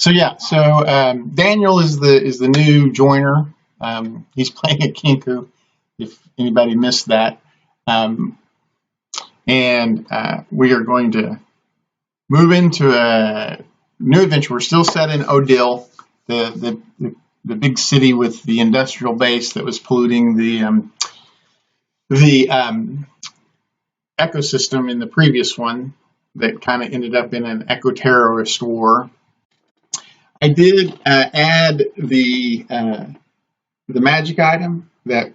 Daniel is the new joiner. He's playing a Kinku, if anybody missed that. And we are going to move into a new adventure. We're still set in Odile, the big city with the industrial base that was polluting the ecosystem in the previous one that kind of ended up in an eco-terrorist war. I did add the magic item that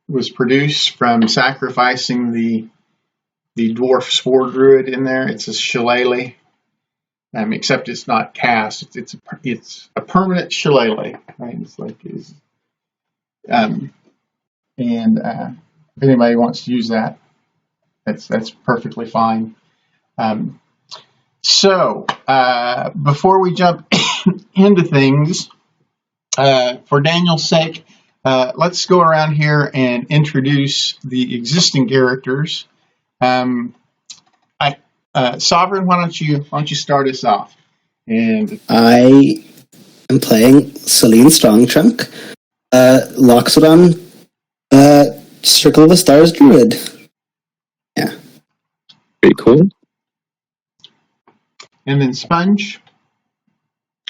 was produced from sacrificing the dwarf spore druid in there. It's a shillelagh, except it's not cast. It's a permanent shillelagh, right? If anybody wants to use that, that's perfectly fine. Before we jump into things, for Daniel's sake, let's go around here and introduce the existing characters. Sovereign, why don't you start us off? And I am playing Celine Strongtrunk, Loxodon, Circle of the Stars Druid. Yeah. Pretty cool. And then Sponge.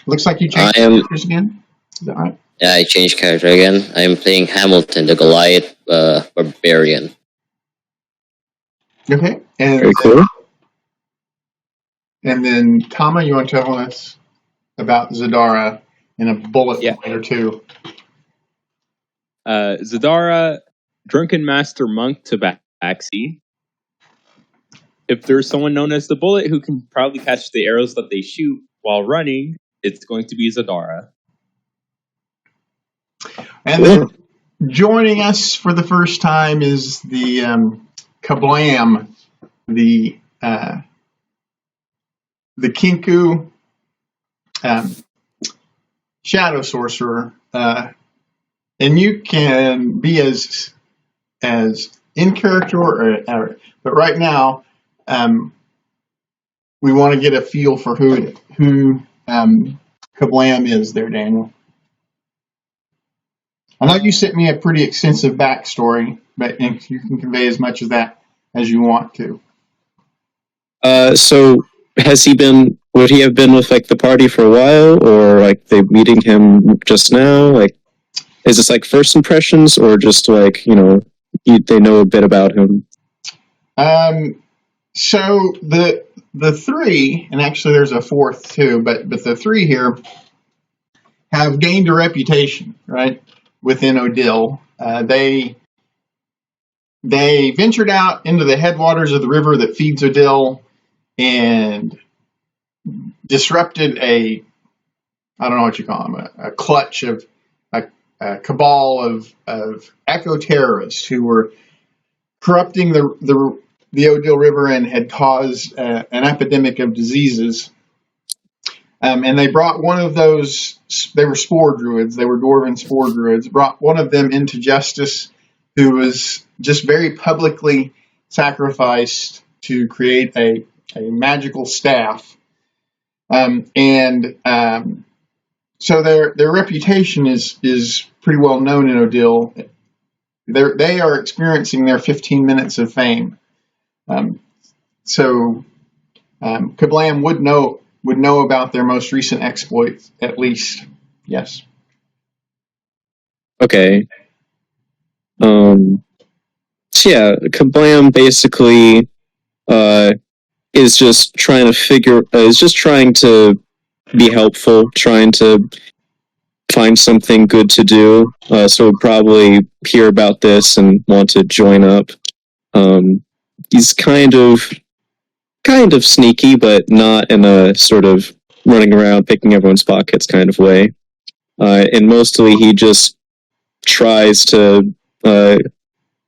Looks like you changed characters again. Is that right? Yeah, I changed character again. I'm playing Hamilton, the Goliath Barbarian. Okay. And very cool. And then Tama, you want to tell us about Zadara in a bullet point or two? Zadara, Drunken Master Monk Tabaxi. If there's someone known as the Bullet who can probably catch the arrows that they shoot while running, it's going to be Zadara. And then joining us for the first time is the Kablam, the Kinku Shadow Sorcerer. And you can be as in character, but right now we want to get a feel for who Kablam is there, Daniel. I know you sent me a pretty extensive backstory, but you can convey as much of that as you want to. So would he have been with like the party for a while, or like they meeting him just now? Like, is this like first impressions, or just like, they know a bit about him? So the three, and actually there's a fourth too, but the three here have gained a reputation, right, within Odile. They ventured out into the headwaters of the river that feeds Odile and disrupted I don't know what you call them, a clutch of a cabal of eco-terrorists who were corrupting the Odile River and had caused an epidemic of diseases. And they brought one of those, they were spore druids, they were dwarven spore druids, brought one of them into justice who was just very publicly sacrificed to create a magical staff. So their reputation is pretty well known in Odile. They are experiencing their 15 minutes of fame. Kablam would know about their most recent exploits, at least. Yes. Okay. Kablam basically is just trying to be helpful, trying to find something good to do. So we'll probably hear about this and want to join up. He's kind of sneaky, but not in a sort of running around picking everyone's pockets kind of way. And mostly he just tries to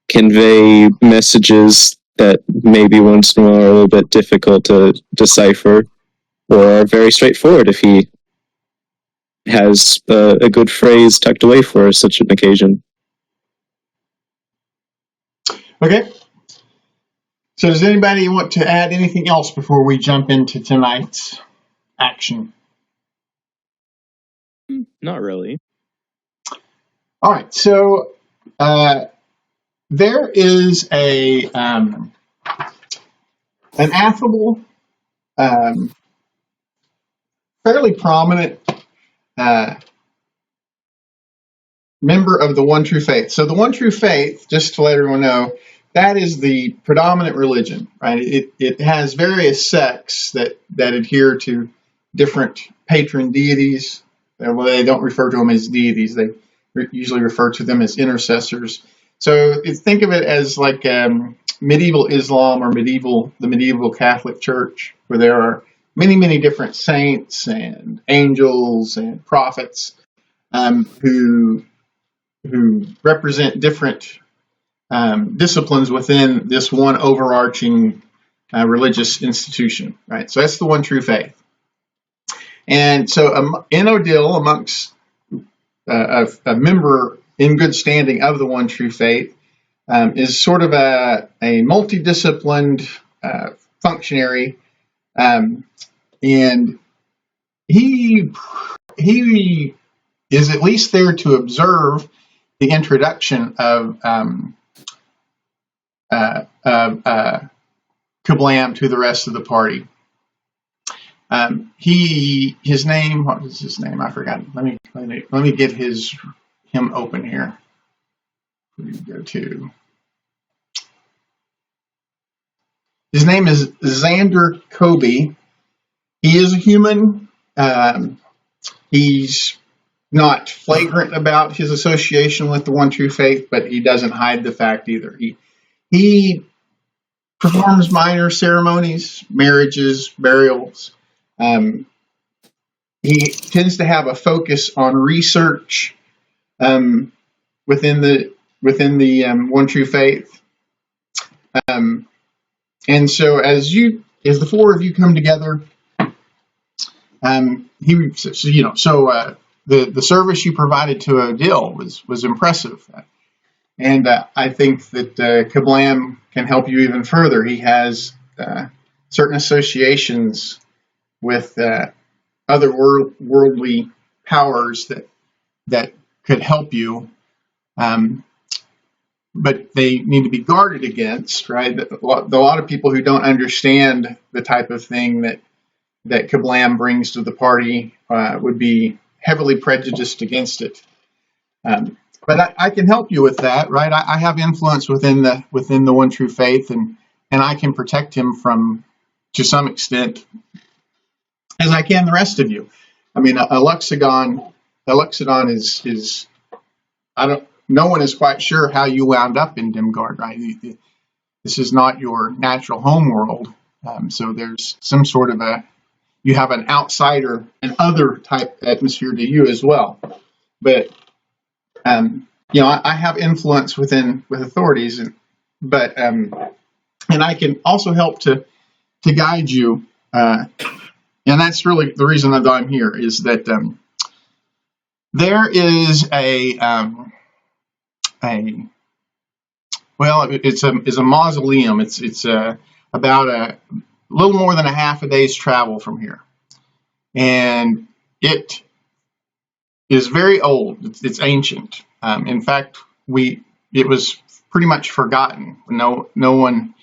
convey messages that maybe once in a while are a little bit difficult to decipher, or are very straightforward if he has a good phrase tucked away for such an occasion. Okay. So does anybody want to add anything else before we jump into tonight's action? Not really. All right, so there is an affable, fairly prominent member of the One True Faith. So the One True Faith, just to let everyone know, that is the predominant religion, right? It has various sects that adhere to different patron deities. Well, they don't refer to them as deities. They usually refer to them as intercessors. So think of it as like medieval Islam or the medieval Catholic Church, where there are many, many different saints and angels and prophets who represent different disciplines within this one overarching religious institution, right? So that's the One True Faith. And so in Odile, amongst a member in good standing of the One True Faith, is sort of a multidisciplined functionary, and he is at least there to observe the introduction of Kablam to the rest of the party. His name, what is his name? I forgot. Let me get him open here. Where do you go to? His name is Xander Kobe. He is a human. He's not flagrant about his association with the One True Faith, but he doesn't hide the fact either. He performs minor ceremonies, marriages, burials. He tends to have a focus on research within the One True Faith. And so as the four of you come together, the service you provided to Odile was impressive. And I think that Kablam can help you even further. He has certain associations with other worldly powers that could help you, but they need to be guarded against, right? A lot of people who don't understand the type of thing that Kablam brings to the party would be heavily prejudiced against it. But I can help you with that, right? I have influence within the One True Faith, and I can protect him from, to some extent, as I can the rest of you. I mean, Alexidon is no one is quite sure how you wound up in Dimgaard, right? This is not your natural home world, so there's some sort of you have an outsider and other type atmosphere to you as well. But I have influence with authorities, but I can also help to guide you. And that's really the reason that I'm here, is that there is it's a mausoleum. It's about a little more than a half a day's travel from here, and it is very old. It's ancient. In fact, it was pretty much forgotten. No one,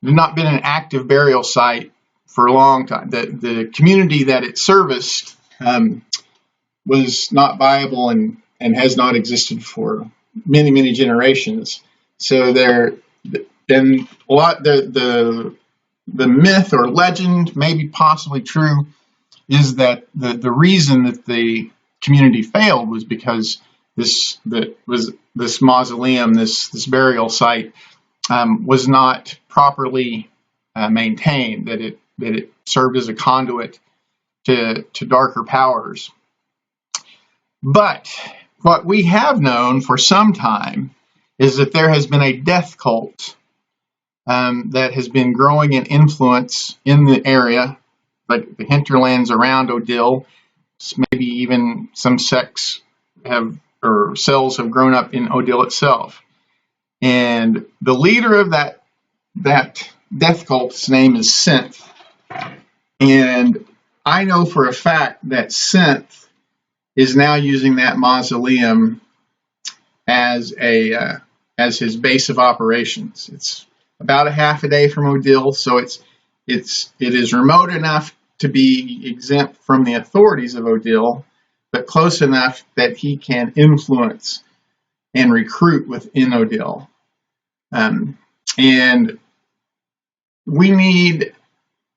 had not been an active burial site for a long time. The community that it serviced was not viable and has not existed for many, many generations. So the myth or legend, maybe possibly true, is that the reason that the community failed was because this mausoleum, this burial site, was not properly maintained. That it served as a conduit to darker powers. But what we have known for some time is that there has been a death cult that has been growing in influence in the area, like the hinterlands around Odile. Maybe even some sects cells have grown up in Odile itself. And the leader of that death cult's name is Synth. And I know for a fact that Synth is now using that mausoleum as his base of operations. It's about a half a day from Odile, so it is remote enough to be exempt from the authorities of Odile, but close enough that he can influence and recruit within Odile. And we need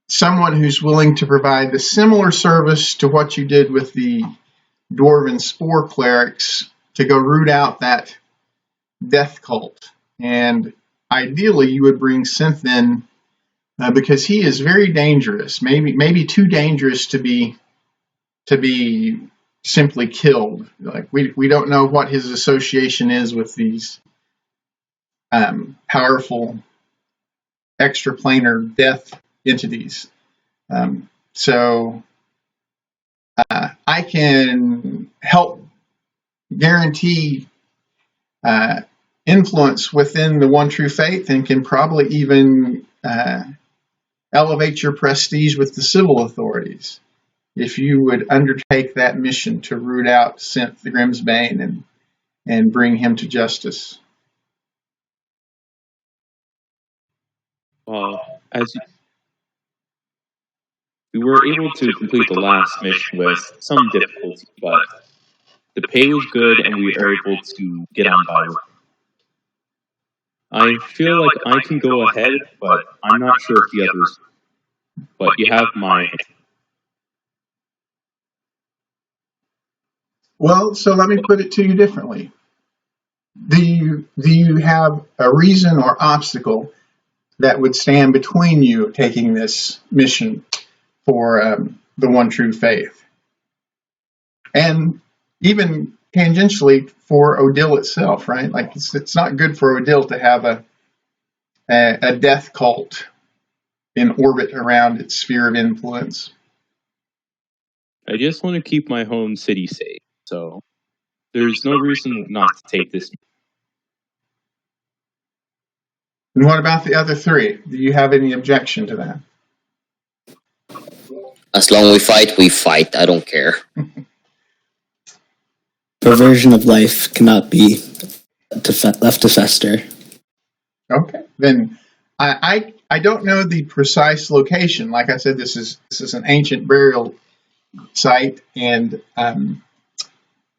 someone who's willing to provide the similar service to what you did with the Dwarven Spore Clerics to go root out that death cult. And ideally, you would bring Synth in because he is very dangerous, maybe too dangerous to be simply killed. Like we don't know what his association is with these powerful extraplanar death entities. So I can help guarantee influence within the One True Faith, and can probably even elevate your prestige with the civil authorities if you would undertake that mission to root out Synth the Grimsbane and bring him to justice. Well, we were able to complete the last mission with some difficulty, but the pay was good and we were able to get on by with it. I feel like I can go ahead, but I'm not sure if the others. But you have my. Well, so let me put it to you differently. Do you have a reason or obstacle that would stand between you taking this mission for the One True Faith? And even tangentially for Odile itself, right? Like it's not good for Odile to have a death cult in orbit around its sphere of influence. I just want to keep my home city safe, so there's no reason not to take this. And what about the other three? Do you have any objection to that? As long as we fight. I don't care. Perversion of life cannot be left to fester. Okay, then I don't know the precise location. Like I said, this is an ancient burial site, and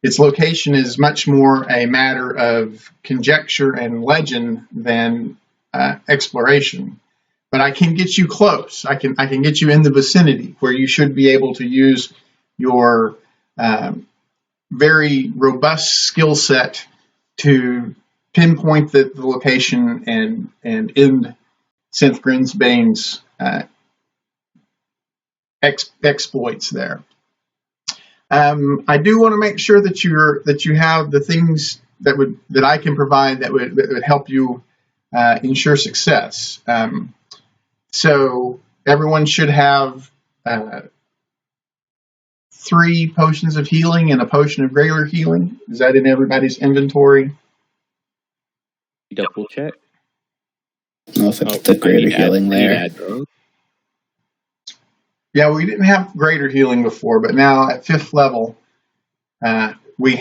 its location is much more a matter of conjecture and legend than exploration. But I can get you close. I can get you in the vicinity where you should be able to use your very robust skill set to pinpoint the location and end Synth Grimsbane's exploits there. I do want to make sure that you have the things that I can provide that would help you ensure success. So everyone should have 3 potions of healing and a potion of greater healing. Is that in everybody's inventory? Double check. I don't know if I put the greater healing there. Yeah, we didn't have greater healing before, but now at 5th level, we've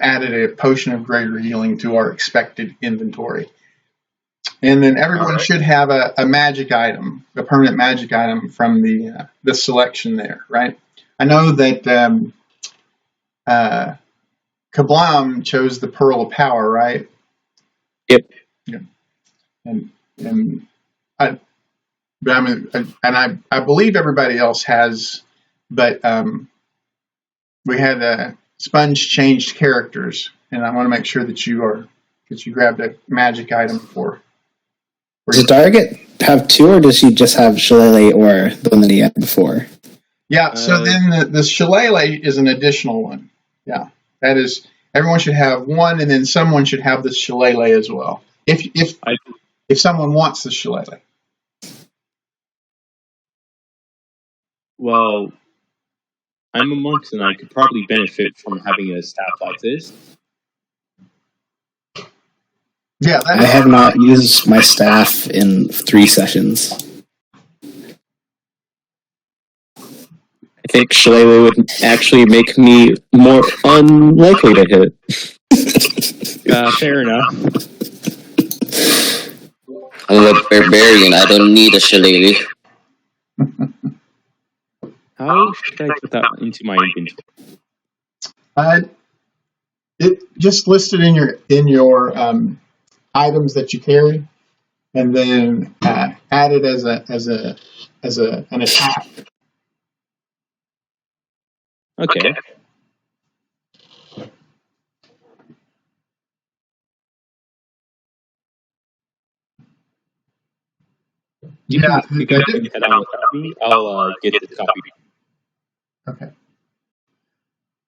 added a potion of greater healing to our expected inventory. And then everyone should have a magic item, a permanent magic item from the selection there, right? I know that Kablam chose the Pearl of Power, right? Yep. Yeah. And I believe everybody else has, but we had Sponge changed characters, and I want to make sure that you grabbed a magic item for. Does Target have 2, or does she just have Shillelagh or the one that he had before? Yeah, so then the Shillelagh is an additional one. Yeah, that is, everyone should have 1, and then someone should have the Shillelagh as well. If someone wants the Shillelagh. Well, I'm a monk, and I could probably benefit from having a staff like this. Yeah, I have not used my staff in 3 sessions. I think Shillelagh would actually make me more unlikely to hit. Fair enough. I'm a barbarian. I don't need a shillelagh. How should I put that into my inventory? It just listed in your items that you carry, and then add it as an attack. Okay. Yeah, You can head on without me. I'll get this copy. Okay.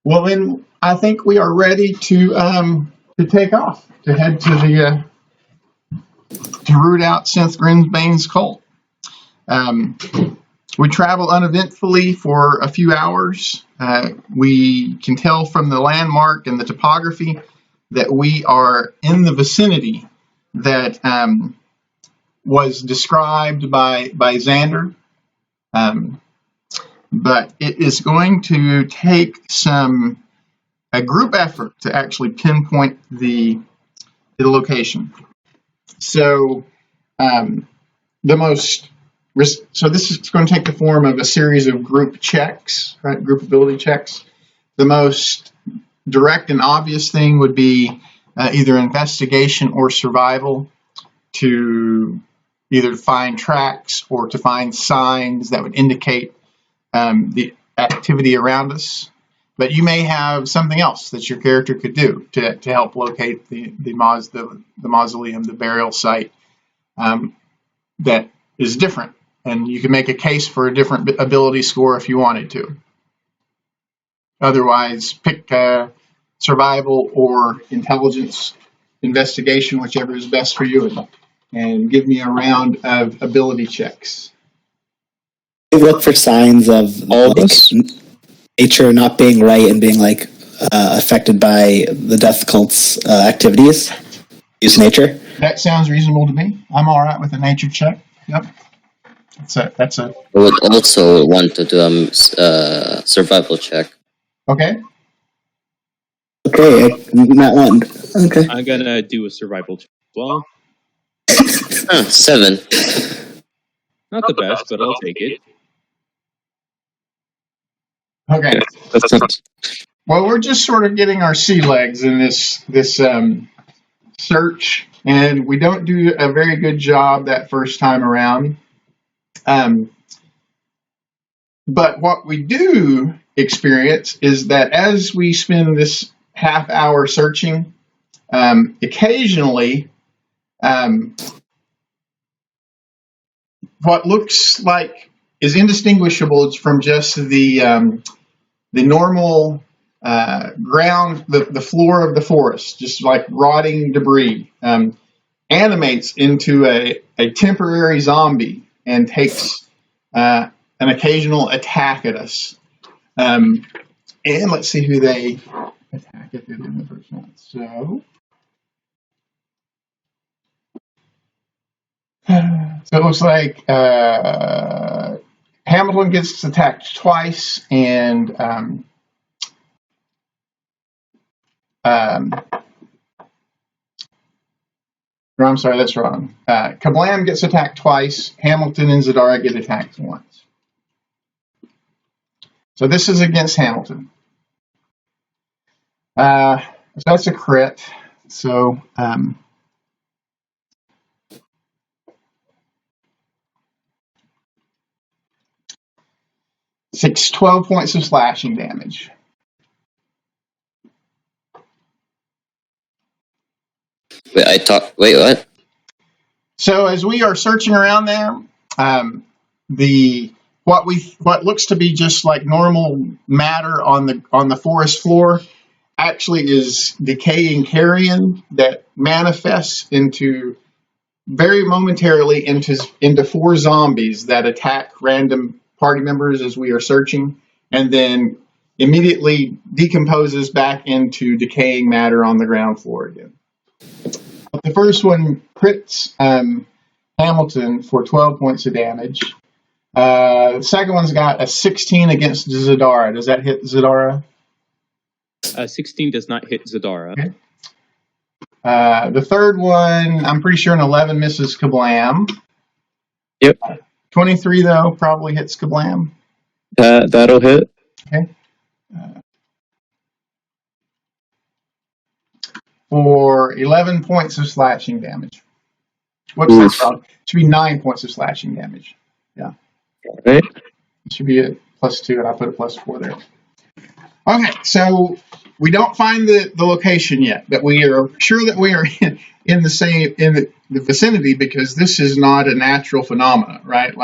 Well, then I think we are ready to take off to head to root out Synth Grimsbane's cult. We travel uneventfully for a few hours. We can tell from the landmark and the topography that we are in the vicinity that was described by Xander. But it is going to take a group effort to actually pinpoint the location. So so this is going to take the form of a series of group checks, right? Group ability checks. The most direct and obvious thing would be either investigation or survival, to either find tracks or to find signs that would indicate the activity around us. But you may have something else that your character could do to help locate the mausoleum, the burial site, that is different. And you can make a case for a different ability score if you wanted to. Otherwise, pick survival or intelligence, investigation, whichever is best for you, and give me a round of ability checks. You look for signs of nature not being right and being affected by the death cult's activities. Use nature. That sounds reasonable to me. I'm all right with a nature check. Yep. That's a. I would also want to do a survival check. Okay. Okay, not one. Okay. I'm gonna do a survival check as well. 7. Not the best, but I'll take it. Okay. That's not. Well, we're just sort of getting our sea legs in this search, and we don't do a very good job that first time around. But what we do experience is that as we spend this half hour searching, occasionally what looks like is indistinguishable from just the normal ground, the floor of the forest, just like rotting debris, animates into a temporary zombie and takes an occasional attack at us. And let's see who they attack if they're in the first one. So it looks like Hamilton gets attacked twice, and I'm sorry, that's wrong. Kablam gets attacked twice. Hamilton and Zadara get attacked once. So this is against Hamilton. So that's a crit. So 12 points of slashing damage. Wait, what? So as we are searching around there, what looks to be just like normal matter on the forest floor actually is decaying carrion that manifests very momentarily into 4 zombies that attack random party members as we are searching, and then immediately decomposes back into decaying matter on the ground floor again. The first one crits Hamilton for 12 points of damage. The second one's got a 16 against Zadara. Does that hit Zadara? 16 does not hit Zadara. Okay. The third one, I'm pretty sure an 11 misses Kablam. Yep. 23, though, probably hits Kablam. That'll hit. Okay. For 11 points of slashing damage. Whoops, that's wrong. It should be 9 points of slashing damage. Yeah. All right. It should be a +2, and I put a +4 there. Okay, so we don't find the location yet, but we are sure that we are in the vicinity, because this is not a natural phenomenon, right?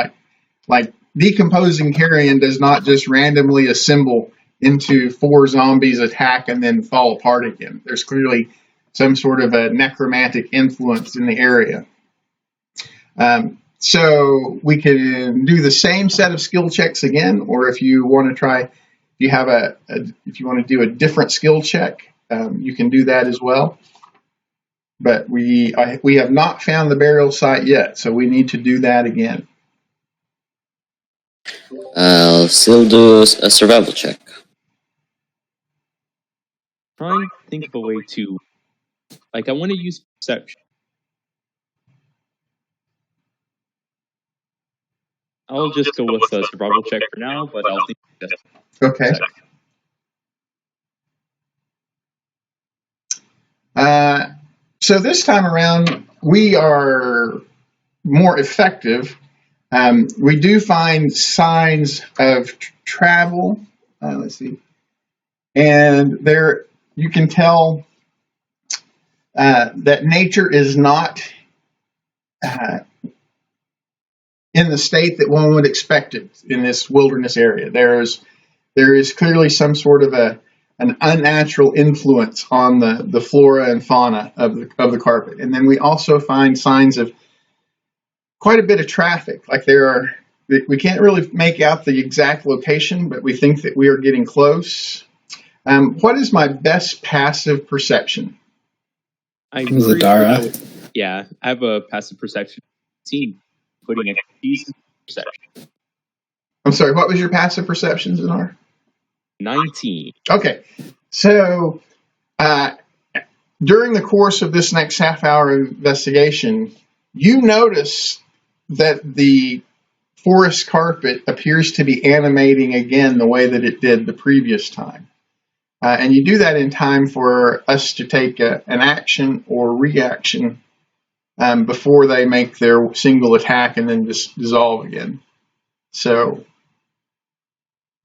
Like decomposing carrion does not just randomly assemble into 4 zombies, attack, and then fall apart again. There's clearly some sort of a necromantic influence in the area. So we can do the same set of skill checks again, or if you want to try, if you want to do a different skill check, you can do that as well. But we have not found the burial site yet, so we need to do that again. I'll still do a survival check. Trying to think of a way to, I want to use perception. I'll just go with a survival check for now, but I'll think of just Okay. So this time around, we are more effective. We do find signs of travel. Let's see. And there, you can tell that nature is not in the state that one would expect it in this wilderness area. There is clearly some sort of an unnatural influence on the flora and fauna of the carpet. And then we also find signs of quite a bit of traffic. We can't really make out the exact location, but we think that we are getting close. What is my best passive perception? Zadara. Yeah, I have a passive perception team putting a decent perception. I'm sorry, what was your passive perception, Zanar? 19. Okay, so during the course of this next half-hour investigation, you notice that the forest carpet appears to be animating again the way that it did the previous time. And you do that in time for us to take an action or reaction before they make their single attack and then just dissolve again. So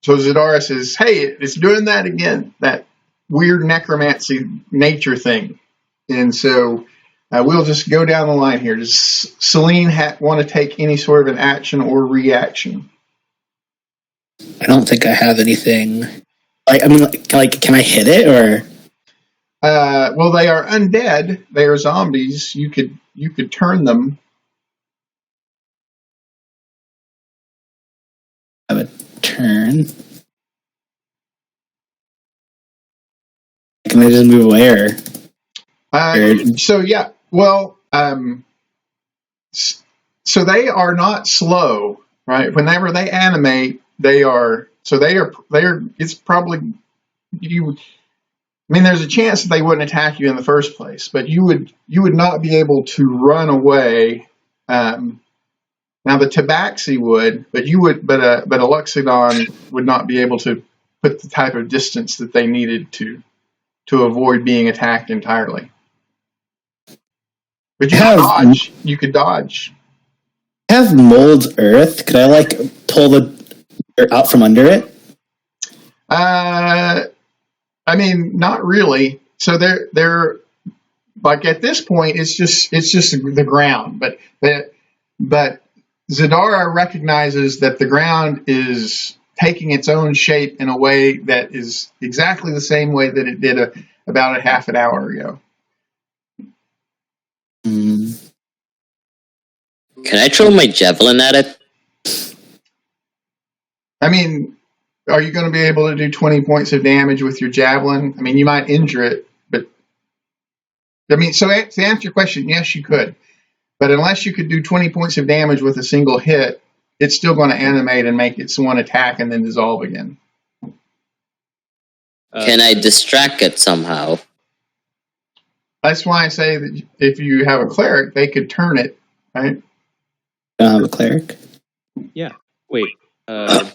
Zadara says, hey, it's doing that again, that weird necromancy nature thing. And so we'll just go down the line here. Does Celine want to take any sort of an action or reaction? I don't think I have anything. Can I hit it or? Well, they are undead. They are zombies. You could turn them. Have a turn. Can I just move away or? So yeah, well, so they are not slow, right? Whenever they animate, they are. It's probably you. I mean, there's a chance that they wouldn't attack you in the first place, but you would not be able to run away. Now the Tabaxi would, but a Luxodon would not be able to put the type of distance that they needed to avoid being attacked entirely. But you could dodge. I have mold earth. Could I pull the dirt out from under it? I mean, not really. So they're at this point, it's just the ground. But Zadara recognizes that the ground is taking its own shape in a way that is exactly the same way that it did about a half an hour ago. Can I throw my javelin at it? I mean, are you going to be able to do 20 points of damage with your javelin? I mean, you might injure it, but I mean, so to answer your question, yes, you could. But unless you could do 20 points of damage with a single hit, it's still going to animate and make its one attack and then dissolve again. Can I distract it somehow? That's why I say that if you have a cleric, they could turn it, right? Don't have a cleric. Yeah. Wait. A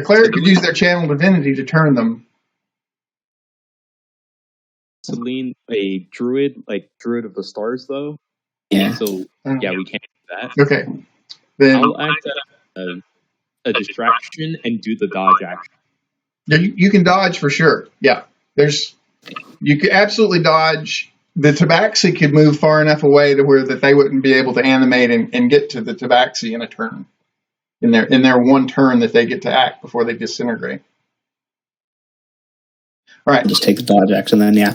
cleric could use their channel divinity to turn them. Celine, a druid, like Druid of the Stars, though. Yeah. So yeah, we can't do that. Okay. Then I'll act as a distraction and do the dodge action. you can dodge for sure. Yeah. You could absolutely dodge. The tabaxi could move far enough away to where that they wouldn't be able to animate and get to the tabaxi in a turn. In their one turn that they get to act before they disintegrate. All right. I'll just take the dodge action then, yeah.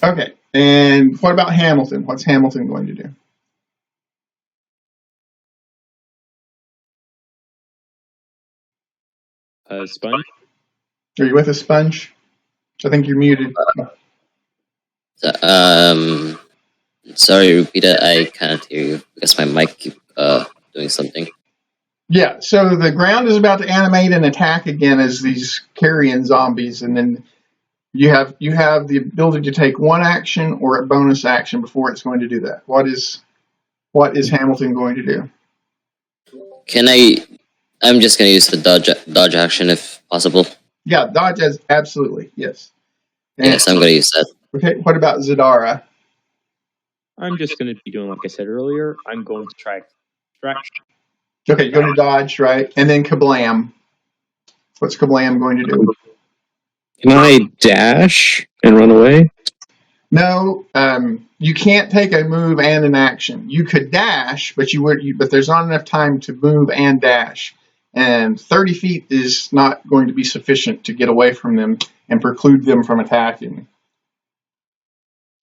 Okay. And what about Hamilton? What's Hamilton going to do? Sponge? Are you with a sponge? I think you're muted. Sorry, repeat it. I can't hear you because my mic keep doing something. Yeah, so the ground is about to animate and attack again as these carrion zombies, and then you have the ability to take one action or a bonus action before it's going to do that. What is Hamilton going to do? I'm just gonna use the dodge action if possible. Yeah, dodge as absolutely, yes. And, Yes, I'm gonna use that. okay, what about Zadara? I'm just going to be doing like I said earlier. I'm going to try distraction. Okay, you're going to dodge, right? And then Kablam. What's Kablam going to do? Can I dash and run away? No, you can't take a move and an action. You could dash, but but there's not enough time to move and dash. And 30 feet is not going to be sufficient to get away from them and preclude them from attacking.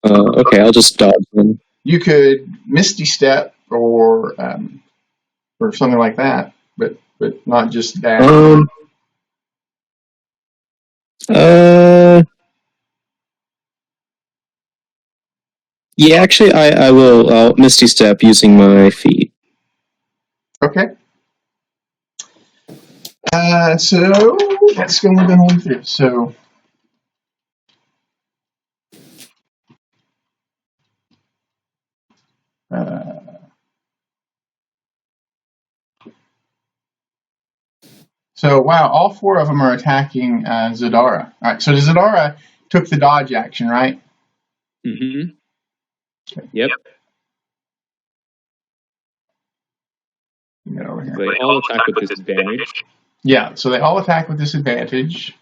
Okay, I'll just dodge them. You could Misty Step or something like that, but not just dash. Yeah, actually, I'll Misty Step using my feet. Okay. So that's going to go through. So. So wow, all four of them are attacking Zadara. All right, so Zadara took the dodge action, right? Mm-hmm. Okay. Yep. Get over here. They all attack with disadvantage. Yeah, so they all attack with disadvantage.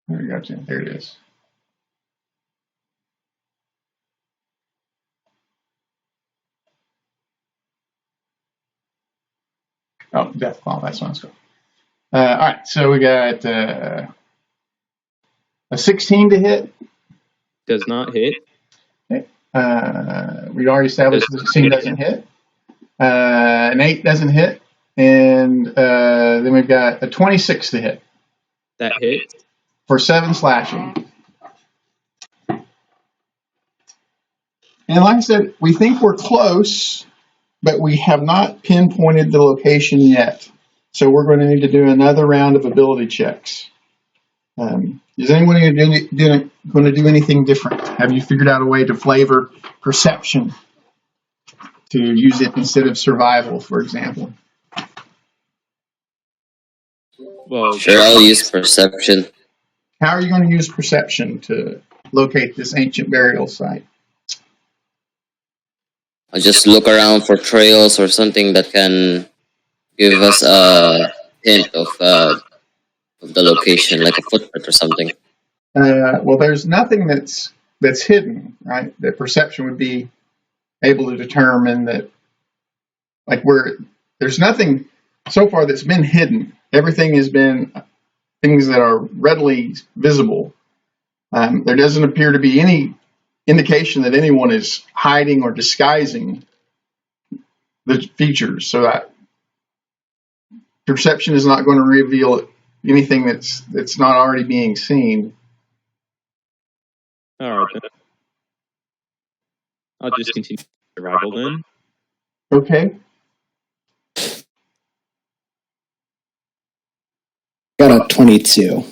There we go. There it is. Oh, Death Claw, that's what it's called. All right, so we got a 16 to hit. Does not hit. Okay. We already established the 16 doesn't hit. An 8 doesn't hit. And then we've got a 26 to hit. That hits. For 7 slashing. And like I said, we think we're close, but we have not pinpointed the location yet. So we're going to need to do another round of ability checks. Is anyone going to do anything different? Have you figured out a way to flavor perception to use it instead of survival, for example? Well, Sure, I'll use perception. How are you going to use perception to locate this ancient burial site? I'll just look around for trails or something that can give us a hint of the location, like a footprint or something. Well, there's nothing that's hidden, right? That perception would be able to determine that, like, there's nothing so far that's been hidden. Everything has been things that are readily visible. There doesn't appear to be any indication that anyone is hiding or disguising the features, so that perception is not going to reveal anything that's not already being seen. All right, then. I'll just continue survival then. Okay. Got a 22.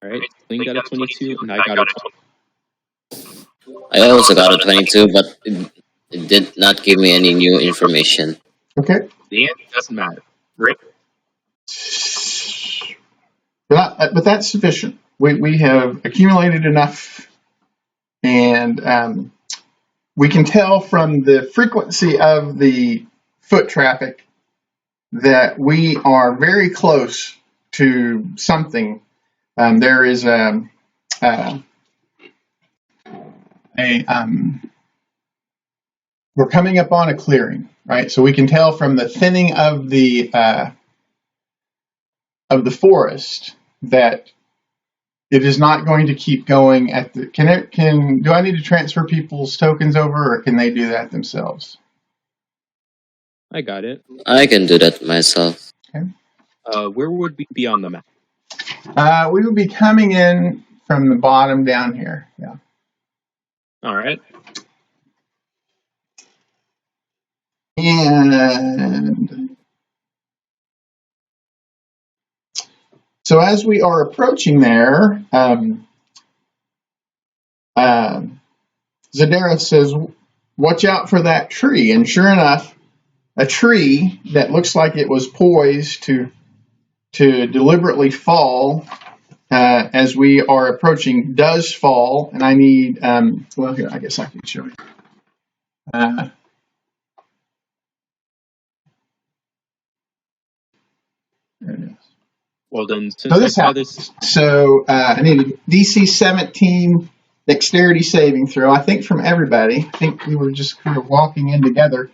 All right, Link got a 22, and I got a 20. I also got a 22, but it did not give me any new information. Okay. The answer doesn't matter. Right? But that's sufficient. We have accumulated enough, and we can tell from the frequency of the foot traffic that we are very close to something. There is we're coming up on a clearing, right? So we can tell from the thinning of the forest that it is not going to keep going at the. Do I need to transfer people's tokens over, or can they do that themselves? I got it. I can do that myself. Okay. Where would we be on the map? We will be coming in from the bottom down here. Yeah. All right. And so as we are approaching there, Zadara says, watch out for that tree. And sure enough, a tree that looks like it was poised to deliberately fall as we are approaching does fall. And I need, well, here, I guess I can show you. There it is. Well, then, since So this I saw happens. this, So I need a DC 17 dexterity saving throw. I think from everybody. I think we were just kind of walking in together.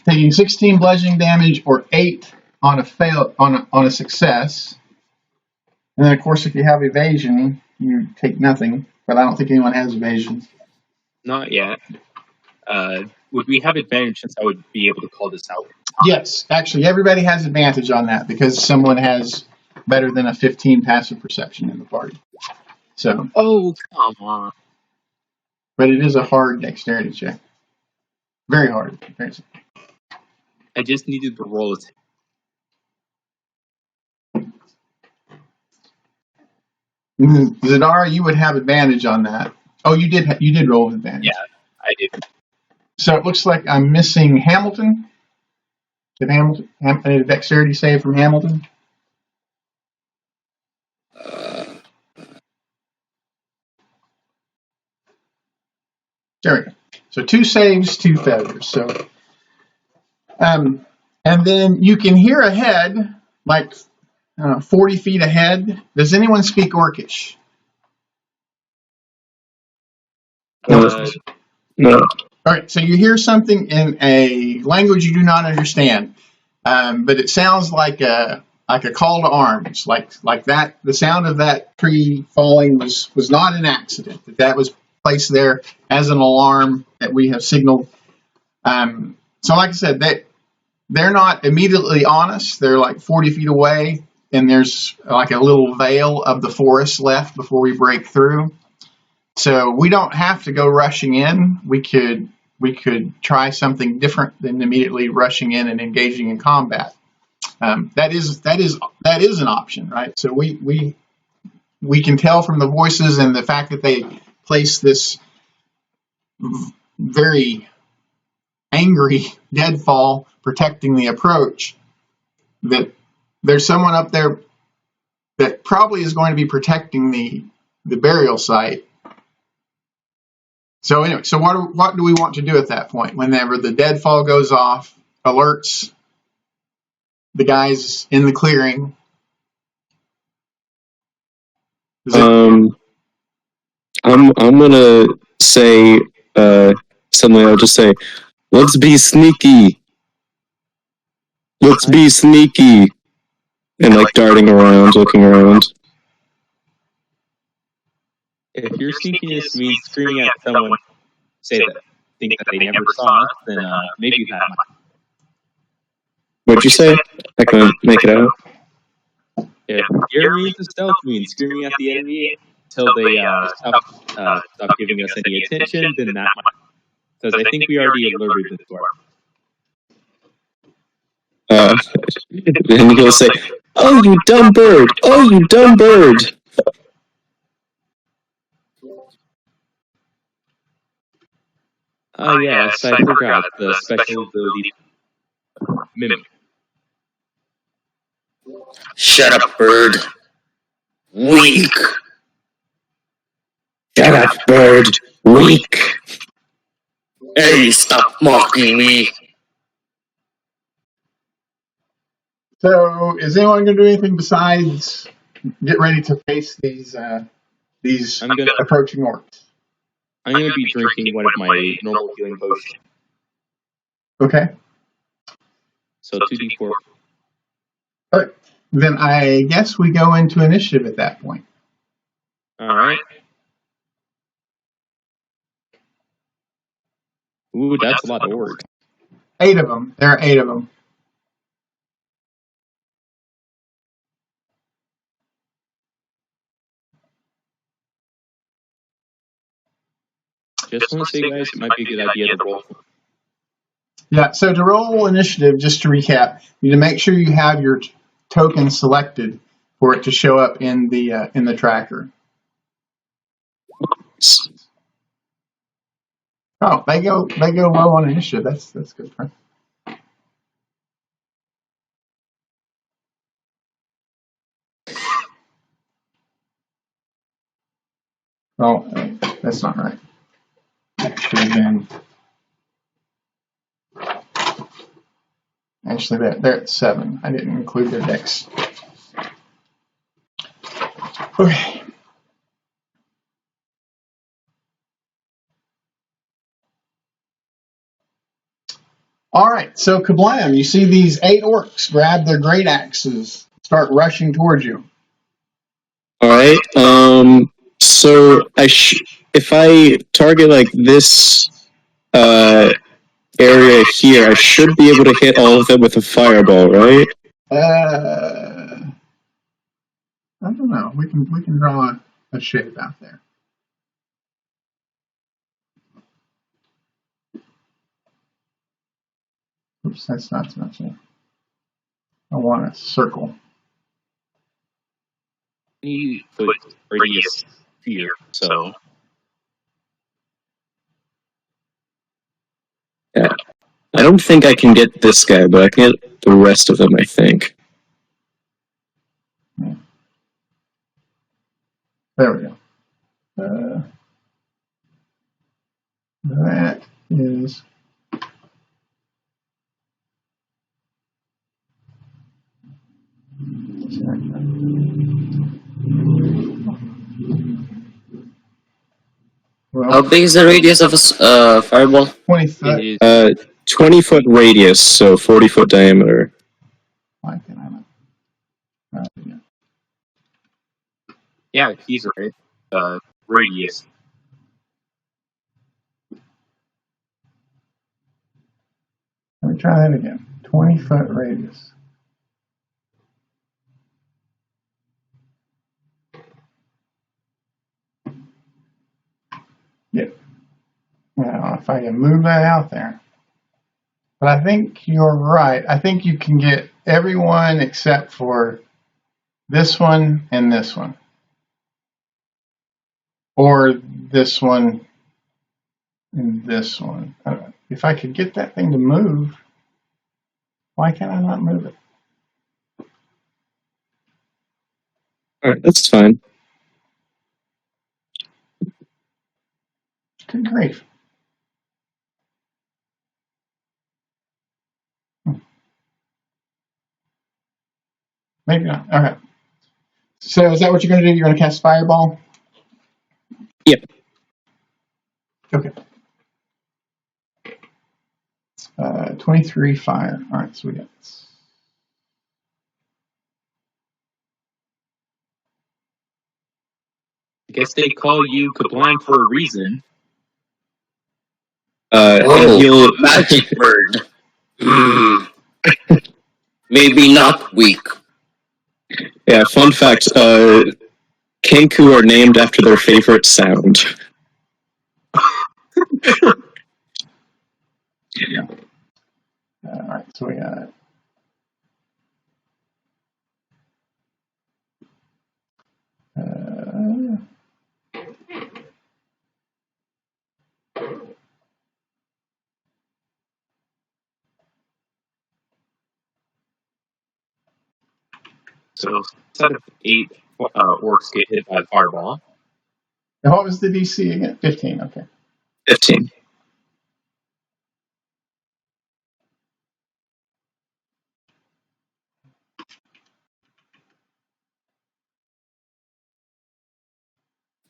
Taking 16 bludgeoning damage or 8 on a success. And then of course if you have evasion, you take nothing. But I don't think anyone has evasion. not yet. Would we have advantage since I would be able to call this out? Yes, actually everybody has advantage on that because someone has better than a 15 passive perception in the party. So, Oh, come on. but it is a hard dexterity check. Very hard. I just needed to roll it. Zadara, you would have advantage on that. Oh, you did roll with advantage. Yeah, I did. So it looks like I'm missing Hamilton. Did Hamilton? I need a dexterity save from Hamilton. There we go. So 2 saves, 2 failures. So, and then you can hear ahead, like 40 feet ahead. Does anyone speak Orcish? No. All right, so you hear something in a language you do not understand, but it sounds like a call to arms, like that. The sound of that tree falling was not an accident. That was placed there as an alarm that we have signaled. So, like I said, they're not immediately on us. They're like 40 feet away, and there's like a little veil of the forest left before we break through. So we don't have to go rushing in. We could try something different than immediately rushing in and engaging in combat. That is an option, right? So we can tell from the voices and the fact that they place this very angry deadfall protecting the approach that there's someone up there that probably is going to be protecting the burial site. So anyway, so what do we want to do at that point? Whenever the deadfall goes off, alerts the guys in the clearing. I'm gonna say something. I'll just say, "Let's be sneaky. Let's be sneaky," and like darting around, looking around. If your sneakiness means screaming at someone, say that things that they never saw, then maybe you have. What'd you say? I couldn't make it out. If your means of stealth means screaming at the enemy until they stop giving us any attention, then that might. Because I think we already alerted this dwarf. And he'll say, "Oh, you dumb bird! Oh, you dumb bird!" Yes, I forgot the special ability mimic. Shut up, bird. Weak. Shut up, bird. Weak. Hey, stop mocking me. So, is anyone going to do anything besides get ready to face these approaching orcs? I'm going to be drinking one of my normal healing potions. Okay. So 2d4. All right. Then I guess we go into initiative at that point. Alright. Ooh, that's a lot of orcs. 8 of them. There are 8 of them. Just want to say, guys, it might be a good idea to roll. Yeah, so to roll initiative, just to recap, you need to make sure you have your token selected for it to show up in the tracker. Oh, they go low on initiative. That's good for them. Oh, that's not right. It should have been. Actually, they're at 7. I didn't include their dex. Okay. All right, so Kablam, you see these 8 orcs grab their great axes, start rushing towards you. All right. So if I target like this area here, I should be able to hit all of them with a fireball, right? I don't know. We can draw a shape out there. Oops, that's not so much. I want a circle. You put radius here, so. Yeah. I don't think I can get this guy, but I can get the rest of them, I think. There we go. That is. Well, How big is the radius of a fireball? 20 foot. 20-foot radius, so 40-foot diameter. Why can I not? Yeah, he's right. Radius. Let me try that again. 20-foot radius. Yep. I don't know if I can move that out there. But I think you're right. I think you can get everyone except for this one and this one. Or this one and this one. If I could get that thing to move, why can't I not move it? Alright, that's fine. Good grief. Maybe not. All right. So is that what you're going to do? You're going to cast Fireball? Yep. Okay. 23 fire. All right, so we got this. I guess they call you Kablam for a reason. And he'll Magic bird. Maybe not weak. Yeah, fun fact, Kenku are named after their favorite sound. All right, so we got. So 7 of 8 orcs get hit by the fireball. And what was the DC again? 15. Okay. 15.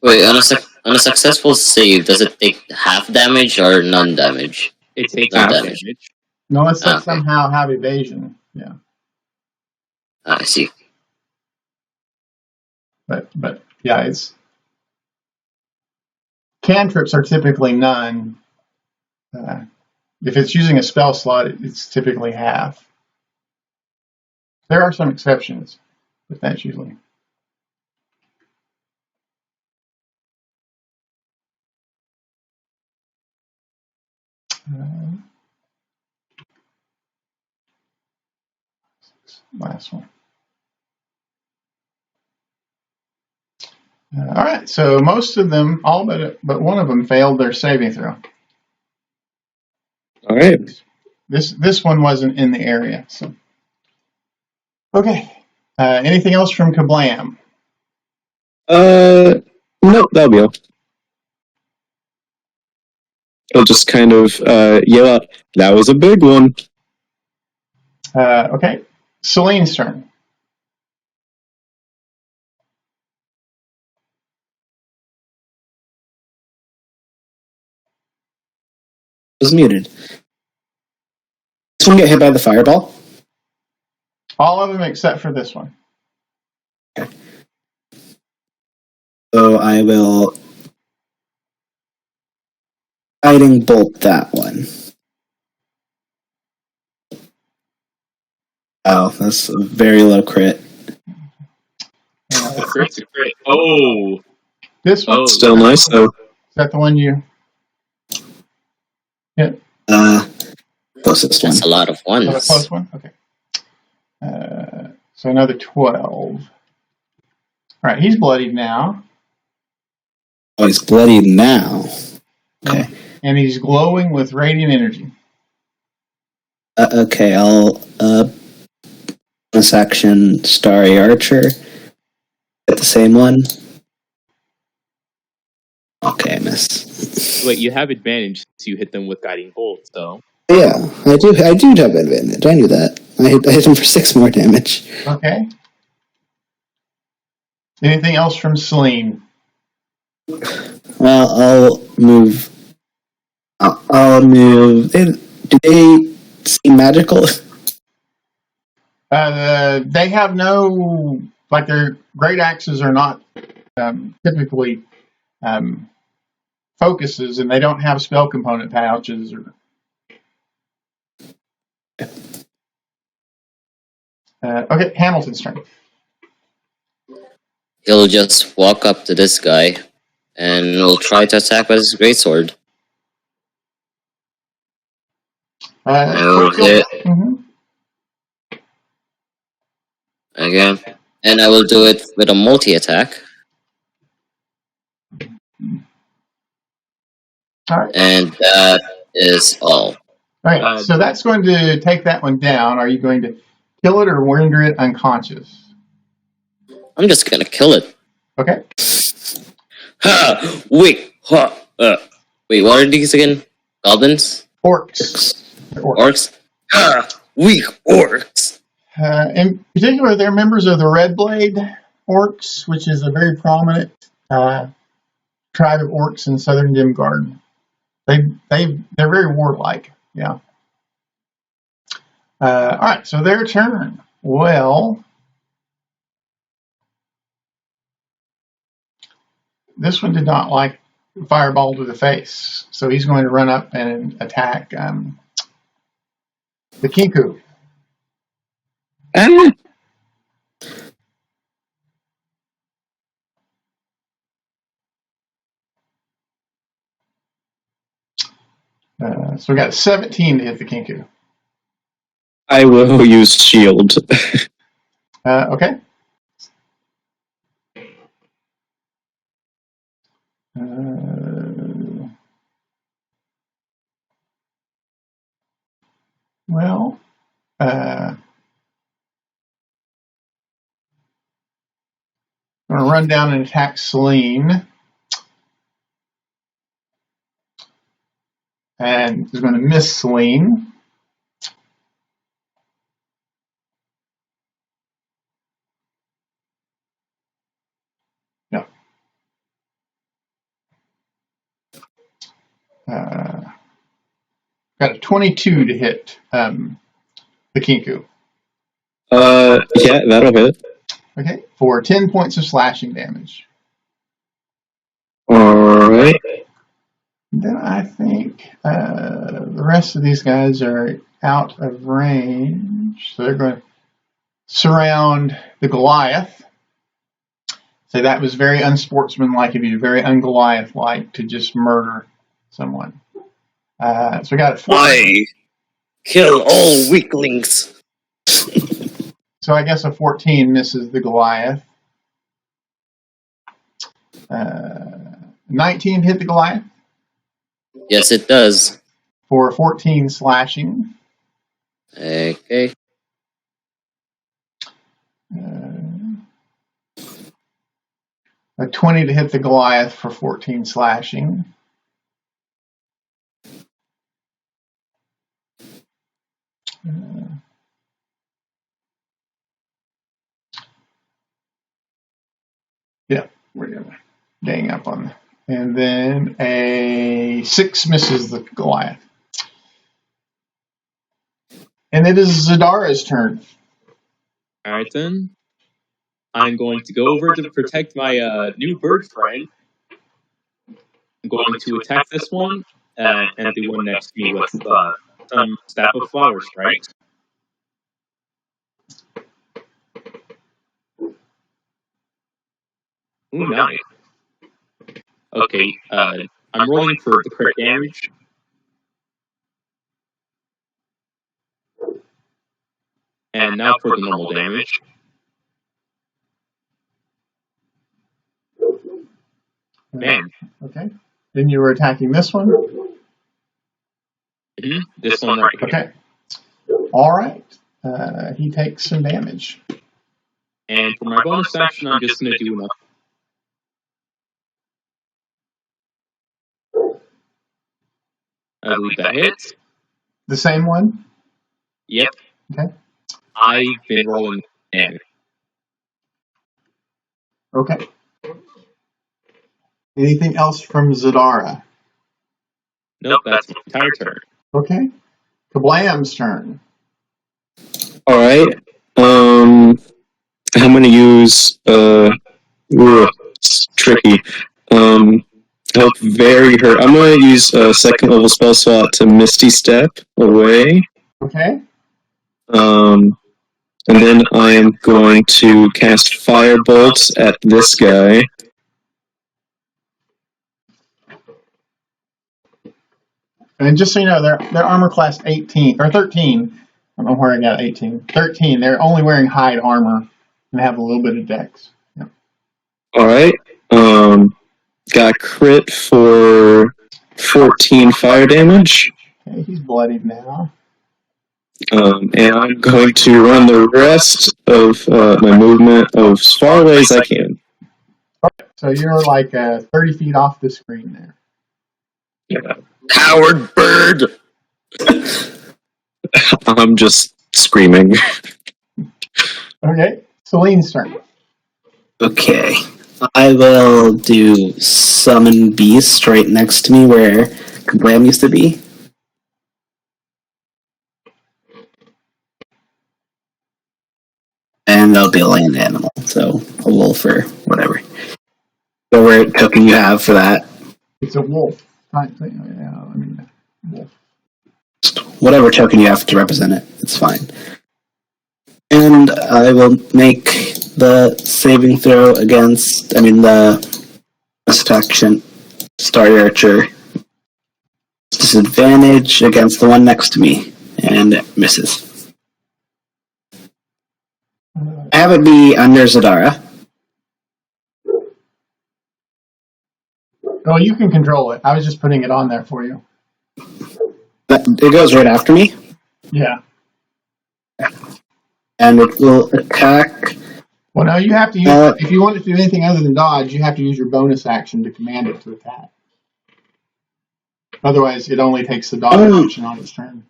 Wait, on a successful save, does it take half damage or none damage? It takes None half damage. damage. No, let's Okay. somehow have evasion. Yeah, I see. but yeah, it's cantrips are typically none. If it's using a spell slot, it's typically half. There are some exceptions, but that's usually. Last one. All right, so most of them, all but one of them failed their saving throw. All right. This one wasn't in the area, so okay. Anything else from Kablam? No, that'll be all. I'll just kind of yell out, "That was a big one." Okay, Celine's turn. Was muted. This one get hit by the fireball? All of them except for this one. So I will guiding bolt that one. Oh, that's a very low crit. The crit's a crit. Oh! This one. Oh, Still nice though. Is that the one you? Yeah. Closest one. That's a lot of Oh, the ones. close one. Okay. So another 12. All right, he's bloodied now. Oh, he's bloodied now. Okay. And he's glowing with radiant energy. Okay, I'll bonus action Starry Archer. Get the same one. Okay, I miss. wait, you have advantage since you hit them with guiding bolt, so. Yeah, I do have advantage. I knew that. I hit him for 6 more damage. Okay. Anything else from Celine? Well, I'll move. I'll move. Do they seem magical? They have no, like their great axes are not typically focuses, and they don't have spell component pouches. Okay, Hamilton's turn. He'll just walk up to this guy and will try to attack with his greatsword. Okay. Okay. And I will do it with a multi-attack. All right. And that is all. All right, so that's going to take that one down. Are you going to kill it or render it unconscious? I'm just gonna kill it. Okay. Ha! Wait! Ha! Wait, what are these again? Goblins? Orcs. Orcs? Ha! Weak orcs! In particular, they're members of the Red Blade Orcs, which is a very prominent tribe of orcs in southern Dimgaard. They're very warlike. Yeah. All right, so their turn. Well, this one did not like fireball to the face, so he's going to run up and attack the Kinku. Ah! So we got 17 to hit the Kinku. I will use shield. Okay. Well, I'm going to run down and attack Celine. And he's going to miss Celine. No. Got a 22 to hit the Kinku. Yeah, that'll hit. Okay, for 10 points of slashing damage. Alright. Then I think the rest of these guys are out of range. So they're going to surround the Goliath. So that was very unsportsmanlike of you, very un-Goliath-like to just murder someone. So we got 4. I kill all weaklings. So I guess a 14 misses the Goliath. 19 hit the Goliath. Yes, it does. For 14 slashing. Okay. A 20 to hit the Goliath for 14 slashing. Yeah, we're going to gang up on. And then a 6 misses the Goliath. And it is Zadara's turn. Alright then. I'm going to go over to protect my new bird friend. I'm going to attack this one and the one next to me with some staff of flowers, right? Ooh, nice. Okay, I'm rolling for the crit damage. And now for the normal damage. Man. Okay. Then you were attacking this one? Mm-hmm. This one right here. Okay. All right. He takes some damage. And for my bonus action, I'm just going to do enough. I believe that hits. The same one? Yep. Okay. I've been rolling damage. Okay. Anything else from Zadara? Nope, that's my entire turn. Okay. Kablam's turn. Alright. I'm gonna use it's tricky. Help vary her. I'm gonna use a second level spell slot to Misty Step away. Okay. And then I am going to cast Fire Bolts at this guy. And just so you know, they're armor class 18 or 13. I don't know where I got 18. 13. They're only wearing hide armor and have a little bit of dex. Yep. Alright. Got crit for 14 fire damage. Okay, he's bloodied now. And I'm going to run the rest of my movement as far away as I can. So you're like 30 feet off the screen there. Yeah. Coward bird! I'm just screaming. Okay. Celine's turn. Okay. I will do Summon Beast right next to me where Kablam used to be. And that'll be a land animal, so a wolf or whatever. Whatever token you have for that. It's a wolf. Yeah, I mean, wolf. Whatever token you have to represent it, it's fine. And I will make the saving throw against, the action Star Archer. Disadvantage against the one next to me, and it misses. I have it be under Zadara. Oh, you can control it. I was just putting it on there for you. It goes right after me. Yeah. And it will attack. Well, no, you have to use, if you want it to do anything other than dodge, you have to use your bonus action to command it to attack. Otherwise, it only takes the dodge action on its turn.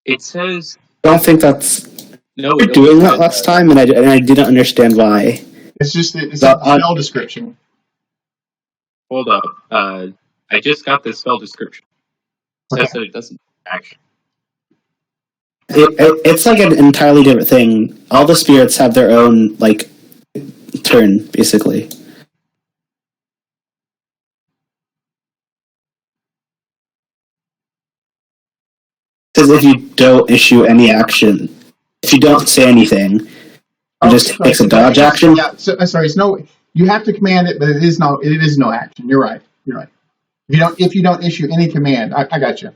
It says... I don't think that's... No, we were doing that last time, and I didn't understand why. It's just a spell description. Hold up. I just got the spell description. It says that it doesn't action. It's like an entirely different thing. All the spirits have their own, turn, basically. It says if you don't issue any action, if you don't say anything, it just takes a dodge action. Yeah, sorry, it's no. You have to command it, but it is no action. You're right. If you don't issue any command, I got you.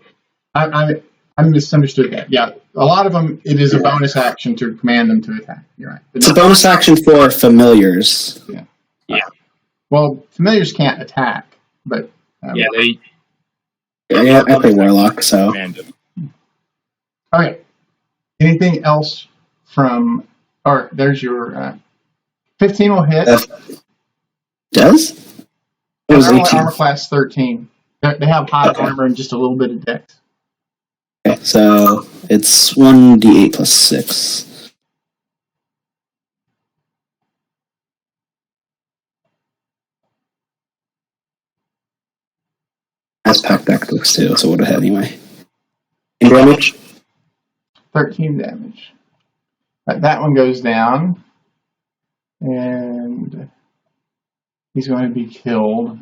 I misunderstood that. Yeah, a lot of them, it is a bonus action to command them to attack. You're right. It's a bonus action for familiars. Yeah. Well, familiars can't attack, but they. Yeah, I play Warlock, so. Okay. Anything else from? Or there's your 15 will hit. Does? It was 18. Armor class 13. They have high armor and just a little bit of dex. Okay, so it's 1d8 plus 6. As packed back looks too, so what would have had anyway. In damage? 13 damage. That one goes down. And he's going to be killed.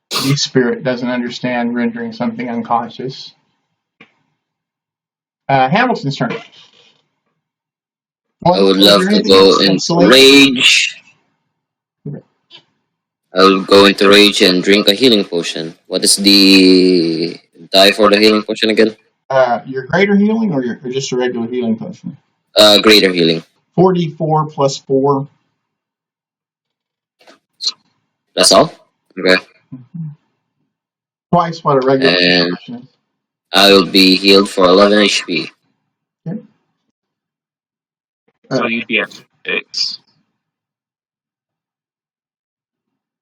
The spirit doesn't understand rendering something unconscious. Hamilton's turn. I would love to go into rage. I will go into rage and drink a healing potion. What is the die for the healing potion again? Your greater healing or just a regular healing potion? Greater healing. 44 plus 4. That's all? Okay. Twice what a regular healing potion is. I will be healed for 11 HP. Okay. So you'd be at 6.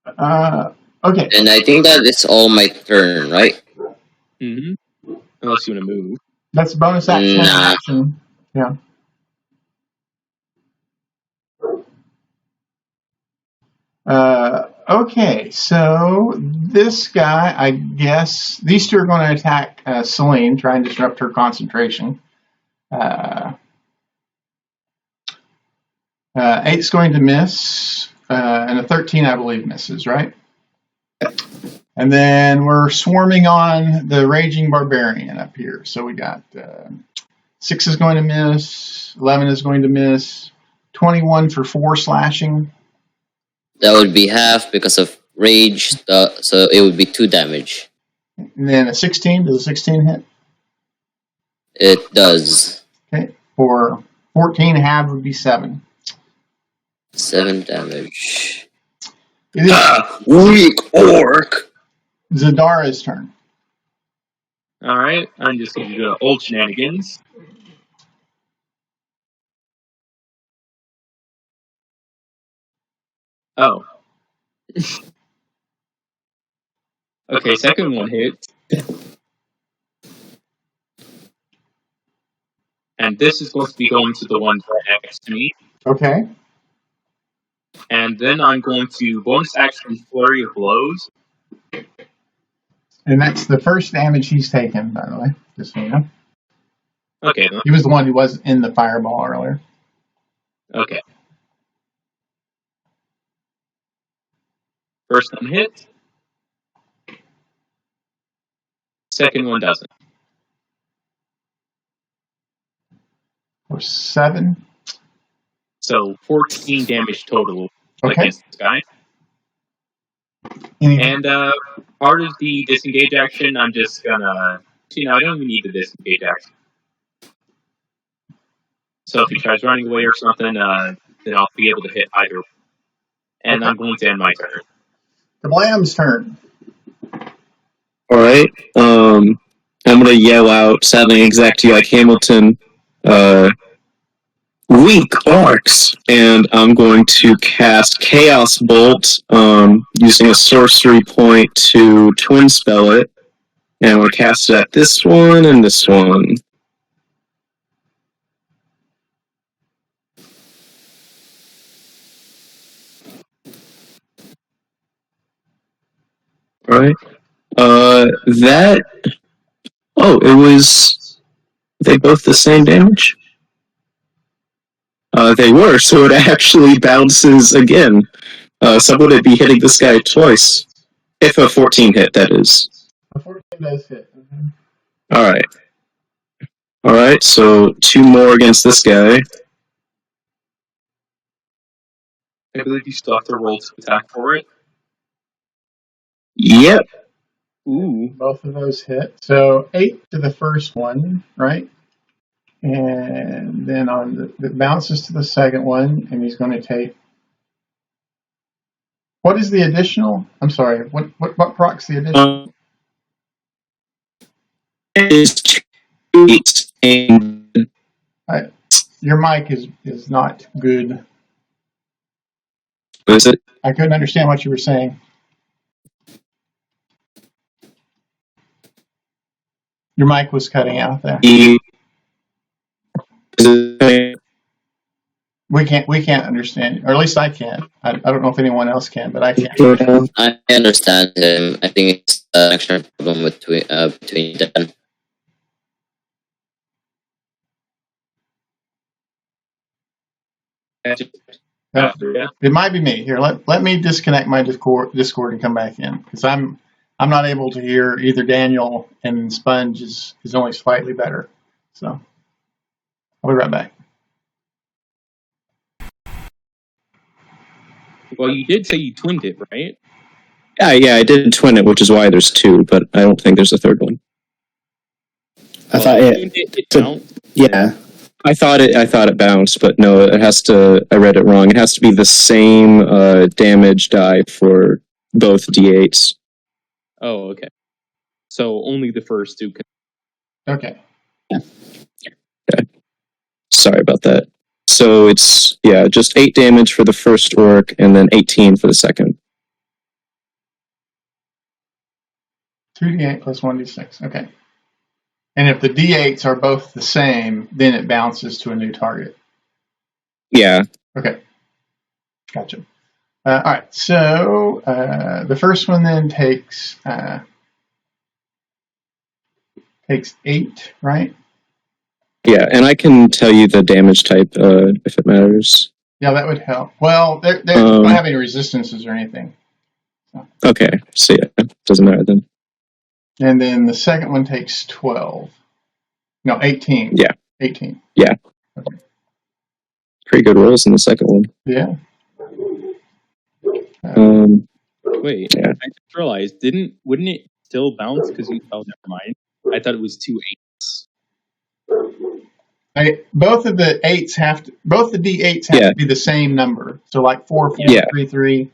Okay. And I think that it's all my turn, right? Mm-hmm. Unless you want to move. That's bonus action. Nah. Action. Yeah. Okay, so this guy, I guess, these two are going to attack Celine, try and disrupt her concentration. 8's going to miss, and a 13, I believe, misses, right? And then we're swarming on the Raging Barbarian up here. So we got 6 is going to miss, 11 is going to miss, 21 for 4 slashing. That would be half because of rage, so it would be 2 damage. And then a 16, does a 16 hit? It does. Okay, for 14, half would be 7. 7 damage. It is Weak orc! Zadara's turn. Alright, I'm just going to do old shenanigans. Oh. Okay, second one hits. And this is going to be going to the one right next to me. Okay. And then I'm going to bonus action Flurry of Blows. And that's the first damage he's taken, by the way. Just so you know. Okay. He was the one who was in the fireball earlier. Okay. First one hits. Second one doesn't. Or 7. So 14 damage total Okay. against this guy. Anything? And part of the disengage action, I'm just gonna... I don't even need the disengage action. So if he tries running away or something, then I'll be able to hit either. And Okay. I'm going to end my turn. The Blam's turn. All right. I'm gonna yell out, sounding exactly like Hamilton. Weak orcs, and I'm going to cast Chaos Bolt, using a sorcery point to twin spell it, and we'll cast it at this one and this one. All right. That. Oh, it was. They both the same damage? They were, so it actually bounces again. So would it be hitting this guy twice? If a 14 hit, that is. A 14 does hit. Alright. Alright, so 2 more against this guy. I believe you still have to roll to attack for it. Yep. Ooh. Both of those hit. So 8 to the first one, right? And then it bounces to the second one, and he's going to take. What is the additional? I'm sorry. What procs the additional? Is 2 Your mic is not good. What is it? I couldn't understand what you were saying. Your mic was cutting out there. We can't understand, or at least I can't. I don't know if anyone else can, but I can't. I understand him. I think it's an extra problem between them. It might be me. Here, let me disconnect my Discord and come back in, because I'm not able to hear either Daniel, and Sponge is only slightly better. So I'll be right back. Well, you did say you twinned it, right? Yeah, I did twin it, which is why there's 2, but I don't think there's a third one. I thought it. Yeah. I thought it bounced, but no, it has to. I read it wrong. It has to be the same damage die for both D8s. Oh, okay. So only the first 2 can. Okay. Okay. Sorry about that. So it's just 8 damage for the first orc, and then 18 for the second. 2d8 plus 1d6. Okay. And if the d8s are both the same, then it bounces to a new target. Yeah. Okay. Gotcha. All right. So the first one then takes 8, right? Yeah, and I can tell you the damage type if it matters. Yeah, that would help. Well, they don't have any resistances or anything. So. Okay, so yeah, doesn't matter then. And then the second one takes 12. No, 18. Yeah. 18. Yeah. Okay. Pretty good rolls in the second one. Yeah. Wait, yeah. I just realized, wouldn't it still bounce because you fell? Never mind. I thought it was 2 8s. Both of the D8s have to be the same number. So like 4, 4, 3, 3,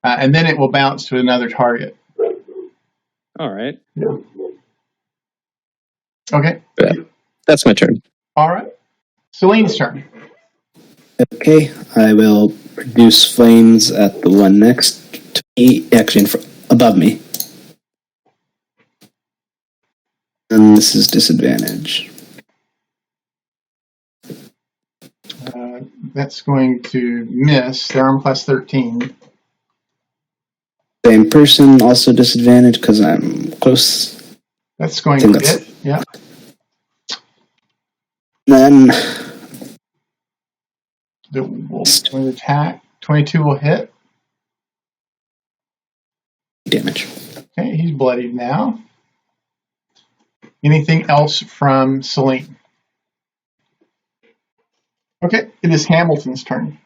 and then it will bounce to another target. All right. Yeah. Okay. Yeah. That's my turn. All right. Celine's turn. Okay, I will reduce flames at the one next to me, actually above me. And this is disadvantage. That's going to miss. They're on plus 13. Same person, also disadvantage because I'm close. That's going to hit. Yeah. Then the attack. 22 will hit. Damage. Okay, he's bloodied now. Anything else from Celine? Okay, it is Hamilton's turn.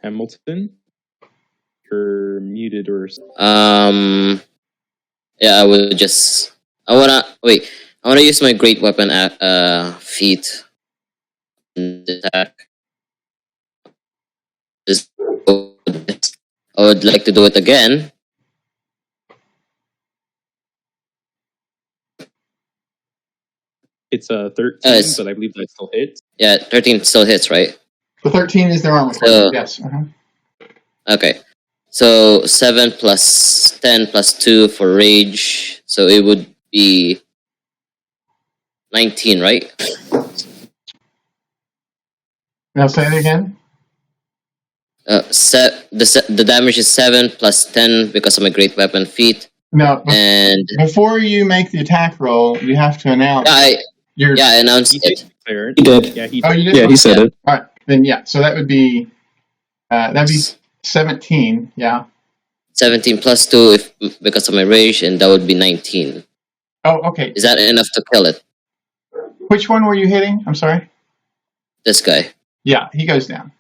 Hamilton, you're muted or Yeah, I would just. I wanna use my great weapon feat and attack. Just I would like to do it again. it's a 13, it's- but I believe that still hits. Yeah, 13 still hits, right? The 13 is their armor class. So- Yes. Okay. So 7 plus 10 plus 2 for rage. So it would be 19, right? Now say it again. The damage is 7 plus 10 because of my great weapon feat. No, And before you make the attack roll, you have to announce I your. announced He it. did declare it. He did. Yeah, he Oh, did. you did. Yeah, he said it. All right, then yeah. So that would be 17. Yeah. 17 plus 2 because of my rage, and that would be 19. Oh, okay. Is that enough to kill it? Which one were you hitting? I'm sorry. This guy. Yeah, he goes down.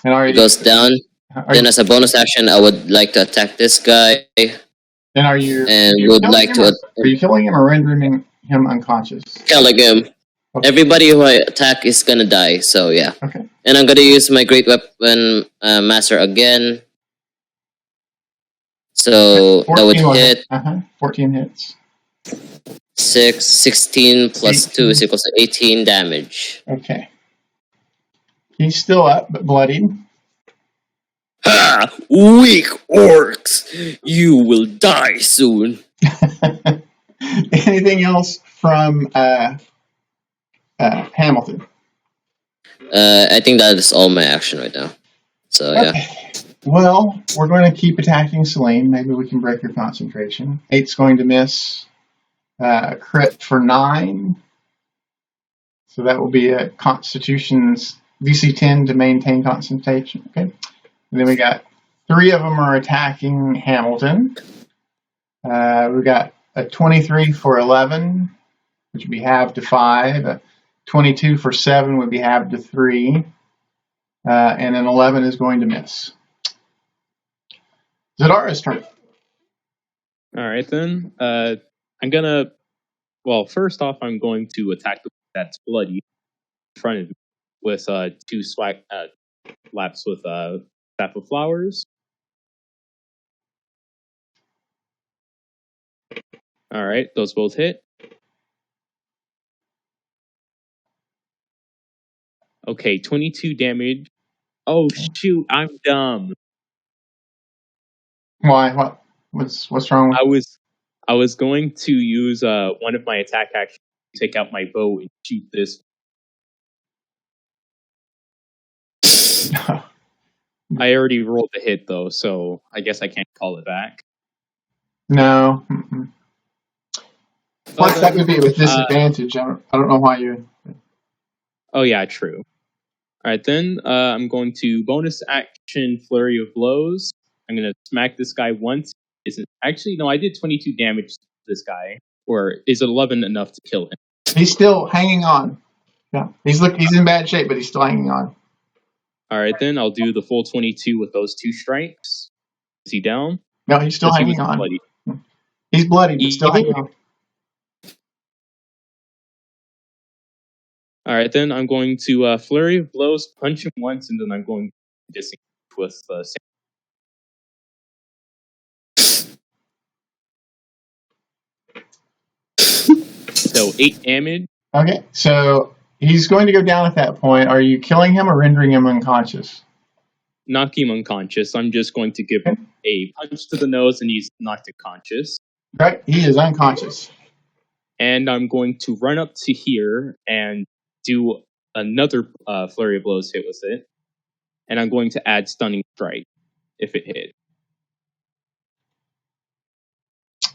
And It goes down. Then as a bonus action, I would like to attack this guy. and are you? And are you would killing like him to- Are you killing him or rendering him unconscious? Killing him. Okay. Everybody who I attack is gonna die, so yeah. Okay. And I'm gonna use my great weapon master again. So that would hit 14 hits. 16 plus 2 is equals to 18 damage. Okay. He's still up, but bloodied. Ha! Weak orcs! You will die soon. Anything else from Hamilton? I think that is all my action right now. So yeah. Okay. Well, we're going to keep attacking Celine. Maybe we can break your concentration. 8's going to miss. Crit for 9. So that will be a Constitution's DC 10 to maintain concentration. Okay. And then we got 3 of them are attacking Hamilton. We've got a 23 for 11, which would be halved to 5. A 22 for 7 would be halved to 3. And an 11 is going to miss. Zadara's turn. All right, then. I'm gonna. Well, first off, I'm going to attack the that's bloody in front of me with 2 slaps with Staff of Flowers. All right, those both hit. Okay, 22 damage. Oh shoot, I'm dumb. Why? What's wrong with I was going to use one of my attack actions to take out my bow and shoot this. I already rolled the hit though, so I guess I can't call it back. No. Mm-mm. Plus, that would be with disadvantage. I don't know why you. Oh yeah, true. All right, then I'm going to bonus action flurry of blows. I'm going to smack this guy once. Actually, no, I did 22 damage to this guy. Or is 11 enough to kill him? He's still hanging on. Yeah, he's in bad shape, but he's still hanging on. All right, then I'll do the full 22 with those 2 strikes. Is he down? No, he's still hanging on. Bloody. He's bloody, but still hanging on. All right, then I'm going to flurry of blows, punch him once, and then I'm going to disengage with so 8 damage. Okay, so he's going to go down at that point. Are you killing him or rendering him unconscious? Knock him unconscious. I'm just going to give him a punch to the nose, and he's knocked unconscious. Right, he is unconscious. And I'm going to run up to here and do another flurry of blows hit with it. And I'm going to add stunning strike if it hit.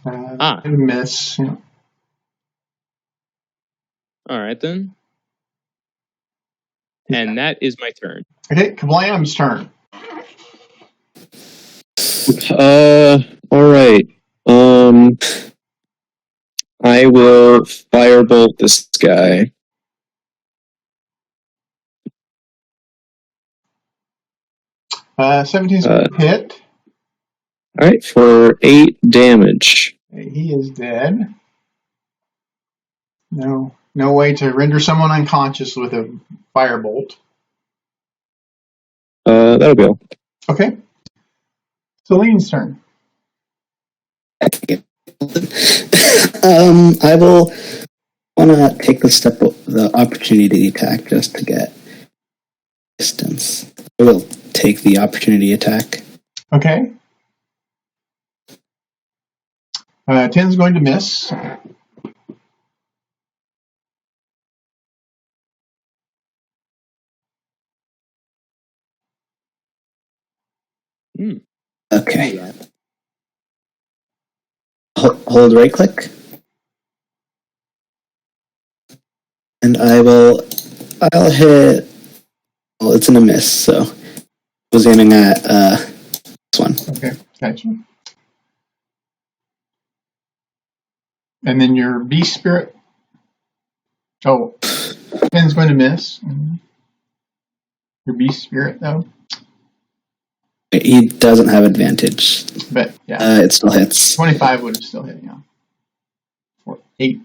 It would miss. Yeah. All right, then. And that is my turn. Okay, Kablam's turn. All right. I will firebolt this guy. 17's going to hit. All right, for 8 damage. He is dead. No way to render someone unconscious with a firebolt. That'll be all. Okay. Celine's turn. I will want to take the opportunity attack just to get distance. I will take the opportunity attack. Okay. 10's going to miss. Okay. Hold right click. And I'll hit. Well, it's in a miss, so I was aiming at this one. Okay, gotcha. And then your beast spirit. Oh, 10's going to miss. Your beast spirit, though. He doesn't have advantage. But yeah, it still hits. 25 would have still hit, yeah. For 8.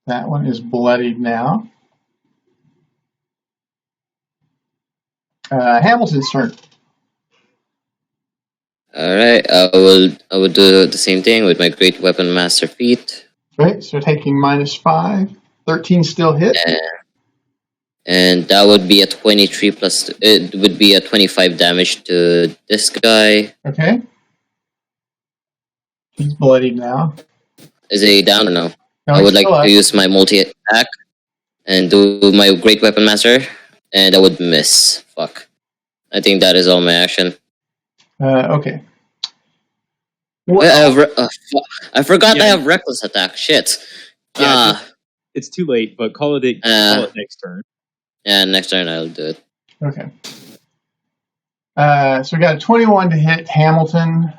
That one is bloodied now. Hamilton's turn. All right, I will do the same thing with my Great Weapon Master feat. Right, so taking -5. 13 still hit. And that would be a 23 plus. It would be a 25 damage to this guy. Okay. He's bloodied now. Is he down or no? No, I would he's like still up. to use my multi attack and do my Great Weapon Master, and I would miss. Fuck. I think that is all my action. Okay. Wait, I forgot I have Reckless Attack. Shit. Yeah, it's too late, but call it next turn. Yeah, next turn I'll do it. Okay. So we got a 21 to hit Hamilton.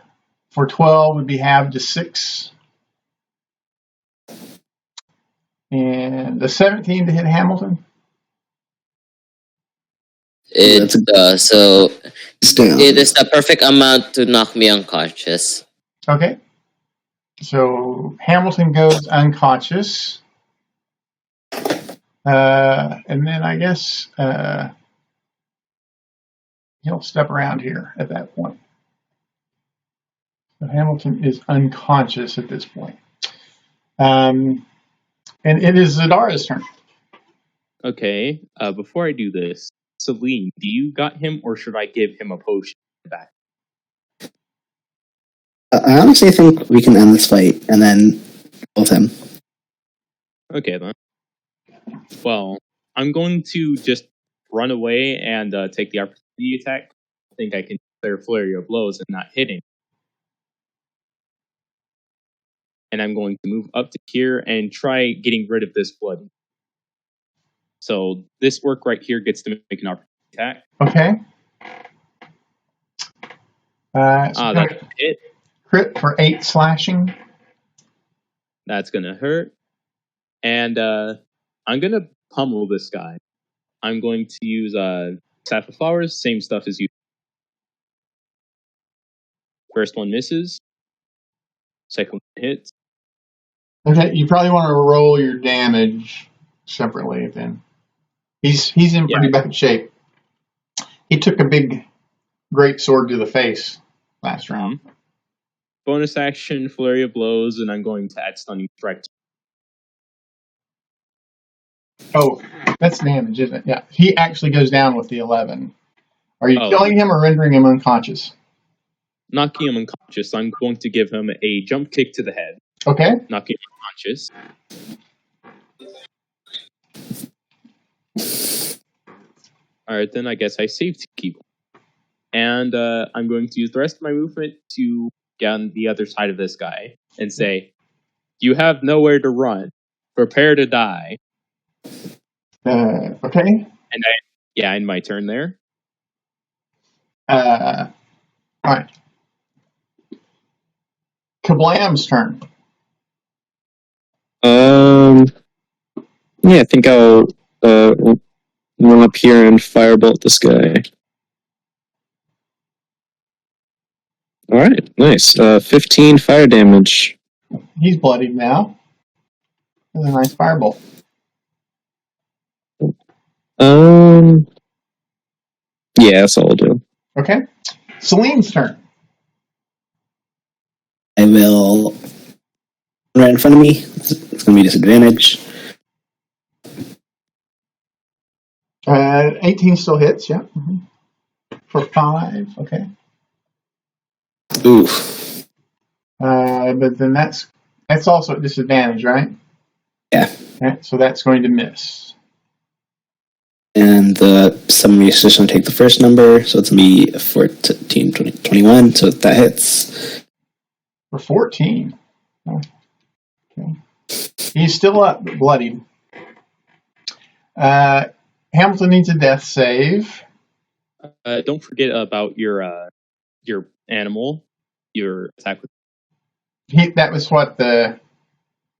For 12 would be halved to 6. And the 17 to hit Hamilton. So it is the perfect amount to knock me unconscious. Okay. So Hamilton goes unconscious. And then I guess he'll step around here at that point. So Hamilton is unconscious at this point. And it is Zadara's turn. Okay, before I do this, Celine, do you got him, or should I give him a potion back? I honestly think we can end this fight and then kill him. Okay, then. Well, I'm going to just run away and take the opportunity attack. I think I can clear flurry of blows and not hit him. And I'm going to move up to here and try getting rid of this blood. So this work right here gets to make an opportunity attack. Okay. That's it. Crit for 8 slashing. That's going to hurt. And I'm going to pummel this guy. I'm going to use Staff of Flowers, same stuff as you. First one misses. Second one hits. Okay, you probably want to roll your damage separately then. He's in pretty bad shape. He took a big, great sword to the face last round. Bonus action, flurry of blows, and I'm going to add stunning strike. Oh, that's damage, isn't it? Yeah, he actually goes down with the 11. Are you killing him or rendering him unconscious? Knocking him unconscious. I'm going to give him a jump kick to the head. Okay. Knocking him unconscious. Alright, then I guess I save to keep. And I'm going to use the rest of my movement to get on the other side of this guy and say, you have nowhere to run. Prepare to die. Okay. And my turn there. All right. Kablam's turn. Yeah, I think I'll run up here and firebolt this guy. All right, nice. 15 fire damage. He's bloodied now. That's a nice firebolt. Yeah, that's all I'll do. Okay. Celine's turn. I will right in front of me. It's going to be disadvantage. 18 still hits, yeah. Mm-hmm. For 5, okay. Oof. But then that's also at disadvantage, right? Yeah. Okay, so that's going to miss. And the summary is just going to take the first number, so it's going to be 14, 20, 21, so that hits. For 14. Oh, okay. He's still up, bloodied. Hamilton needs a death save. Don't forget about your animal, your attack with. That was what the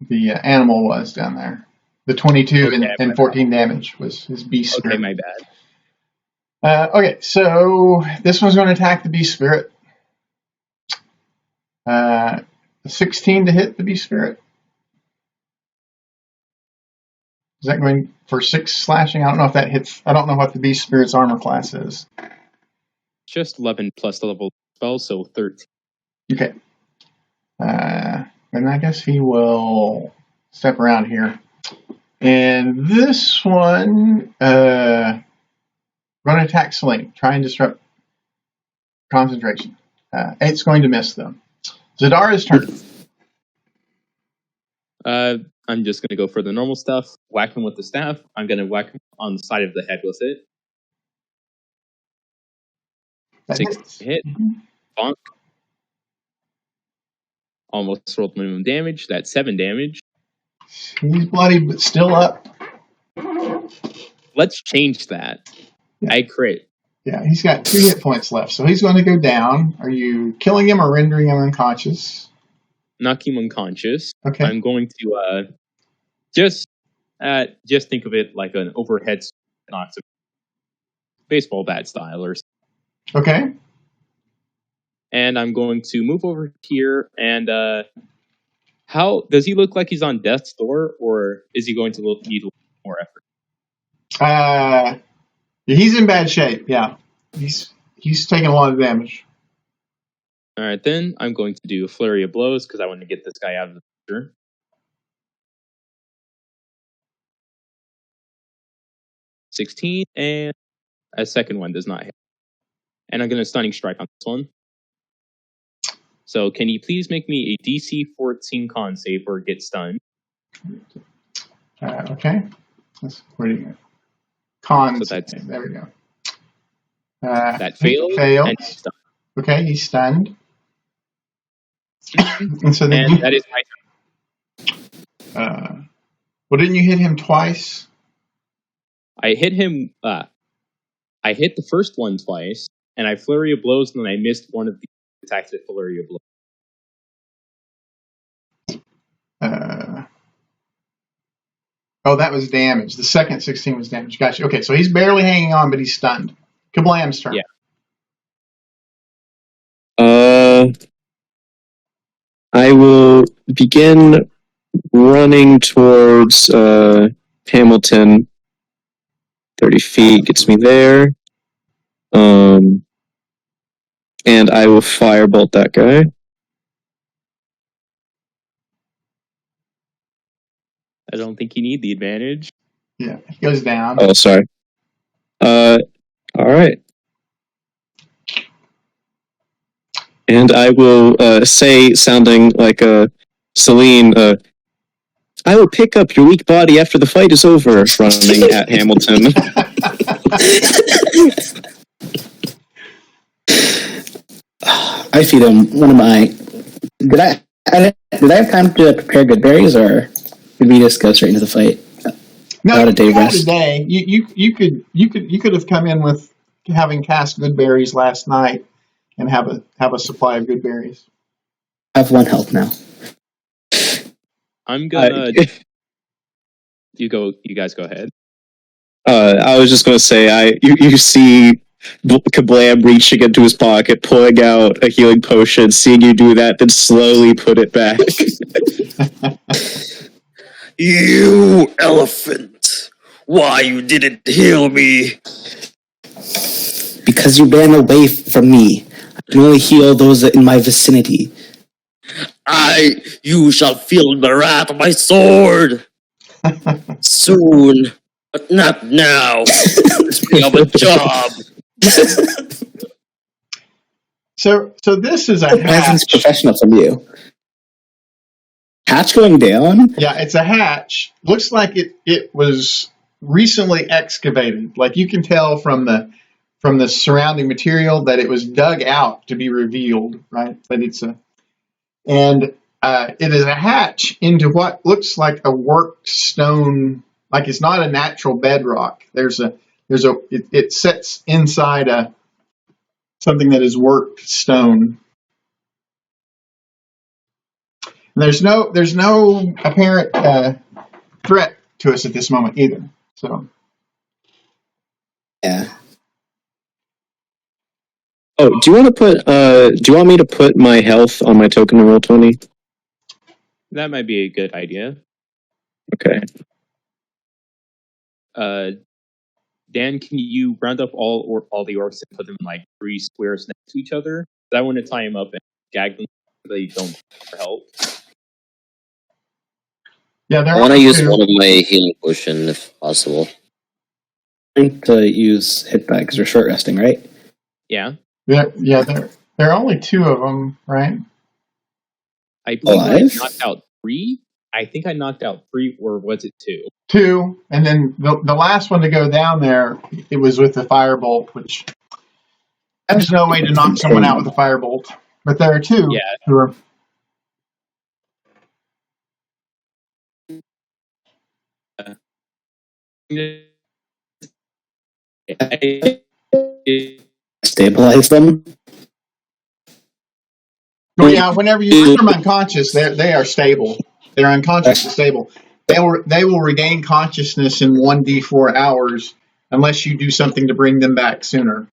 animal was down there. The 22 and 14 damage was his beast spirit. Okay, my bad. Okay, so this one's going to attack the beast spirit. 16 to hit the beast spirit. Is that going for 6 slashing? I don't know if that hits. I don't know what the beast spirit's armor class is. Just 11 plus the level spell, so 13. Okay. And I guess he will step around here. And this one, going to attack Celine. Try and disrupt concentration. 8's going to miss them. Zadara's turn. I'm just going to go for the normal stuff. Whack him with the staff. I'm going to whack him on the side of the head with it. That 6 hits. hit. Bonk. Almost rolled minimum damage. That's 7 damage. He's bloody, but still up. Let's change that. Yeah. I crit. Yeah, he's got 2 hit points left, so he's going to go down. Are you killing him or rendering him unconscious? Knock him unconscious. Okay. I'm going to just think of it like an overhead knocks a baseball bat style or something. Okay. And I'm going to move over here and how does he look like he's on death's door, or is he going to need a little more effort? He's in bad shape. Yeah, he's taking a lot of damage. All right, then I'm going to do a flurry of blows because I want to get this guy out of the picture. $16, and a second one does not hit. And I'm going to stunning strike on this one. So can you please make me a DC 14 con save or get stunned? Okay. Where do you go? Con So save. There we go. That failed. Failed. And he's stunned. Okay, he's stunned. And so then And that is my turn. Well, didn't you hit him twice? I hit him. I hit the first one twice, and I flurry of blows, and then I missed one of the attacks at flurry of blows. Oh, that was damage. The second 16 was damage. Gotcha. Okay, so he's barely hanging on, but he's stunned. Kablam's turn. Yeah. I will begin running towards Hamilton. 30 feet gets me there. And I will firebolt that guy. I don't think you need the advantage. Yeah, he goes down. Oh, sorry. All right. And I will say, sounding like Celine, I will pick up your weak body after the fight is over, running at Hamilton. I feed him one of my. Did I have time to prepare good berries, or did we just go straight into the fight? No, Not a day you had rest. a day. You could have come in with having cast good berries last night and have a supply of good berries. I have 1 health now. I'm gonna. You guys go ahead. I was just gonna say, you see Kablam reaching into his pocket, pulling out a healing potion, seeing you do that, then slowly put it back. You elephant! Why you didn't heal me? Because you ran away from me. I can only heal those in my vicinity. You shall feel the wrath of my sword! Soon, but not now. We have a job. So this is a That seems hatch. professional from you. Hatch going down? Yeah, it's a hatch. Looks like it was recently excavated. Like you can tell from the surrounding material that it was dug out to be revealed, right? That it is a hatch into what looks like a worked stone. Like it's not a natural bedrock. It sits inside something that is worked stone. And there's no apparent threat to us at this moment either. So Yeah. Oh, do you want me to put my health on my token to roll 20? That might be a good idea. Okay. Dan, can you round up all the orcs and put them in like 3 squares next to each other? I want to tie them up and gag them so they don't help. yeah, I want to use one of my healing potion if possible. Trying to use hit die because we're short resting, right? Yeah. Yeah, there are only 2 of them, right? I believe I Alive? knocked out 3. I think I knocked out 3, or was it 2? 2, and then the last one to go down there, it was with the firebolt, which there's no way to knock someone out with a firebolt. But there are 2 Yeah. who are. Stabilize them. Well, yeah, whenever you render them unconscious, they are stable. They're unconscious and stable. They will regain consciousness in 1d4 hours unless you do something to bring them back sooner.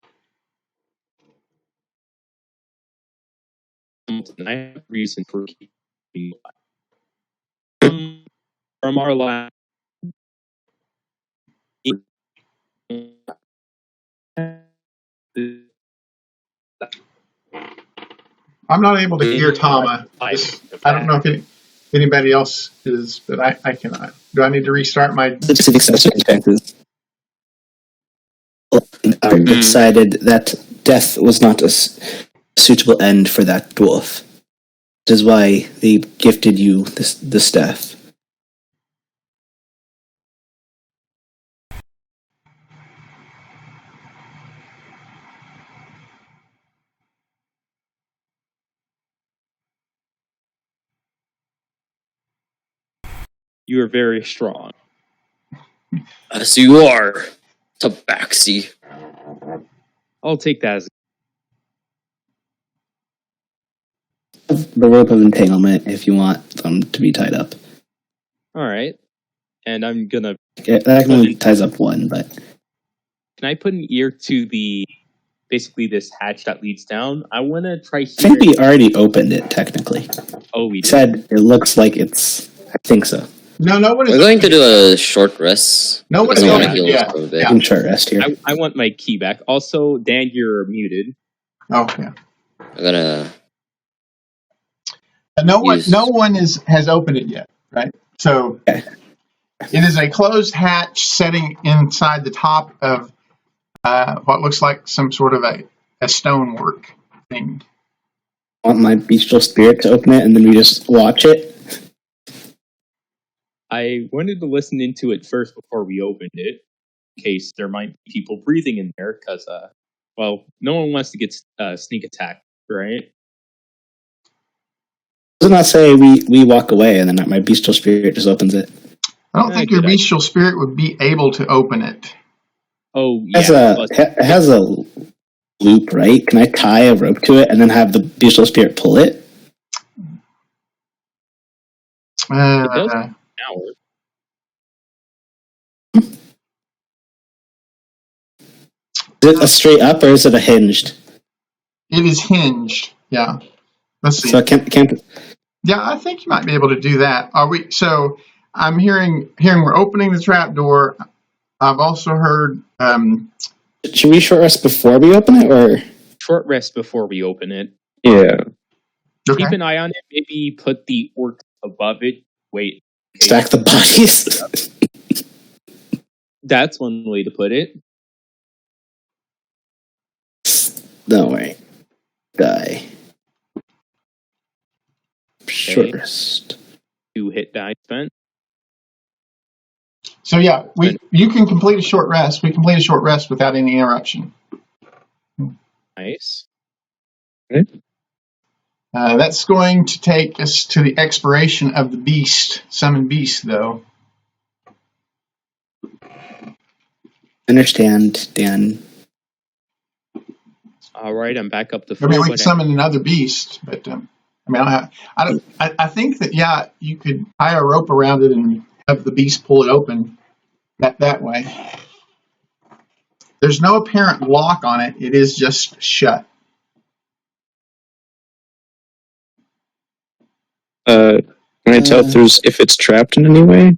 I have a reason for keeping from our last. I'm not able to hear Tama. I don't know if anybody else is, but I cannot. Do I need to restart my? Specific circumstances. Decided that death was not a suitable end for that dwarf. Which is why they gifted you the staff. You are very strong. As you are, Tabaxi. I'll take that as The rope of entanglement if you want them to be tied up. all right. And I'm gonna. That only ties up 1, but Can I put an ear to basically this hatch that leads down? I want to try. I think we already opened it technically. Oh, we Said it looks like it's. I think so. No one is. We're going to do a short rest. No one because is I want to open heal yet. us for a bit. Yeah. I can short rest here. I want my key back. Also, Dan, you're muted. Oh yeah. I'm gonna. No one has opened it yet, right? So Okay. It is a closed hatch setting inside the top of what looks like some sort of a stonework thing. I want my bestial spirit to open it, and then we just watch it. I wanted to listen into it first before we opened it, in case there might be people breathing in there, because, well, no one wants to get sneak attacked, right? Does not say we walk away, and then my bestial spirit just opens it. I don't think your bestial spirit would be able to open it. Oh, yeah. It has a loop, right? Can I tie a rope to it and then have the bestial spirit pull it? It does now. Is it a straight up or is it a hinged? It is hinged. Yeah. Let's see. So I can't. Yeah, I think you might be able to do that. Are we? So I'm hearing we're opening the trap door. I've also heard. Should we short rest before we open it, or short rest before we open it? Yeah. Okay. Keep an eye on it. Maybe put the orc above it. Wait. Okay. Stack the bodies. That's one way to put it. No way. Die. Short rest. 2 hit die spent. So yeah, you can complete a short rest. We complete a short rest without any interruption. Nice. Okay. That's going to take us to the expiration of the beast, summon beast, though. Understand, Dan. All right, I'm back up to full. I mean, we can summon another beast, but I think that you could tie a rope around it and have the beast pull it open that way. There's no apparent lock on it; it is just shut. Can I tell if it's trapped in any way?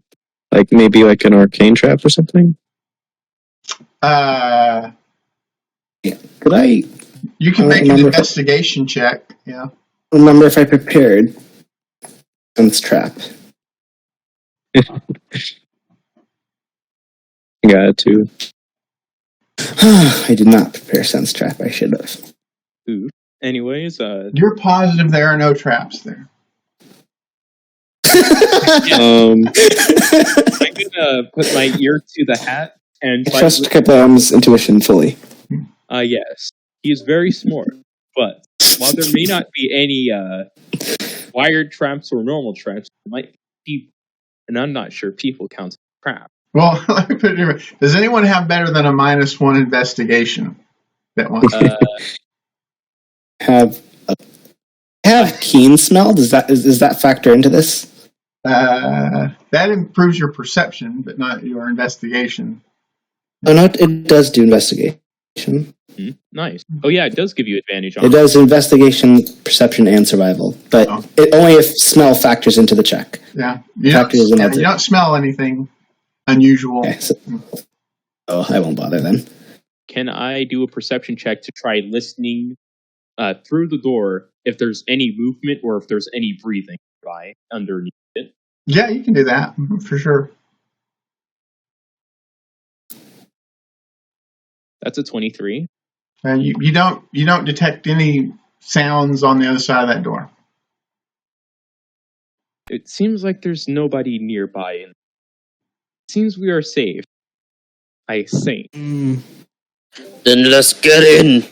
Like maybe like an arcane trap or something? Could I? You can make an investigation check. Yeah. Remember if I prepared Synth's trap. Got to. I did not prepare Synth's trap. I should have. Ooh. Anyways, you're positive there are no traps there. I'm gonna put my ear to the hat and trust Kablam's intuition fully. Yes, he is very smart, but while there may not be any wired traps or normal traps, there might be, and I'm not sure people count as trap. Well, let me put it different. Does anyone have better than a -1 investigation? That one. Have keen smell? Does that factor into this? That improves your perception, but not your investigation. Oh no, it does do investigation. Nice. Oh yeah, it does give you advantage on it. It does investigation, perception, and survival, but it only if smell factors into the check. Yeah, you don't smell anything unusual. Okay, I won't bother then. Can I do a perception check to try listening through the door if there's any movement or if there's any breathing by underneath it? Yeah, you can do that for sure. That's a 23. You don't detect any sounds on the other side of that door. It seems like there's nobody nearby. It seems we are safe. I think. Then let's get in.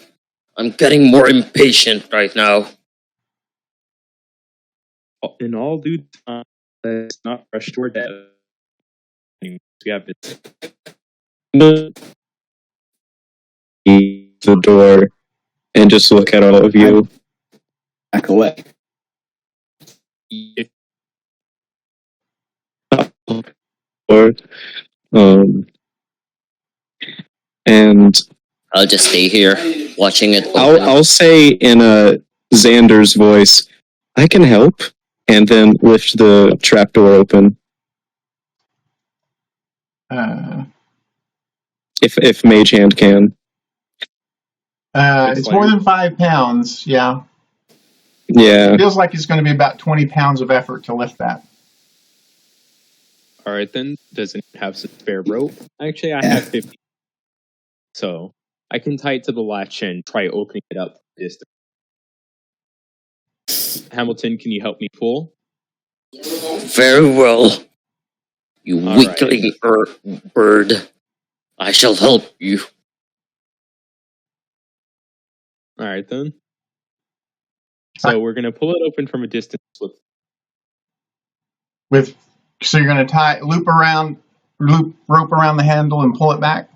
I'm getting more impatient right now. In all due time, let's not rush toward that. We have the door and just look at all of you. Back away. And I'll just stay here watching it. I'll say in a Xander's voice, I can help, and then lift the trapdoor open. If Mage Hand can. It's more than 5 pounds, yeah. Yeah. It feels like it's going to be about 20 pounds of effort to lift that. All right, then. Does it have some spare rope? Actually, I have 50. So I can tie it to the latch and try opening it up distance. Hamilton, can you help me pull? Very well. You weakling bird. I shall help you. All right, then. So we're going to pull it open from a distance with So you're going to loop rope around the handle and pull it back.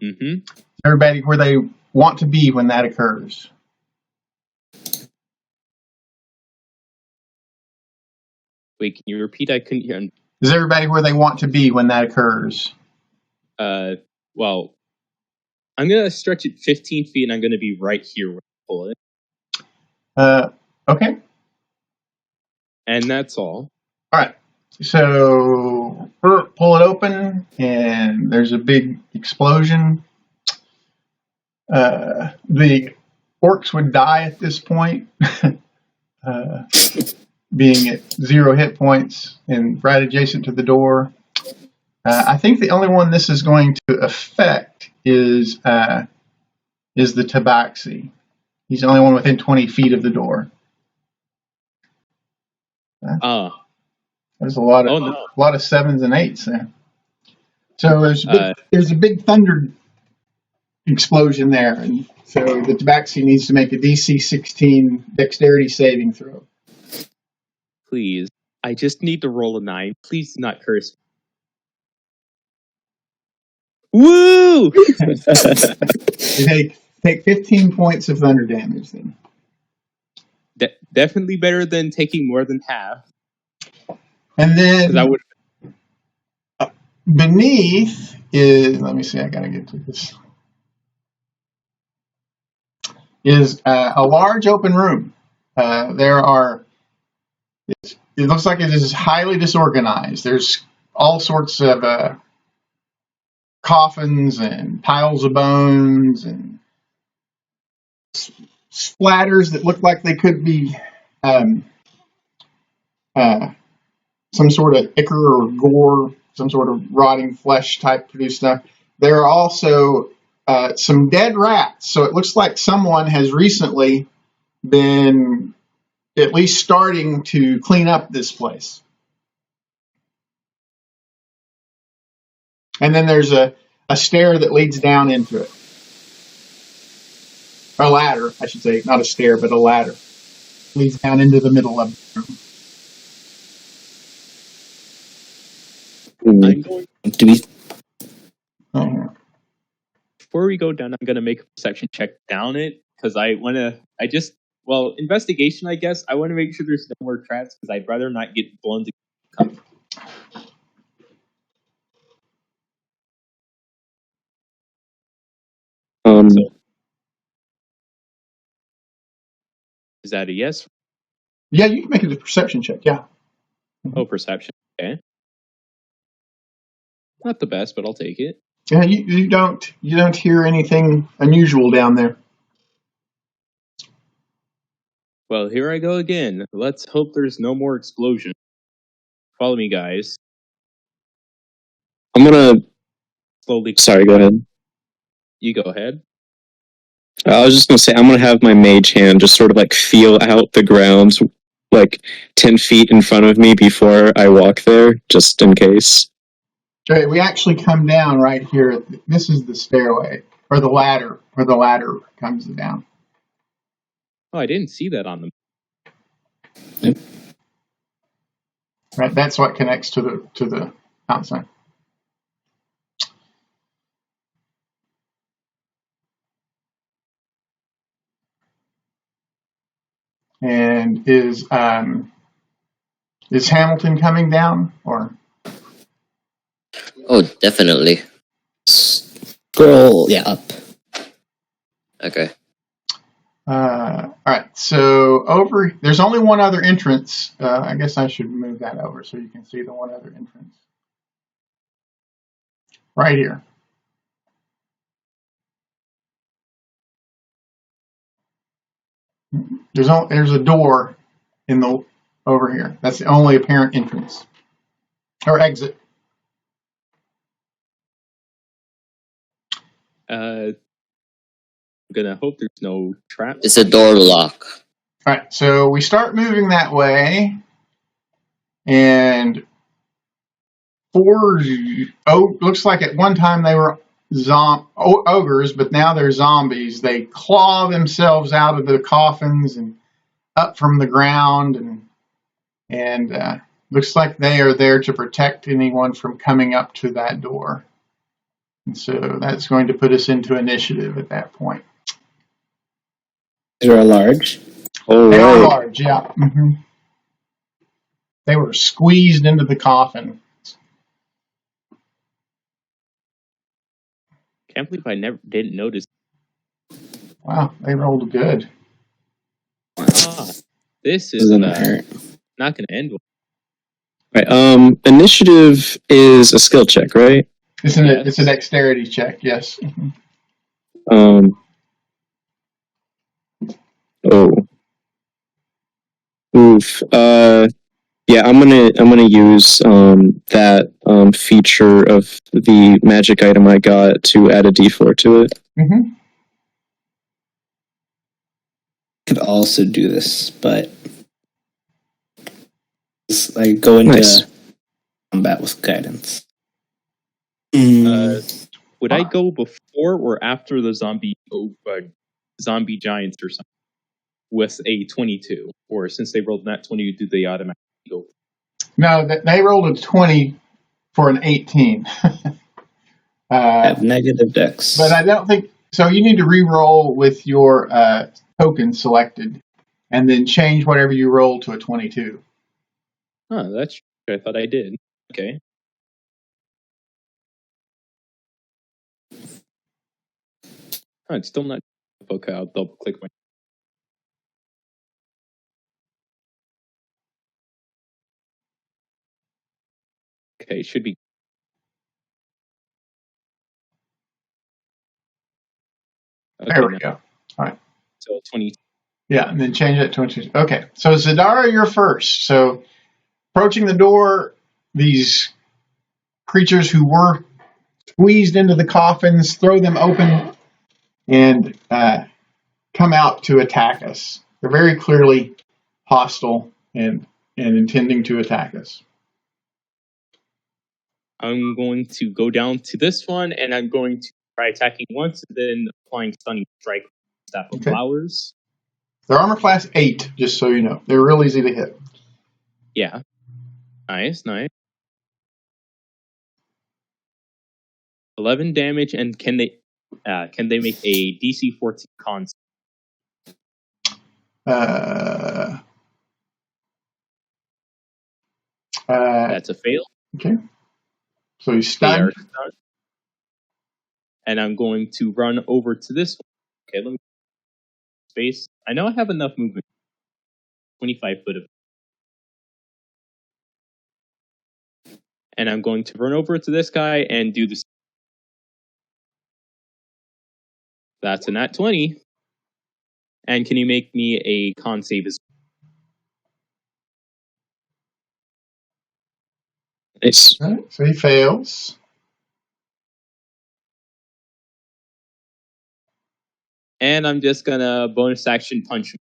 Mm-hmm. Everybody where they want to be when that occurs. Wait, can you repeat? I couldn't hear. Is everybody where they want to be when that occurs? Well, I'm gonna stretch it 15 feet, and I'm gonna be right here when I pull it. Okay. And that's all. All right. So pull it open, and there's a big explosion. The orcs would die at this point, being at 0 hit points and right adjacent to the door. I think the only one this is going to affect is the Tabaxi. He's the only one within 20 feet of the door. There's a lot of lot of 7s and 8s there. So there's a big thunder explosion there, and so the Tabaxi needs to make a DC 16 dexterity saving throw. Please, I just need to roll a 9. Please do not curse. Woo! You take 15 points of thunder damage then. Definitely better than taking more than half. And then I would. Beneath is, let me see, I gotta get to this. Is a large open room. It looks like it is highly disorganized. There's all sorts of coffins and piles of bones and splatters that look like they could be some sort of ichor or gore, some sort of rotting flesh type produced stuff. There are also some dead rats. So it looks like someone has recently been at least starting to clean up this place. And then there's a stair that leads down into it. Or a ladder, I should say. Not a stair, but a ladder. Leads down into the middle of the room. I'm going Do we? Before we go down, I'm going to make a perception check down it, because investigation, I guess. I want to make sure there's no more traps, because I'd rather not get blown to cover. Is that a yes? Yeah, you can make it a perception check, yeah. Oh, perception. Okay. Not the best, but I'll take it. Yeah, you don't hear anything unusual down there. Well, here I go again. Let's hope there's no more explosion. Follow me, guys. I'm gonna Slowly. Sorry, go ahead. You go ahead. I was just gonna say, I'm gonna have my mage hand just sort of like feel out the ground, like 10 feet in front of me before I walk there, just in case. Okay, we actually come down right here. This is the stairway, or the ladder, where the ladder comes down. Oh, I didn't see that on them. Right, that's what connects to the outside. And is Hamilton coming down, or? Oh, definitely. Scroll, yeah, up. Okay. All right, so there's only one other entrance. I guess I should move that over so you can see the one other entrance. Right here. There's a door over here. That's the only apparent entrance or exit. I'm gonna hope there's no traps. It's a door lock. All right, so we start moving that way, and looks like at one time they were ogres, but now they're zombies. They claw themselves out of the coffins and up from the ground, and Looks like they are there to protect anyone from coming up to that door. And so that's going to put us into initiative at that point. These are large. All They are right. large, yeah. Mm-hmm. They were squeezed into the coffin. Can't believe I didn't notice. Wow, they rolled good. Ah, this is Doesn't not hurt. going to end well. Right. Initiative is a skill check, right? It's a dexterity check, yes. Oh. Oof. Yeah, I'm gonna use that feature of the magic item I got to add a D4 to it. Mm-hmm. Could also do this, but I go into Nice. combat with guidance. Would I go before or after the zombie giants or something with a 22? Or since they rolled that 20, do they automatically go? No, they rolled a 20 for an 18. Have negative dex. But I don't think so. You need to re-roll with your token selected, and then change whatever you roll to a 22. Huh, that's true. I thought I did. Okay. Oh, it's still not. Okay, I'll double click my. Okay, should be. Okay, There we go. All right. So 20. Yeah, and then change it to 22. Okay, so Zadara, you're first. So approaching the door, these creatures who were squeezed into the coffins, throw them open, and come out to attack us. They're very clearly hostile and intending to attack us. I'm going to go down to this one, and I'm going to try attacking once, and then applying stunning strike, staff of flowers. They're armor class 8, just so you know. They're real easy to hit. Yeah. Nice. 11 damage, and can they make a DC 14 con? That's a fail. Okay. So he's They are stunned. stunned. And I'm going to run over to this one. Okay, let me space. I know I have enough movement. 25 foot of. And I'm going to run over to this guy and do this. That's a nat 20. And can you make me a con save as Nice. All right, so he fails. And I'm just gonna bonus action punch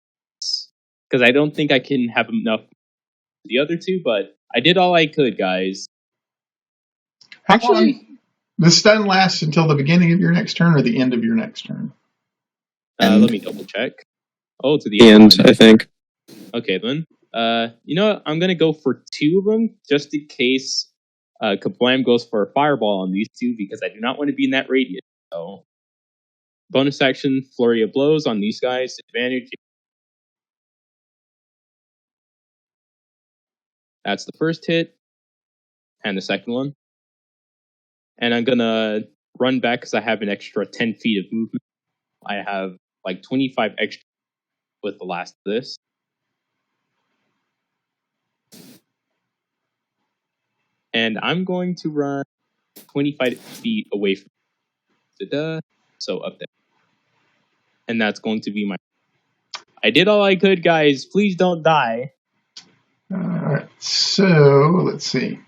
because I don't think I can have enough for the other two, but I did all I could, guys. How long? The stun lasts until the beginning of your next turn or the end of your next turn? Let me double check. Oh, to the end, I think. Okay, then. You know what? I'm gonna go for 2 of them just in case Kablam goes for a fireball on these 2 because I do not want to be in that radius. So, bonus action, flurry of blows on these guys. Advantage. That's the first hit, and the second one. And I'm gonna run back because I have an extra 10 feet of movement. I have like 25 extra with the last of this. And I'm going to run 25 feet away from so up there. And that's going to be my. I did all I could, guys. Please don't die. All right, so let's see.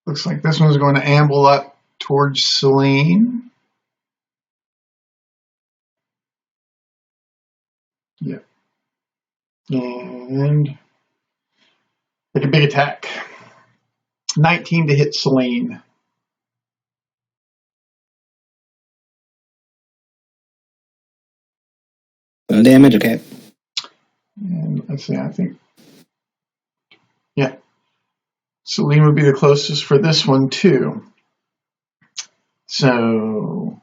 Looks like this one's going to amble up towards Celine. Yeah. And take a big attack. 19 to hit Celine. Damage, okay. And let's see, I think, yeah, Celine would be the closest for this one too. So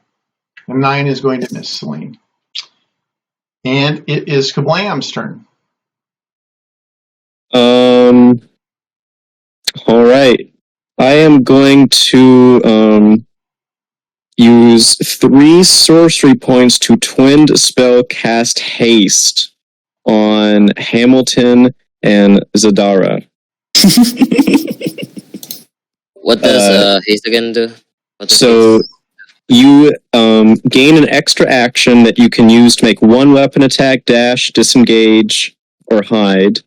the 9 is going to miss Celine. And it is Kablam's turn. All right. I am going to use 3 sorcery points to twinned spell cast haste on Hamilton and Zadara. What does haste again do? So you gain an extra action that you can use to make one weapon attack, dash, disengage, or hide.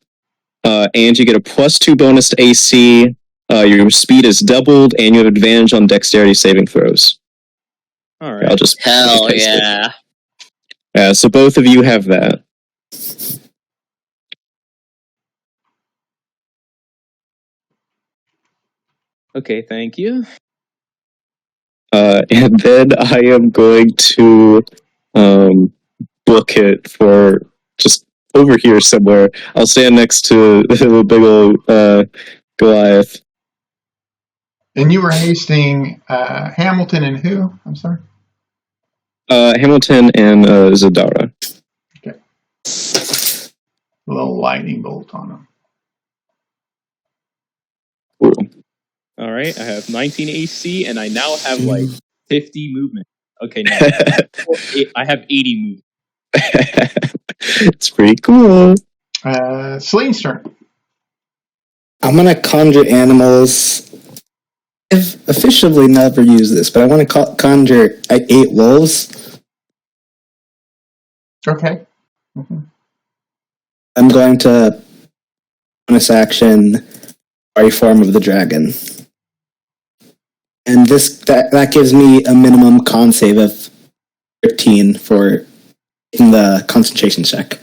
And you get a +2 bonus to AC. Your speed is doubled, and you have advantage on dexterity saving throws. All right. I'll just Hell paste it. yeah. Yeah, so both of you have that. Okay, thank you. And then I am going to book it for just over here somewhere. I'll stand next to the big old Goliath. And you were hasting Hamilton and who? I'm sorry. Hamilton and Zadara. Okay. A little lightning bolt on them. Cool. All right, I have 19 AC, and I now have like 50 movement. Okay, no, I have 80 movement. It's pretty cool. Celine's turn. I'm gonna conjure animals. I've officially never used this, but I want to conjure 8 wolves. Okay. Mm-hmm. I'm going to bonus action fiery form of the dragon. And that gives me a minimum con save of 13 for in the concentration check.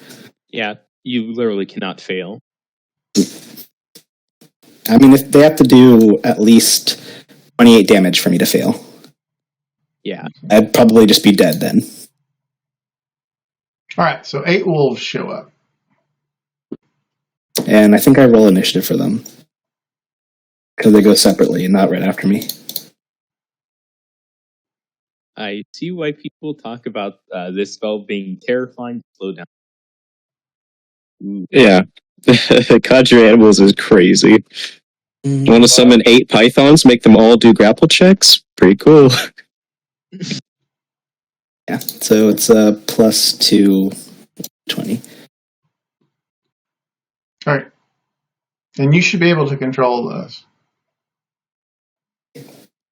Yeah, you literally cannot fail. I mean, if they have to do at least 28 damage for me to fail. Yeah. I'd probably just be dead then. All right, so 8 wolves show up. And I think I roll initiative for them. Because they go separately and not right after me. I see why people talk about this spell being terrifying to slow down. Ooh. Yeah. Conjure animals is crazy. You want to summon 8 pythons, make them all do grapple checks? Pretty cool. Yeah, so it's a +2, 20. All right. And you should be able to control those.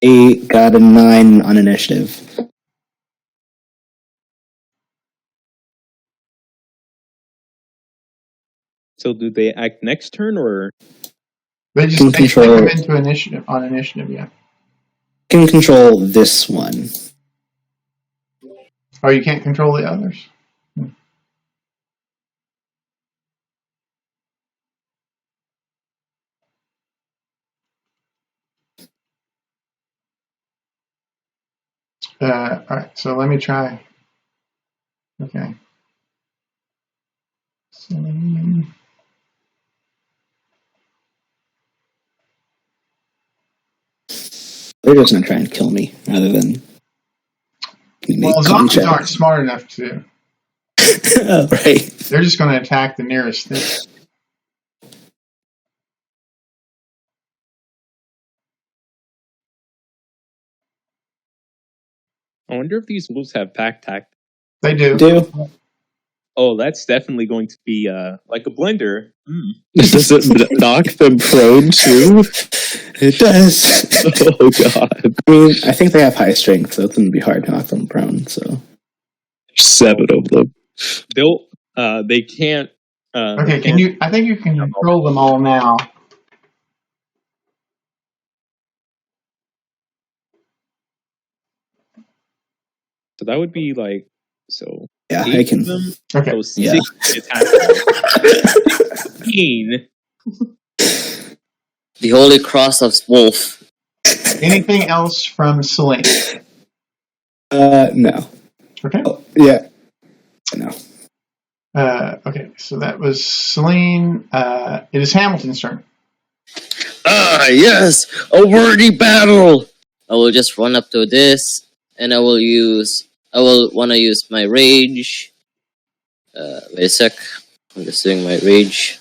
8 got a 9 on initiative. So do they act next turn, or? They just take them into initiative, on initiative, yeah. Can control this one. Oh, you can't control the others? All right, so let me try. Okay. They're just going to try and kill me rather than... Well, zombies aren't smart enough to. Oh, right. They're just going to attack the nearest thing. I wonder if these wolves have pack tactics. They do. Oh, that's definitely going to be like a blender. Does it knock them prone too? It does. Oh god. I mean, I think they have high strength, so it's going to be hard to knock them prone, so... 7 of them. They can't... Okay, can you... I think you can control them all now. So that would be like... So... Yeah, I can... Them, okay. so yeah. 6 attacks. 16. The Holy Cross of Wolf. Anything else from Celine? No. Okay. Oh, yeah. No. Okay, so that was Celine. It is Hamilton's turn. Ah, yes, a worthy battle. I will just run up to this, and I will want to use my rage. Wait a sec. I'm just doing my rage.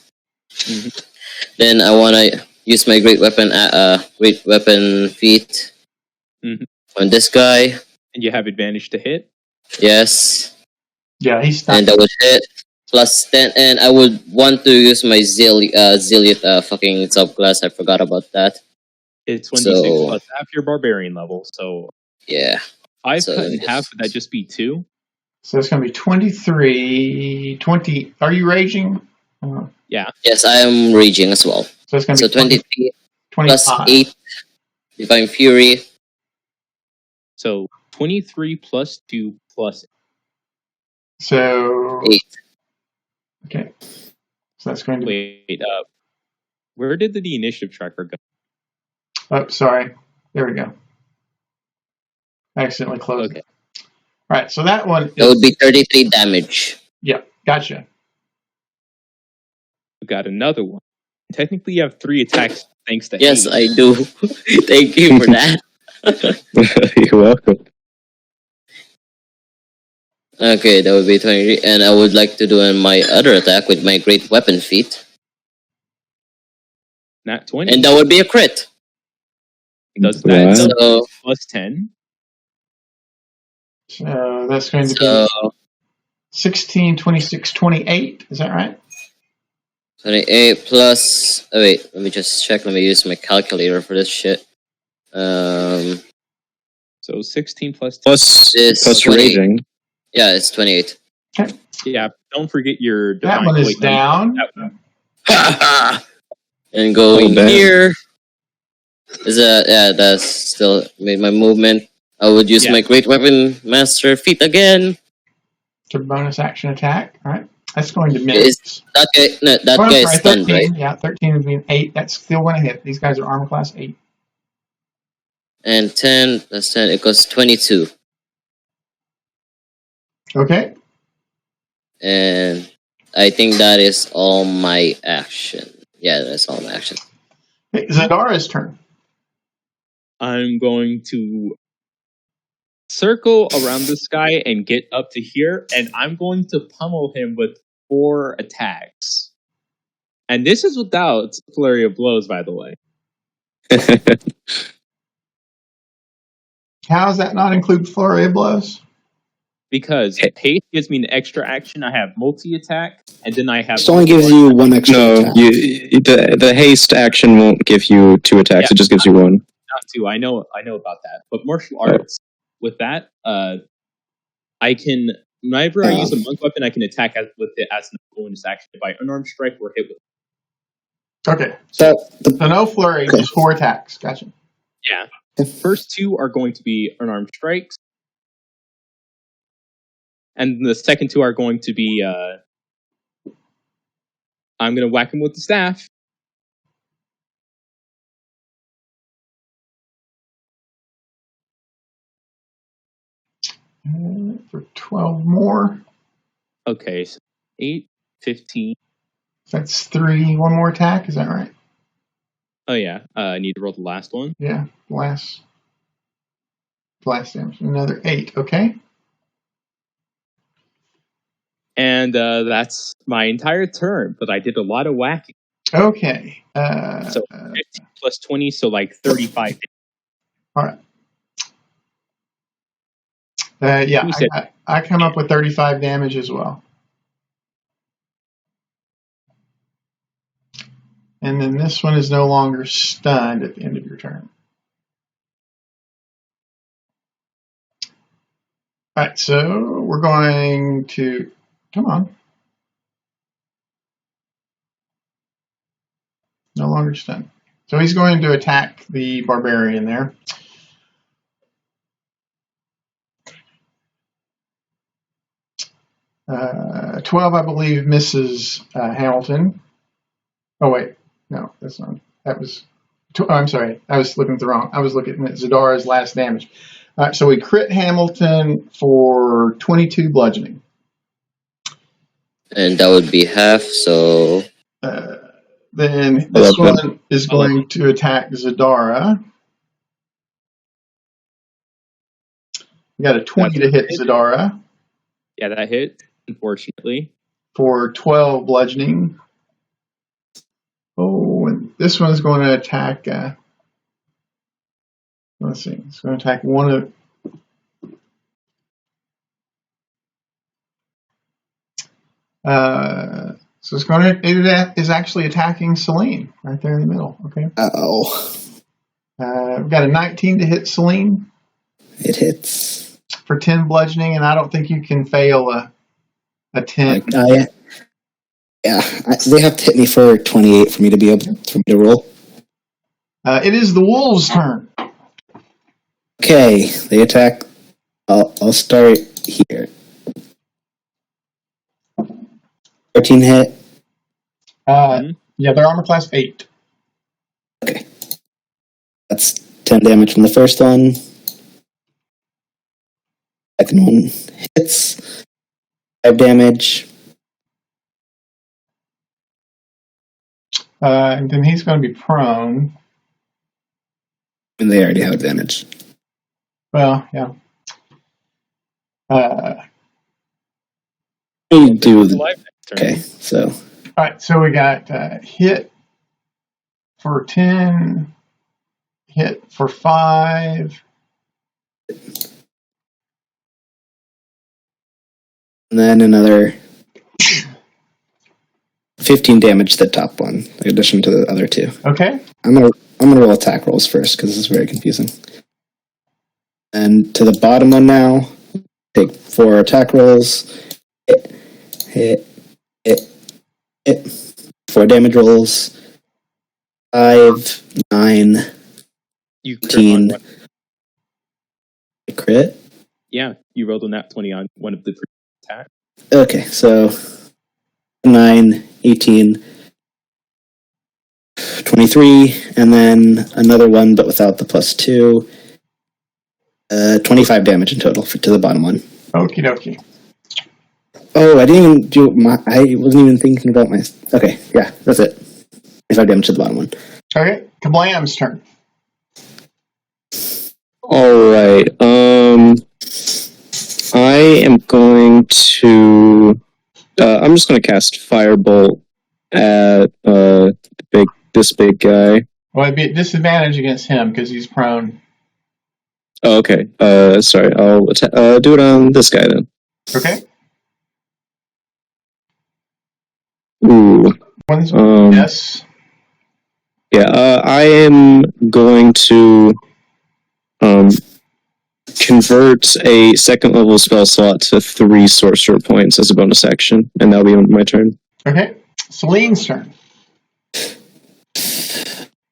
Then I want to use my great weapon feat on this guy. And you have advantage to hit. Yes. Yeah, he's stunned. And I would hit plus 10, and I would want to use my Zealot fucking subclass. I forgot about that. It's 1d6 plus half your barbarian level, so yeah. 5 So cut in just- half, would that just be 2? So it's going to be 23, 20. Are you raging? Yeah. Yes, I am raging as well. So it's going to So be 20, 23 25. plus 8 Divine Fury. So 23 plus 2 plus So 8. okay. So that's going to be. wait. Where did the initiative tracker go? Oh, sorry. There we go. I accidentally closed Okay. it. All right. So that one. That would be 33 damage. Yeah. Gotcha. We got another one. Technically, you have 3 attacks thanks to Yes, haste. I do. Thank you for that. You're welcome. Okay, that would be 23, and I would like to do my other attack with my great weapon feat, Nat 20. and that would be a crit. Does that Wow. So, plus 10? So that's going to so be 16, 26, 28. Is that right? 28 plus. Oh wait, let me just check. Let me use my calculator for this shit. So 16 plus 10. Plus This your 28. raging. Yeah, it's 28. Yeah, don't forget your That divine one is weight. down. And going Oh, damn. here is that's still made my movement. I would use Yeah. my great weapon master feat again. To bonus action attack. All right. That's going to miss. Is that guy? No, that Oh, I'm guy sorry, is stunned, 13. right? Yeah, 13 would be an 8. That's still going to hit. These guys are armor class 8. And 10 plus 10 equals 22. Okay. And I think that is all my action. Yeah, that's all my action. Okay, Zadara's turn. I'm going to circle around this guy and get up to here, and I'm going to pummel him with 4 attacks. And this is without flurry of blows, by the way. How does that not include flurry of blows? Because haste gives me an extra action. I have multi-attack, and then I have... It only gives you one extra No, attack. the haste action won't give you 2 attacks. Yeah. It just gives you 1. Not 2, I know about that. But martial arts, with that, I can... Whenever I use a monk weapon, I can attack with it as a bonus action if I unarmed strike or hit with... Okay. So the So no flurry, just 4 attacks. Gotcha. Yeah. The first 2 are going to be unarmed strikes. And the second 2 are going to be, I'm going to whack him with the staff. For 12 more. Okay, so 8, 15. That's 3. One more attack. Is that right? Oh, yeah. I need to roll the last one. Yeah. Blast damage. Another 8. Okay. And that's my entire turn, but I did a lot of whacking. Okay. So 15 plus 20, so like 35. All right. Yeah, Who said- I come up with 35 damage as well. And then this one is no longer stunned at the end of your turn. All right, so we're going to... Come on. No longer stunned. So he's going to attack the barbarian there. Uh, 12, I believe, misses Hamilton. Oh, wait. No, that's not. That was... I'm sorry. I was looking at the wrong. I was looking at Zadara's last damage. All right, so we crit Hamilton for 22 bludgeoning. And that would be half, so... Then this one is going to attack Zadara. We got a 20 to hit Zadara. Yeah, that hit, unfortunately. For 12 bludgeoning. Oh, and this one's going to attack... let's see. It's going to attack one of... so it's going to... It is actually attacking Celine right there in the middle. Okay. Uh-oh. We've got a 19 to hit Celine. It hits. For 10 bludgeoning, and I don't think you can fail a 10. They have to hit me for 28 for me to be able to roll. It is the wolves' turn. Okay, they attack. I'll start here. 13 hit. Yeah, they're armor class 8. Okay. That's 10 damage from the first one. Second one hits. 5 damage. And then he's going to be prone. And they already have advantage. Well, yeah. Okay, so. All right, so we got hit for 10, hit for 5. And then another 15 damage to the top one, in addition to the other two. Okay. I'm gonna roll attack rolls first because this is very confusing. And to the bottom one now, take 4 attack rolls. Hit. 4 damage rolls. 5, 9, You 18. Crit? Yeah, you rolled a nat 20 on one of the previous attacks. Okay, so 9, 18, 23, and then another one, but without the +2. 25 damage in total to the bottom one. Okie dokie. Oh, I didn't even do I wasn't even thinking about my... Okay, yeah, that's it. 25 damage to the bottom one. Okay, Kablam's turn. Alright, I am going to... I'm just going to cast Firebolt at this big guy. Well, it'd be at disadvantage against him because he's prone. Oh, okay. Sorry, I'll do it on this guy then. Okay. Ooh. Yes. Yeah, I am going to convert a second level spell slot to 3 sorcerer points as a bonus action, and that'll be my turn. Okay. Celine's turn.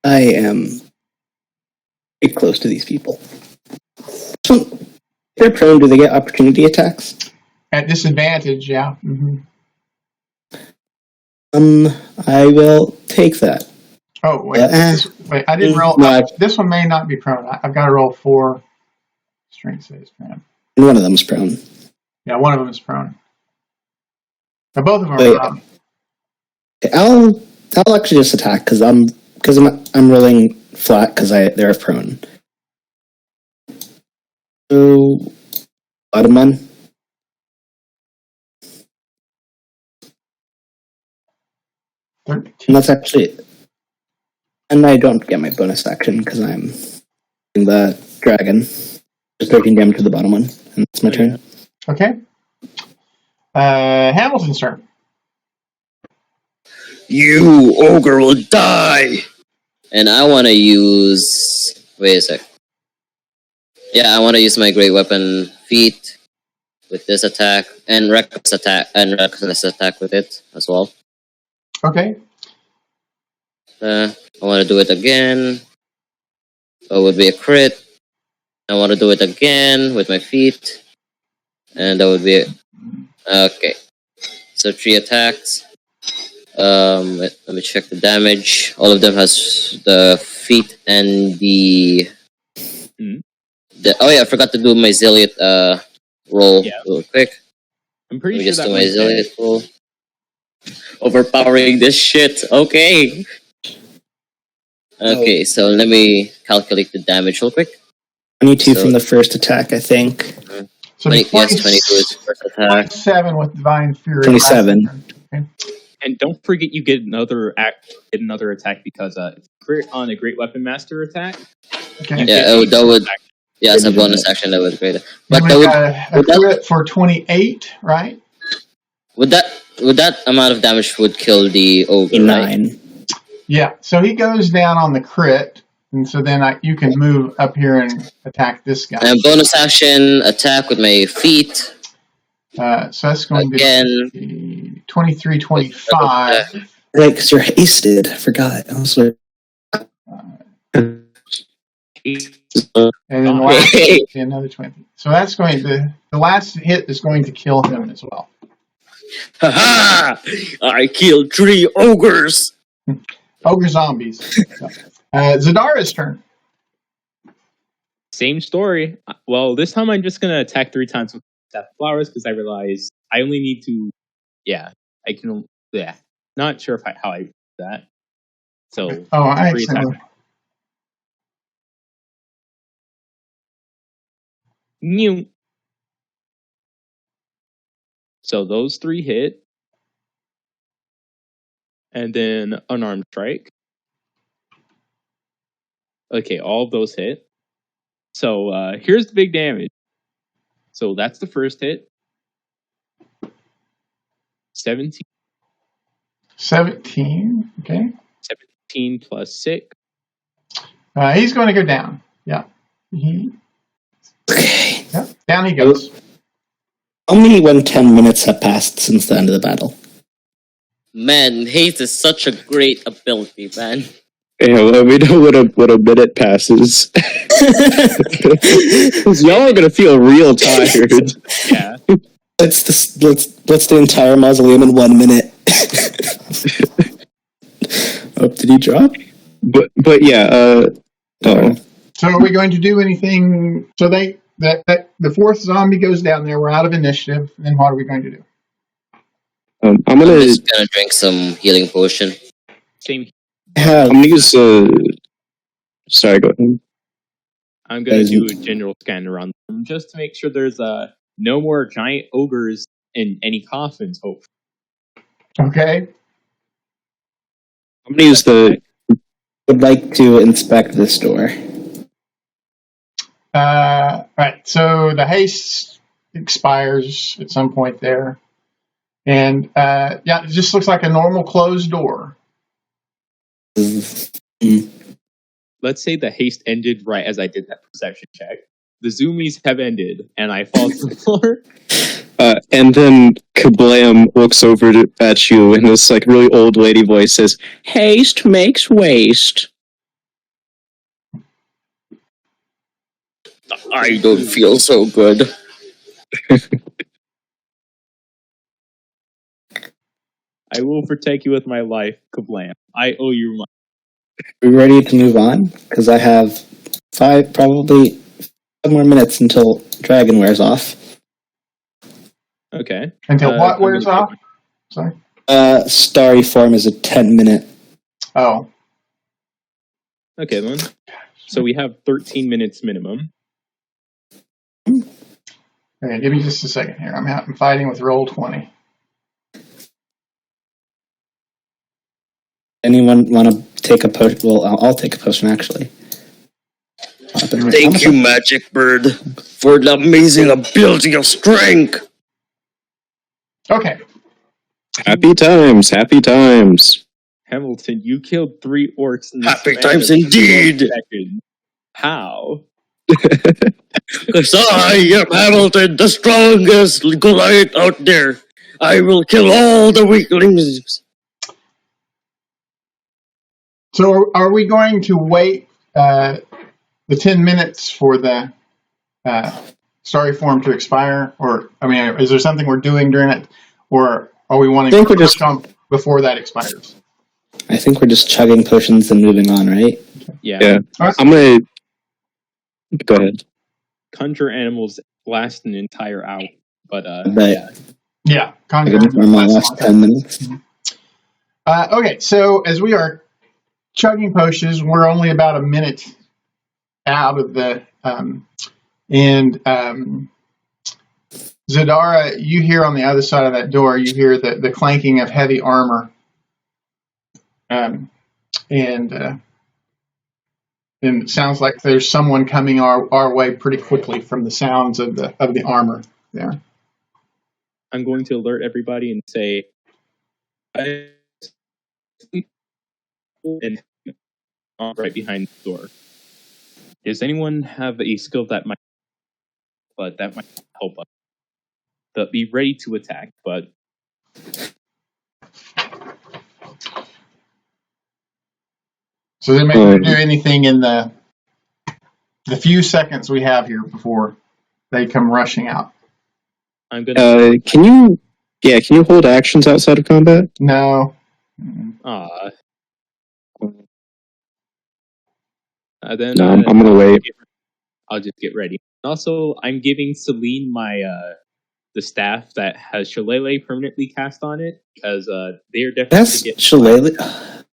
I am pretty close to these people. If they're prone, do they get opportunity attacks? At disadvantage, yeah. Mm-hmm. I will take that. Oh, wait. Wait, I didn't roll. This one may not be prone. I've got to roll 4 strength saves, man. And one of them is prone. Yeah, one of them is prone. But both of them are prone. I'll actually just attack because I'm rolling flat because they're prone. So bottom one. And that's actually, and I don't get my bonus action because I'm doing the dragon. Just 13 damage to the bottom one, and that's my turn. Okay. Hamilton's turn. You ogre will die. And I want to use. Wait a sec. Yeah, I want to use my great weapon feat with this attack and reckless attack with it as well. Okay. I want to do it again. So it would be a crit. I want to do it again with my feet. And that would be it. Okay. So 3 attacks. Let me check the damage. All of them has the feet and the oh yeah, I forgot to do my Zealot roll real quick. I'm pretty Let me sure just that do my Zealot roll. Overpowering this shit. Okay. Okay, so let me calculate the damage real quick. 22 So- from the first attack, I think. So 22 is first attack. 27 with Divine Fury. 27. Okay. And don't forget you get another attack because crit on a Great Weapon Master attack. Okay. Yeah, that would. Yeah, it's a bonus action that would create. But Then that we would. got a would that- crit for 28, right? Would that amount of damage would kill the ogre, right? 9. Yeah. So he goes down on the crit, and so then you can move up here and attack this guy. And bonus action attack with my feet. So that's going Again. to be 23, 25. Right, because you're hasted. I forgot. I was like, And then the last hit is another 20. So that's going to, the last hit is going to kill him as well. Haha! I killed 3 ogres! Ogre zombies. Zadara's turn. Same story. Well, this time I'm just gonna attack 3 times with Death Flowers because I realize I only need to. Yeah, I can. Yeah, not sure how I do that. So Oh, I 3 attacks. New. So those 3 hit. And then unarmed strike. Okay, all of those hit. So here's the big damage. So that's the first hit. 17. 17. Okay. 17 plus 6. He's going to go down. Yeah. okay. Yep. Down he goes. Tell me when 10 minutes have passed since the end of the battle. Man, haste is such a great ability, man. Yeah, well, we know what a minute passes. 'Cause y'all are gonna feel real tired. Yeah. Let's the entire mausoleum in 1 minute. Oh, did he drop? But yeah. Oh. So are we going to do anything? So the 4th zombie goes down there. We're out of initiative. Then what are we going to do? I'm I'm gonna just gonna drink some healing potion. Same. Have I'm gonna use sorry, go ahead. I'm going to do a general scan around the room just to make sure there's no more giant ogres in any coffins, hopefully. Okay. I'm gonna use the would like to inspect this door. Right. So the haste expires at some point there. And it just looks like a normal closed door. Let's say the haste ended right as I did that perception check. The zoomies have ended, and I fall to the floor. and then Kablam looks over at you and this like really old lady voice says, "Haste makes waste." I don't feel so good. I will protect you with my life, Kablam. I owe you my. Are we ready to move on? Because I have probably 5 more minutes until Dragon wears off. Okay. Until what wears off? Sorry. Starry form is a 10-minute. Oh. Okay, then. So we have 13 minutes minimum. Okay, give me just a second here. I'm fighting with Roll20. Anyone want to take a potion? Well, I'll take a potion, actually. Thank you, Magic Bird, for the amazing ability of strength. Okay. Happy times, happy times. Hamilton, you killed 3 orcs in the Happy span times of indeed. 12 seconds. How? Because I am Hamilton, the strongest Goliath out there. I will kill all the weaklings. So are we going to wait the 10 minutes for the starry form to expire? Or, I mean, is there something we're doing during it? Or are we wanting to just come before that expires? I think we're just chugging potions and moving on, right? Yeah. Right. I'm gonna go ahead. Conjure animals last an entire hour. But, But Yeah. I didn't for my last 10 minutes. Okay, so as we are chugging potions, we're only about a minute out of the Zadara, you hear on the other side of that door, you hear the clanking of heavy armor, and it sounds like there's someone coming our way pretty quickly from the sounds of the armor there. I'm going to alert everybody and say, and right behind the door. Does anyone have a skill that might help us? But be ready to attack, but So they may do anything in the few seconds we have here before they come rushing out. I'm gonna. Can you hold actions outside of combat? No. Then No, I'm gonna wait. I'll just get ready. Also, I'm giving Celine my the staff that has Shillelagh permanently cast on it because they are definitely. That's Shillelagh.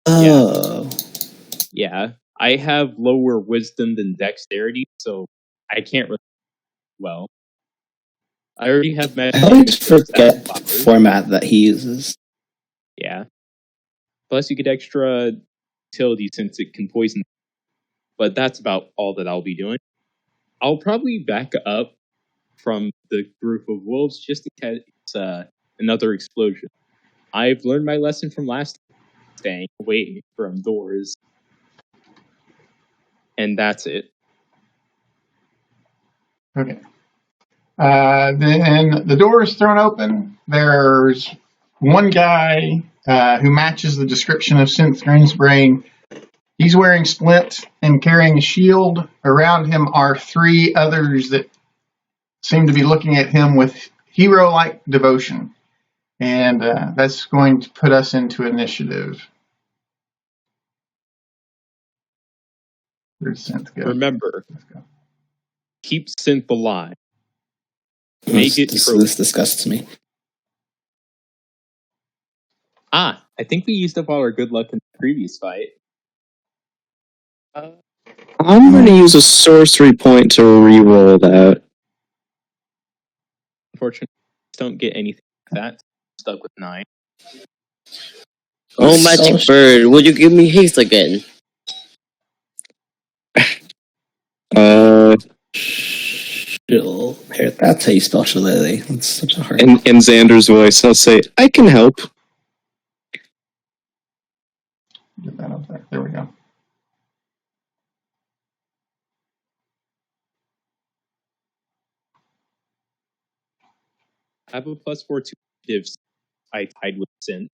Oh. Yeah, I have lower wisdom than dexterity, so I can't really well. I already have magic. I always forget the format that he uses. Yeah. Plus, you get extra utility since it can poison. But that's about all that I'll be doing. I'll probably back up from the group of wolves just in case another explosion. I've learned my lesson from last time, staying away from doors. And that's it. Okay. Then the door is thrown open. There's one guy who matches the description of Synth Greensbrain. He's wearing splint and carrying a shield. Around him are three others that seem to be looking at him with hero-like devotion. And that's going to put us into initiative. Where's Synth go? Remember, Let's go. keep Synth alive. Make it true. This disgusts me. I think we used up all our good luck in the previous fight. I'm going to use a sorcery point to re-roll that. Unfortunately, don't get anything like that. Stuck with 9. Oh, magic bird, would you give me haste again? Here, that's how you spell Shillelagh. That's such a hard. In Xander's voice, I'll say, "I can help." Get that up there. There we go. I have a +4 to initiatives. I tied with Synth.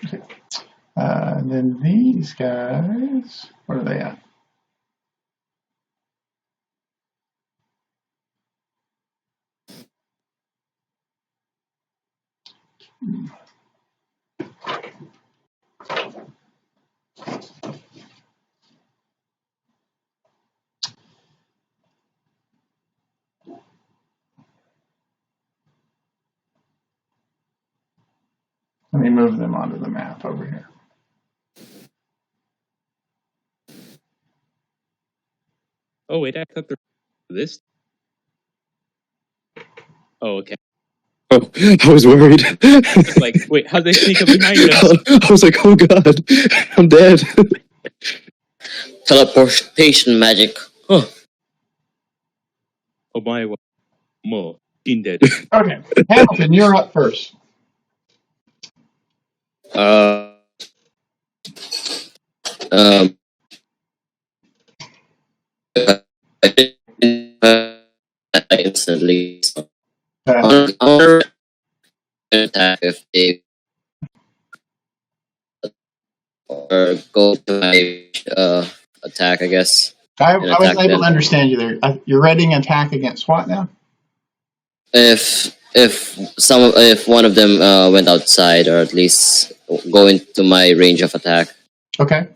Okay. And then these guys, where are they at? Let me move them onto the map over here. Oh, wait, I thought this. Oh, okay. Oh, I was worried. Like, wait, how'd they sneak up behind us? I was like, "Oh God, I'm dead." Teleportation magic. Huh. Oh my, more dead. Okay, Hamilton, you're up first. Instantly. Attack if they or go to my attack, I guess. I wasn't able to understand you there. You're readying attack against what now? If one of them went outside, or at least go into my range of attack. Okay.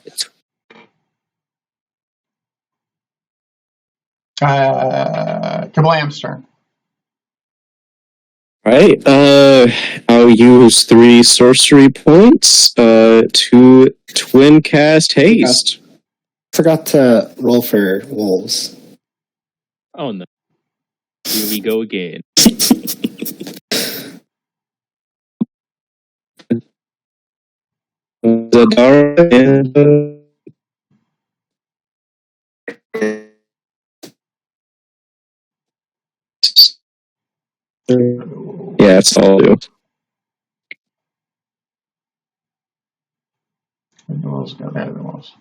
Kablam's turn. Right. I'll use 3 sorcery points to twin cast haste. Forgot to roll for wolves. Oh no. Here we go again. Zadara and yeah, that's all I'll do. The wolves go there. The wolves.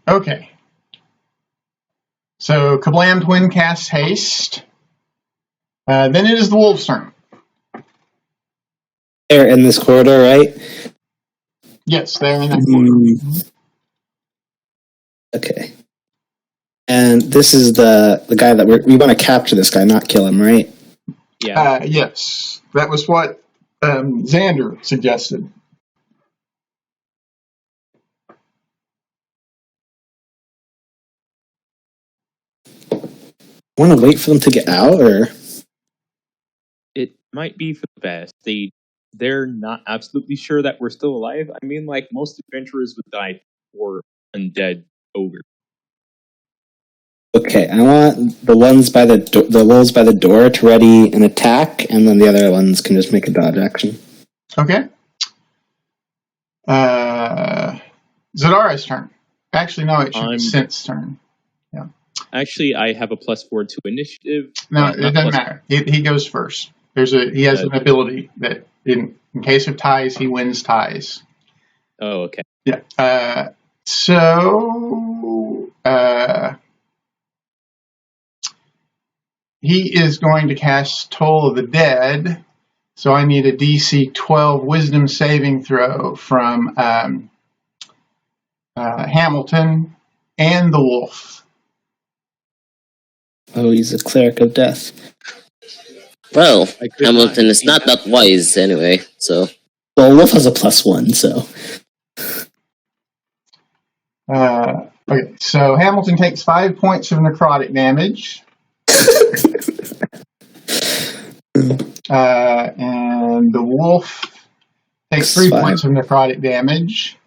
Okay. So Kablam twin casts haste. Then it is the wolf's turn. They're in this corridor, right? Yes, they're in that corridor. Okay. And this is the guy that we want to capture. This guy, not kill him, right? Yeah. Yes, that was what Xander suggested. Want to wait for them to get out, or It might be for the best. They're not absolutely sure that we're still alive. I mean, like most adventurers would die for undead ogre. okay? I want the ones by the wolves by the door to ready an attack, and then the other ones can just make a dodge action. Okay. Zadara's turn. Actually, no, it should be Synth's turn. Actually, I have a +4 to initiative. No, it doesn't matter. He goes first. He has an ability that in case of ties, he wins ties. Oh, okay. Yeah. He is going to cast Toll of the Dead. So I need a DC 12 Wisdom saving throw from Hamilton and the wolf. Oh, he's a cleric of death. Well, Hamilton is not that wise anyway, so. Well, wolf has a +1, so. Okay, so Hamilton takes 5 points of necrotic damage. And the wolf takes 3 points of necrotic damage.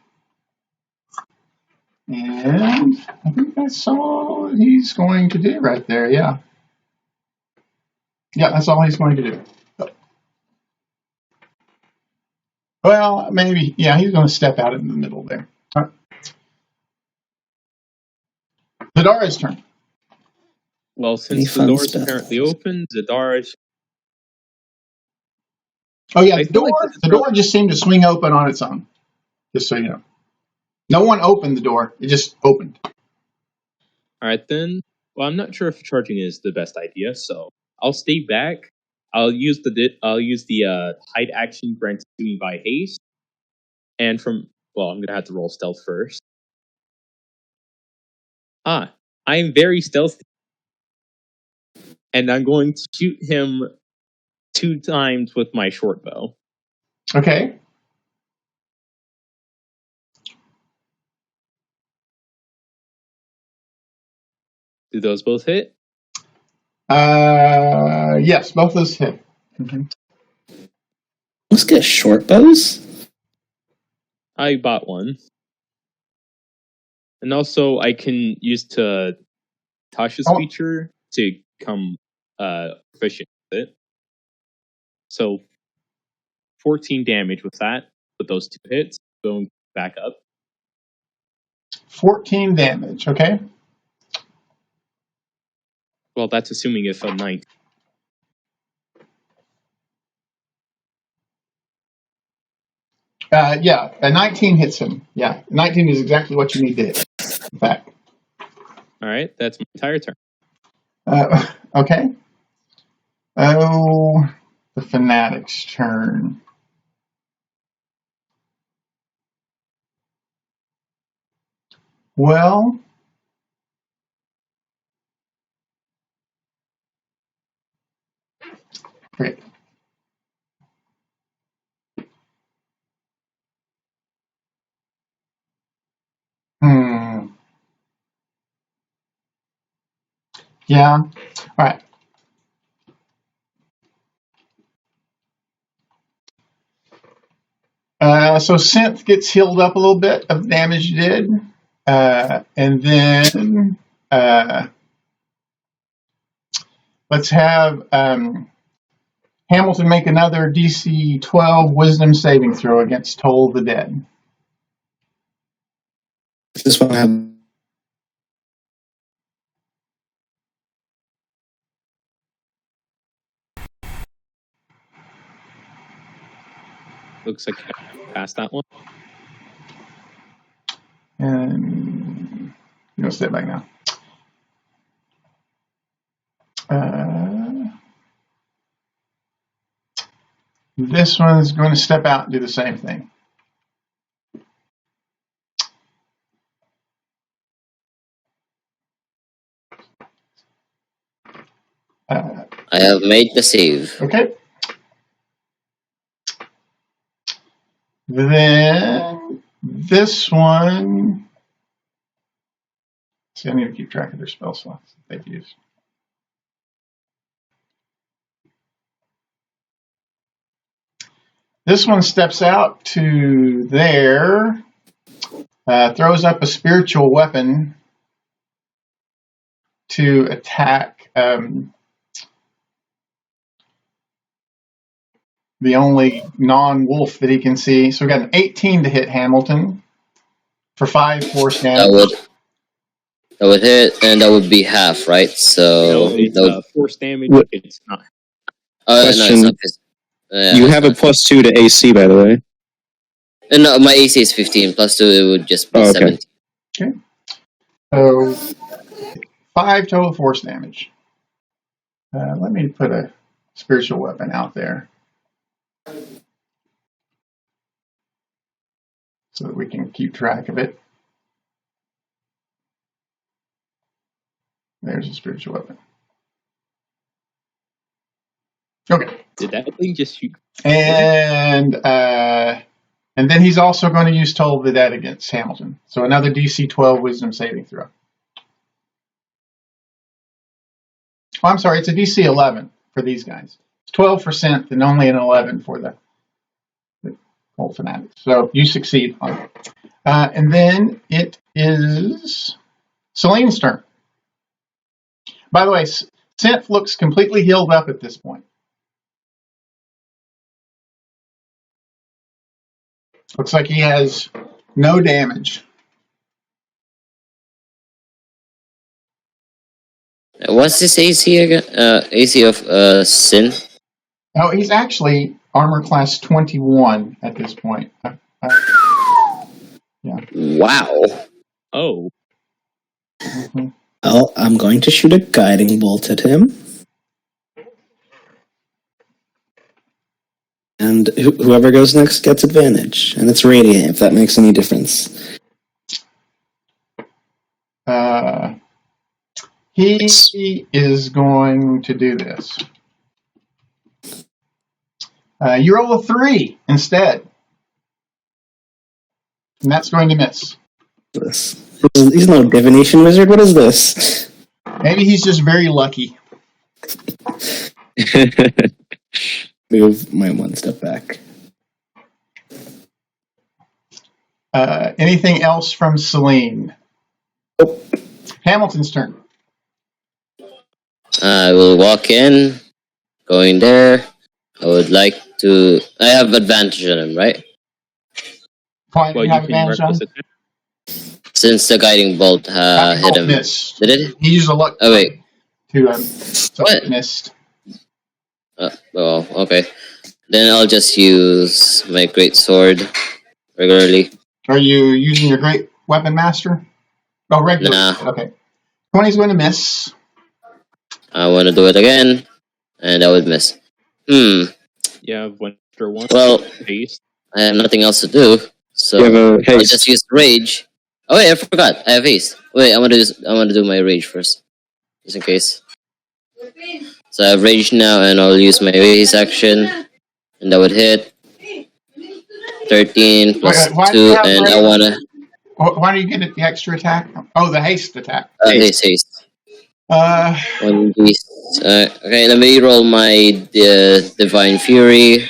And I think that's all he's going to do right there, yeah. Yeah, that's all he's going to do. Well, maybe, yeah, he's going to step out in the middle there. All right. Zadara's turn. Well, since the door is apparently open, Zadara. Oh yeah, the door just seemed to swing open on its own. Just so you know. No one opened the door. It just opened. All right, then. Well, I'm not sure if charging is the best idea, so I'll stay back. I'll use the hide action granted to me by haste, and I'm gonna have to roll stealth first. I'm very stealthy, and I'm going to shoot him 2 times with my short bow. Okay. Do those both hit? Yes, both those hit. Mm-hmm. Let's get short bows. I bought one. And also, I can use Tasha's feature to become proficient with it. So, 14 damage with that, with those 2 hits, going back up. 14 damage, okay. Well, that's assuming if a 19. Yeah, a 19 hits him. Yeah, 19 is exactly what you need to hit. In fact. All right, that's my entire turn. Okay. Oh, the Fanatic's turn. Well, okay. Yeah. All right. So Synth gets healed up a little bit of the damage you did. And then let's have Hamilton make another DC 12 Wisdom saving throw against Toll of the Dead. This one I have. Looks like I passed that one. And you know, step back now. This one's going to step out and do the same thing. I have made the save. Okay. Then this one. See, I need to keep track of their spell slots that they've used. This one steps out to there, throws up a spiritual weapon to attack the only non-wolf that he can see. So we got an 18 to hit Hamilton for 5 force damage. That would hit, and that would be half, right? So No, it's that would, force damage. What- It's not. no, Question. it's not. Yeah, You it's have a not. +2 to AC, by the way. No, my AC is 15. Plus 2, it would just be Oh, okay. 17. So 5 total force damage. Let me put a spiritual weapon out there so that we can keep track of it. There's a spiritual weapon. Okay. Did that thing just shoot? And then he's also going to use Toll of the Dead against Hamilton. So another DC 12 Wisdom saving throw. Oh, I'm sorry, it's a DC 11 for these guys. It's 12 for Synth and only an 11 for the old fanatics. So you succeed on it. And then it is Celine's turn. By the way, Synth looks completely healed up at this point. Looks like he has no damage. What's this AC again? AC of Synth? Oh, he's actually armor class 21 at this point. Wow. Oh, Mhm. Well, I'm going to shoot a guiding bolt at him. And whoever goes next gets advantage. And it's radiant, if that makes any difference. He is going to do this. You roll a 3 instead. And that's going to miss. He's no divination wizard. What is this? Maybe he's just very lucky. Move my one step back. Anything else from Celine? Nope. Hamilton's turn. I will walk in, going there. I would like to. I have advantage on him, right? Point well, you you have can advantage on? reckless attack. Since the guiding bolt hit him. Missed. Did it? He used a luck Oh, wait. to so What? it missed. Oh, okay. Then I'll just use my great sword regularly. Are you using your great weapon master? Oh, regular. Nah. Okay. 20's going to miss. I want to do it again, and I would miss. You have one extra one. Well, Haste. I have nothing else to do, so You have a I'll haste. just use rage. Oh wait, I forgot. I have haste. Wait, I want to do my rage first, just in case. So I have rage now, and I'll use my haste action, and that would hit 13 plus Why do you 2, have and I rage? wanna Why do you get the extra attack? Oh, the haste attack. haste. 1d. Okay, let me roll my Divine Fury.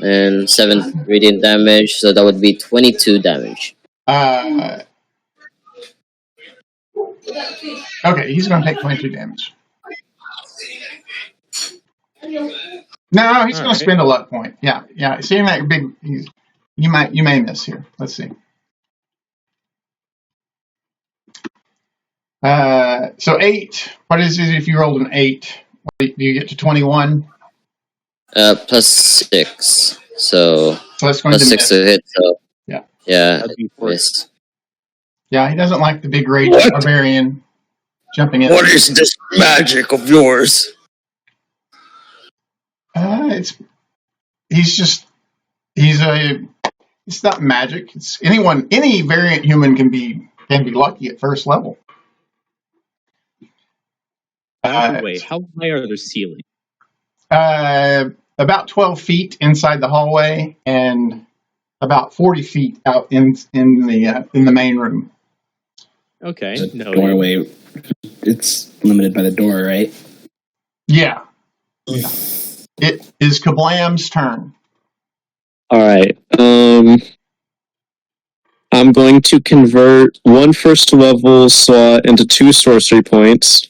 And 7 radiant damage, so that would be 22 damage. Okay, he's going to take 22 damage. No, he's going to spend a luck point. Yeah. Seeing that big, you may miss here. Let's see. So 8. What is it if you rolled an 8? Do you get to 21? Plus 6. So that's going plus to 6 miss. to hit. So yeah, That'd be miss. Yeah, he doesn't like the big rage barbarian jumping in. What is this magic of yours? It's not magic. It's any variant human can be lucky at first level. Wait, how high are the ceilings? About 12 feet inside the hallway and about 40 feet out in the main room. Okay, no doorway. It's limited by the door, right? Yeah. It is Kablam's turn. All right. I'm going to convert 1 first level slot into 2 sorcery points,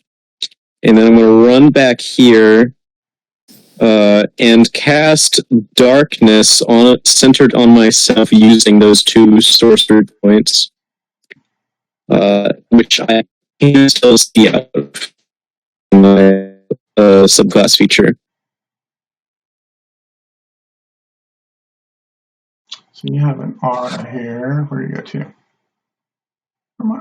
and then I'm going to run back here and cast darkness centered on myself using those 2 sorcery points, which I can still see out of my subclass feature. So you have an aura here. Where do you go to?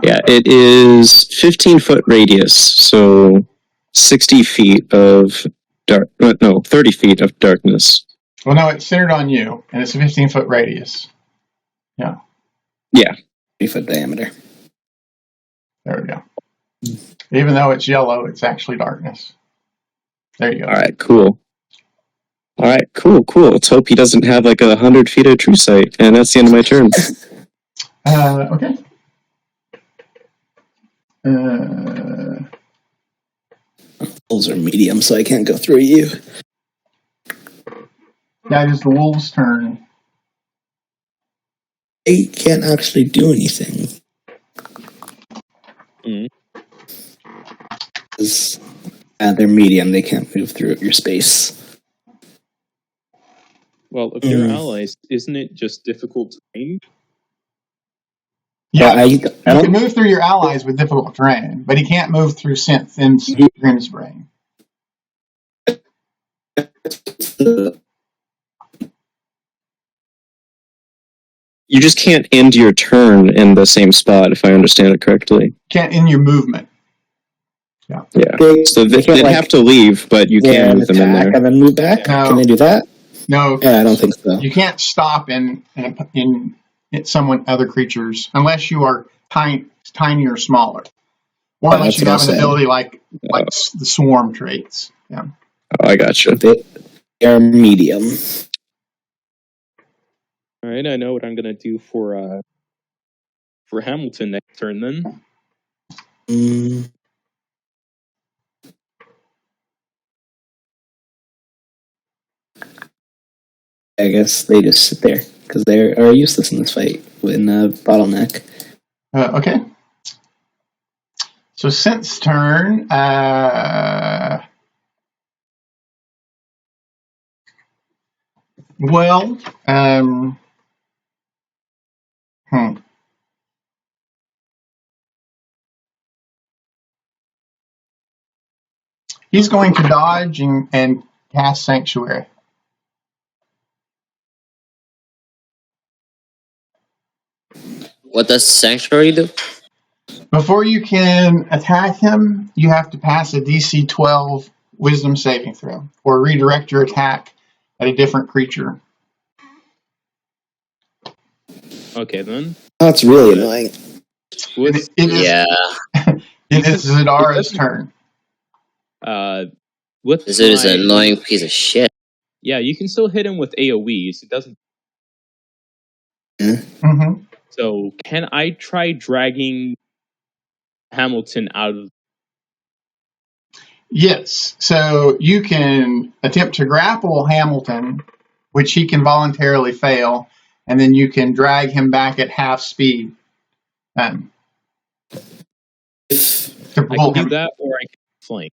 Yeah, it is 15-foot radius, so 60 feet of 30 feet of darkness. Well, no, it's centered on you, and it's a 15-foot radius. Yeah. 3-foot diameter. There we go. Even though it's yellow, it's actually darkness. There you go. All right, cool. Let's hope he doesn't have like 100 feet of true sight, and that's the end of my turn. Okay. Wolves are medium, so I can't go through you. That is the wolf's turn. They can't actually do anything. They're medium, they can't move through your space. Well, if they're allies, isn't it just difficult terrain? Yeah, he can move through your allies with difficult terrain, but he can't move through Synth and Grim's Brain. You just can't end your turn in the same spot, if I understand it correctly. Can't end your movement. Yeah. So they'd have to leave, but you can move them in there. And then move back? No. Can they do that? No. Yeah, I don't think so. You can't stop in other creatures unless you are tiny or smaller. Or unless you have an ability like the swarm traits. Yeah. Oh, I gotcha. They are medium. All right, I know what I'm gonna do for Hamilton next turn then. I guess they just sit there because they are useless in this fight in bottleneck. Okay. So Synth's turn. He's going to dodge and cast Sanctuary. What does Sanctuary do? Before you can attack him, you have to pass a DC 12 Wisdom saving throw, or redirect your attack at a different creature. Okay, then. That's really annoying. It is Zadara's turn. This is an annoying piece of shit. Yeah, you can still hit him with AoEs. It doesn't. Mm-hmm. So, can I try dragging Hamilton out of. Yes. So you can attempt to grapple Hamilton, which he can voluntarily fail, and then you can drag him back at half speed. To I pull can him. do that, or I can flank.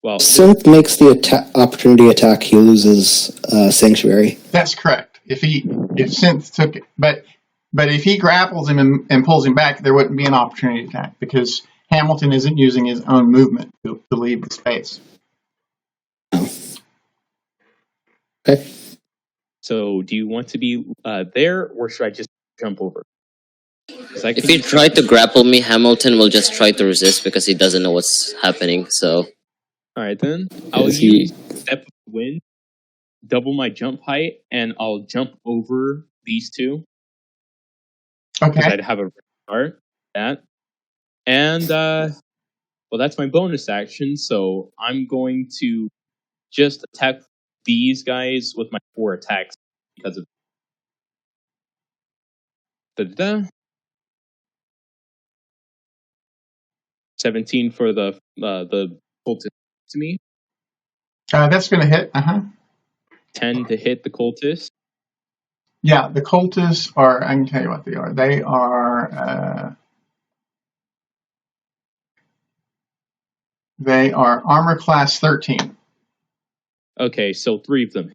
Well, Synth makes the opportunity attack, he loses Sanctuary. That's correct. If Synth took it, but if he grapples him and pulls him back, there wouldn't be an opportunity attack because Hamilton isn't using his own movement to leave the space. Okay. so do you want to be there, or should I just jump over? 'Cause I If can- he tried to grapple me, Hamilton will just try to resist because he doesn't know what's happening. So All right, then I'll Is use Step of the Wind, double my jump height, and I'll jump over these two because Okay. I'd have a start that. And well, that's my bonus action. So I'm going to just attack these guys with my 4 attacks because of. Da-da-da. 17 for the cultist to me. That's going to hit. 10 to hit the cultist. Yeah, the cultists are. I can tell you what they are. They are. They are armor class 13. Okay, so 3 of them.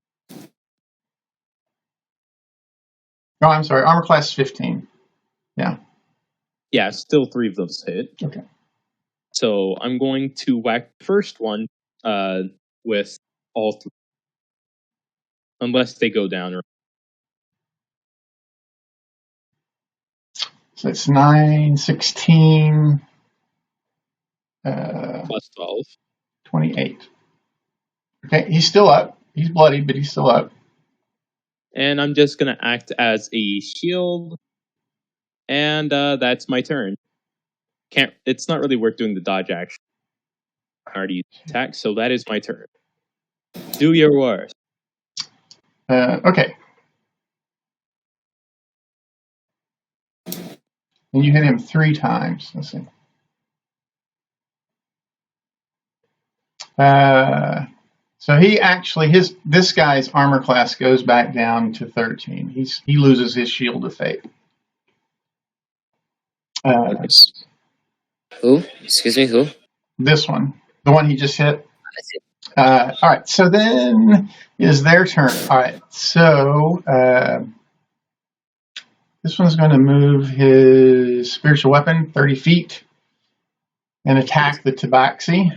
No, I'm sorry, armor class 15. Yeah, still 3 of those hit. Okay. So I'm going to whack the first one with all 3. Unless they go down. Or So it's 9, 16, plus 12. 28. Okay, he's still up. He's bloodied, but he's still up. And I'm just going to act as a shield. And that's my turn. It's not really worth doing the dodge action. I already attacked, so that is my turn. Do your worst. Okay. And you hit him 3 times. Let's see. So he actually this guy's armor class goes back down to 13. He loses his shield of fate. Nice. who? Excuse me, who? This one, the one he just hit. I see. All right. So then is their turn. All right. So this one's going to move his spiritual weapon 30 feet and attack the tabaxi.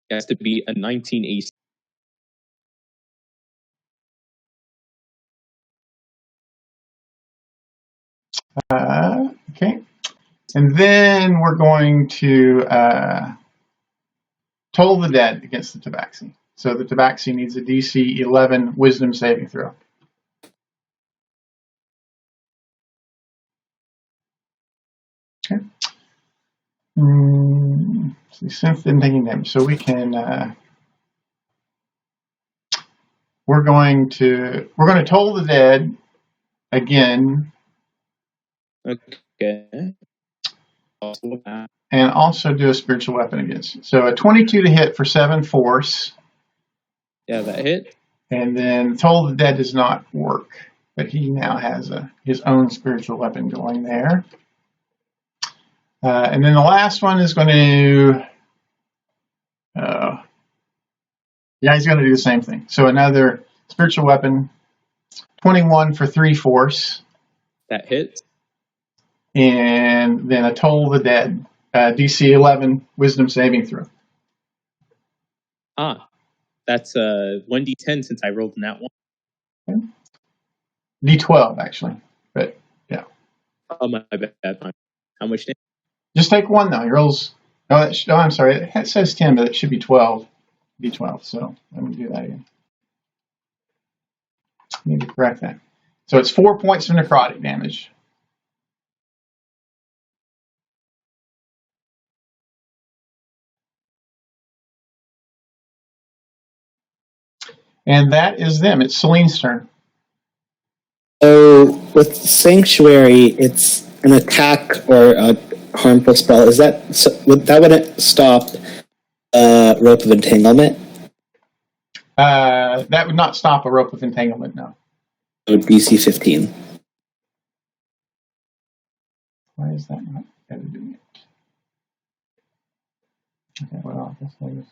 It has to be a 19 AC. Okay. And then we're going to toll the dead against the tabaxi. So the tabaxi needs a DC 11 wisdom saving throw. Okay. See, Synth didn't take any damage, so we can. We're going to toll the dead again. Okay. And also do a spiritual weapon against it. So a 22 to hit for 7 force. Yeah, that hit. And then toll the dead does not work. But he now has his own spiritual weapon going there. And then the last one is going to... yeah, he's going to do the same thing. So another spiritual weapon. 21 for 3 force. That hits. And then a toll the dead. DC 11 wisdom saving throw. That's 1d10 since I rolled in that one. Okay. D12 actually, but yeah. Oh my bad. How much damage? Just take one though. He rolls. I'm sorry. It says 10, but it should be 12. D12. So let me do that again. I need to correct that. So it's 4 points of necrotic damage. And that is them. It's Celine's turn. So with Sanctuary, it's an attack or harmful spell. Is that that wouldn't stop rope of entanglement? That would not stop a rope of entanglement. No. So DC 15. Why is that not editing it? Okay, well, I guess that is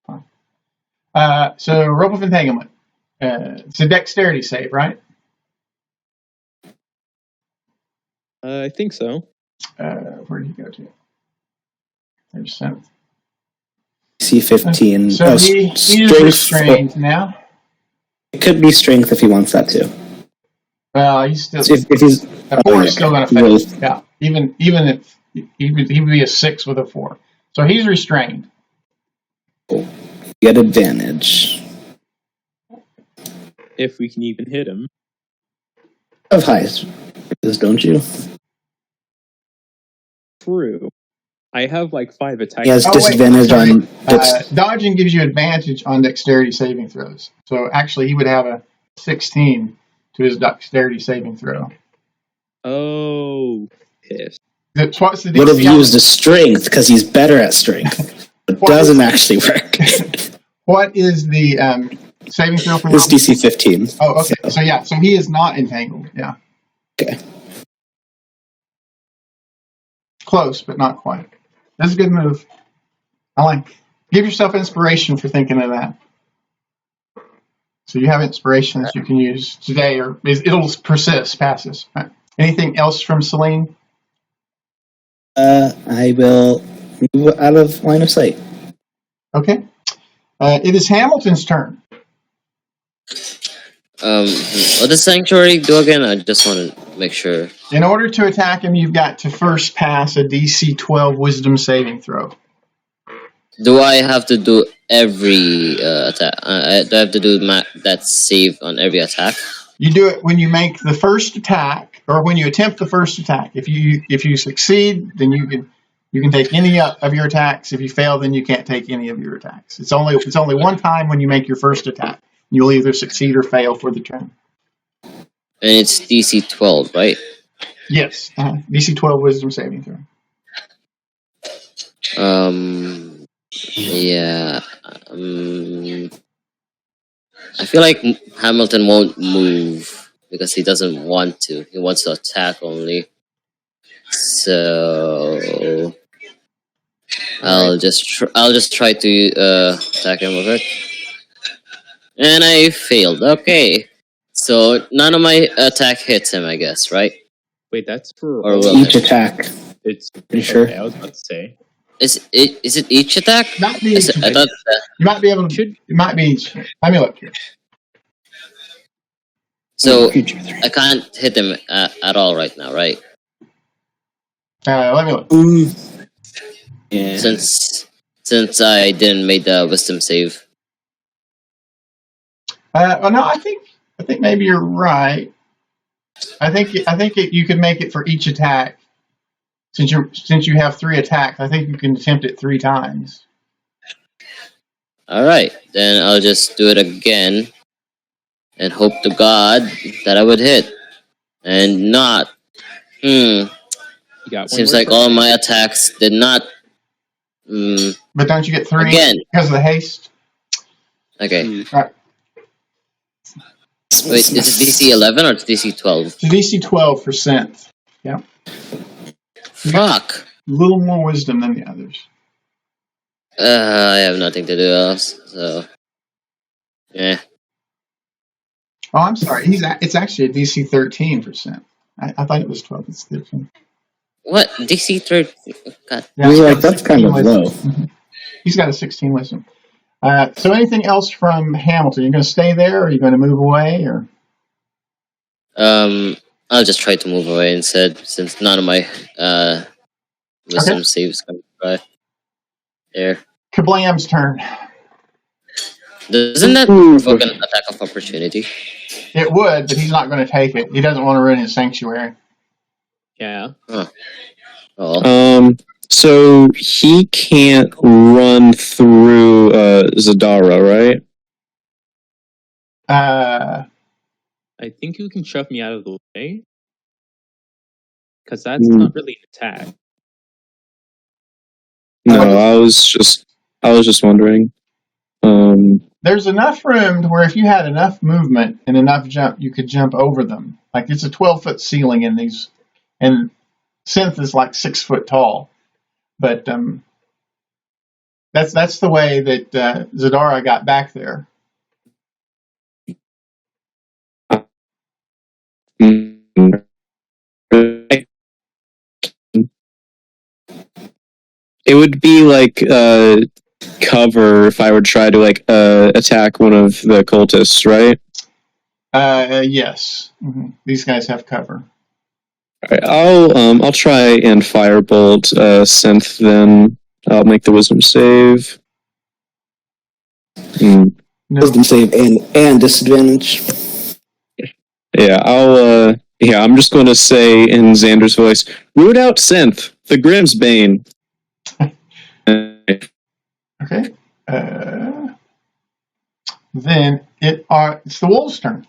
fine. So rope of entanglement. It's a dexterity save, right? I think so. Where did you go to? There's Synth. DC 15. So he's restrained now. It could be strength if he wants that too. Well, he's still. So if he's a 4 is still going to fail. Yeah, even if he would be a 6 with a 4, so he's restrained. Get advantage. If we can even hit him. Of highs, don't you? True. I have like 5 attacks. He has disadvantage on dodging gives you advantage on dexterity saving throws. So actually, he would have a 16 to his dexterity saving throw. Oh, pissed. What's the would have used a strength because he's better at strength. It doesn't actually work. What is the saving throw for It's DC 15. Oh, okay. So he is not entangled. Yeah. Okay. Close, but not quite. That's a good move. I like. Give yourself inspiration for thinking of that. So you have inspiration that you can use today, or it'll persist, passes. Right. Anything else from Celine? I will move out of line of sight. Okay. It is Hamilton's turn. What does Sanctuary do again? I just want to make sure. In order to attack him, you've got to first pass a DC 12 Wisdom saving throw. Do I have to do every attack? Do I have to do that save on every attack? You do it when you make the first attack, or when you attempt the first attack. If you succeed, then you can take any of your attacks. If you fail, then you can't take any of your attacks. It's only one time when you make your first attack. You'll either succeed or fail for the turn. And it's DC 12, right? Yes, DC 12 Wisdom saving throw. Yeah. I feel like Hamilton won't move because he doesn't want to. He wants to attack only. So I'll just try to attack him with it. And I failed. Okay. So none of my attack hits him, I guess, right? Wait, that's for Or will Each it? attack. It's Pretty sure. Okay, I was about to say. Is it each attack? Not the each I thought that, You might be able to. It might be each. Let me look here. so I can't hit him at all right now, right? Let me look. Yeah. Since I didn't make the wisdom save. Well, no, I think maybe you're right. I think you can make it for each attack. Since you have 3 attacks, I think you can attempt it 3 times. All right, then I'll just do it again, and hope to God that I would hit, and not. You got one Seems more like turn. all my attacks did not. But don't you get 3 Again. because of the haste? Okay. All right. Wait, is it DC 11 or DC 12? It's DC 12 for Synth. Yeah. Fuck. A little more wisdom than the others. I have nothing to do else, so. Yeah. Oh, I'm sorry. It's actually a DC 13 for Synth. I thought it was 12. It's 13. What? DC 13? God. Yeah, He's he's like, got that's 16 kind of wisdom. low. Mhm. He's got a 16 wisdom. So anything else from Hamilton? You're going to stay there, or are you going to move away, or? I'll just try to move away instead, since none of my wisdom saves come by. There. Kablam's turn. Doesn't that provoke an attack of opportunity? It would, but he's not going to take it. He doesn't want to ruin his sanctuary. Yeah. Oh. So he can't run through Zadara, right? I think you can shove me out of the way. Because that's not really an attack. No, I was just wondering. There's enough room to where if you had enough movement and enough jump, you could jump over them. Like it's a 12-foot ceiling in these, and Synth is like 6 foot tall. But that's the way that Zadara got back there. It would be like cover if I would try to like attack one of the cultists, right? Yes. Mm-hmm. These guys have cover. All right, I'll try and firebolt Synth. Then I'll make the wisdom save. No. Wisdom save and disadvantage. Yeah, I'm just going to say in Xander's voice, root out Synth, the Grimm's Bane. Okay. Then it's the wolves' turn.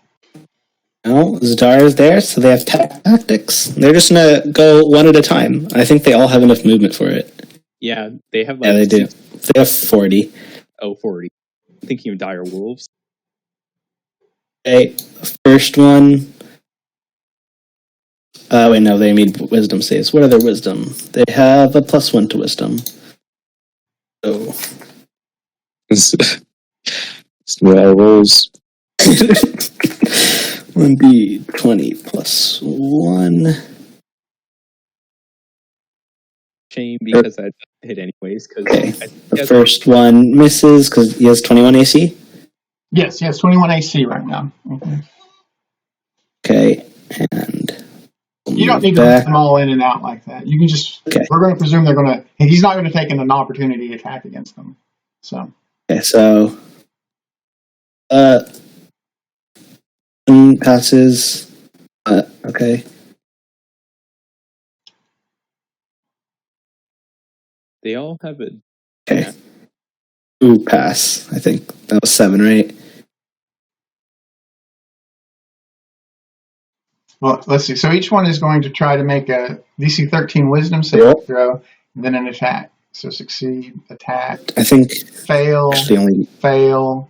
No, Zadar is there, so they have tactics. They're just gonna go one at a time. I think they all have enough movement for it. Yeah, they have like... Yeah, they do. They have 40. Oh, 40. Thinking of dire wolves. Okay, first one. Wait, no, they need wisdom saves. What are their wisdom? They have a +1 to wisdom. So. Well, rolls. 1d20 plus 1. Shame because I hit anyways. Okay, the first one misses because he has 21 AC? Yes, he has 21 AC right now. Mm-hmm. Okay, and... You don't need to put them all in and out like that. You can just... Okay. We're going to presume they're going to... He's not going to take an opportunity attack against them. So... Okay, so... passes... okay. They all have it. Okay. Ooh, pass. I think that was 7, right? Well, let's see. So each one is going to try to make a DC 13 wisdom save throw, and then an attack. So succeed, attack. I think... Fail, only... fail.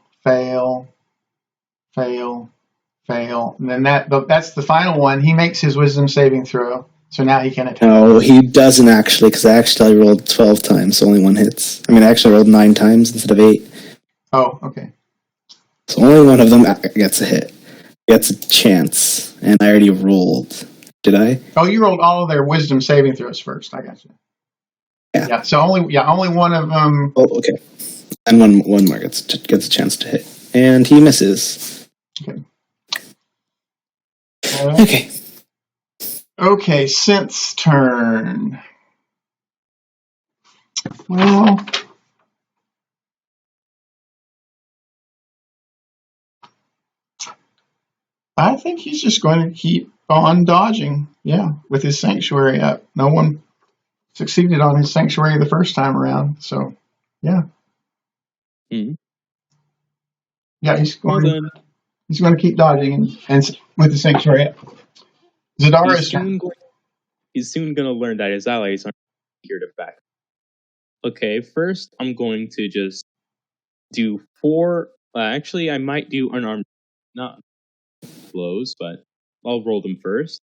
And then that's the final one. He makes his wisdom saving throw. So now he can attack. No, he doesn't actually, because I actually rolled 12 times, so only one hits. I mean, I actually rolled 9 times instead of 8. Oh, okay. So only one of them gets a hit. Gets a chance, and I already rolled. Did I? Oh, you rolled all of their wisdom saving throws first. I got you. Yeah. So only one of them. Oh, okay. And one more gets a chance to hit, and he misses. Okay. Okay. Okay, Synth's turn. Well, I think he's just going to keep on dodging. Yeah, with his sanctuary up. No one succeeded on his sanctuary the first time around. So, yeah. Mm-hmm. Yeah, he's going to keep dodging and with the sanctuary up. Zadara's turn. He's soon going to learn that his allies aren't here to back. Okay, first I'm going to just do 4. Actually, I might do unarmed, not blows, but I'll roll them first.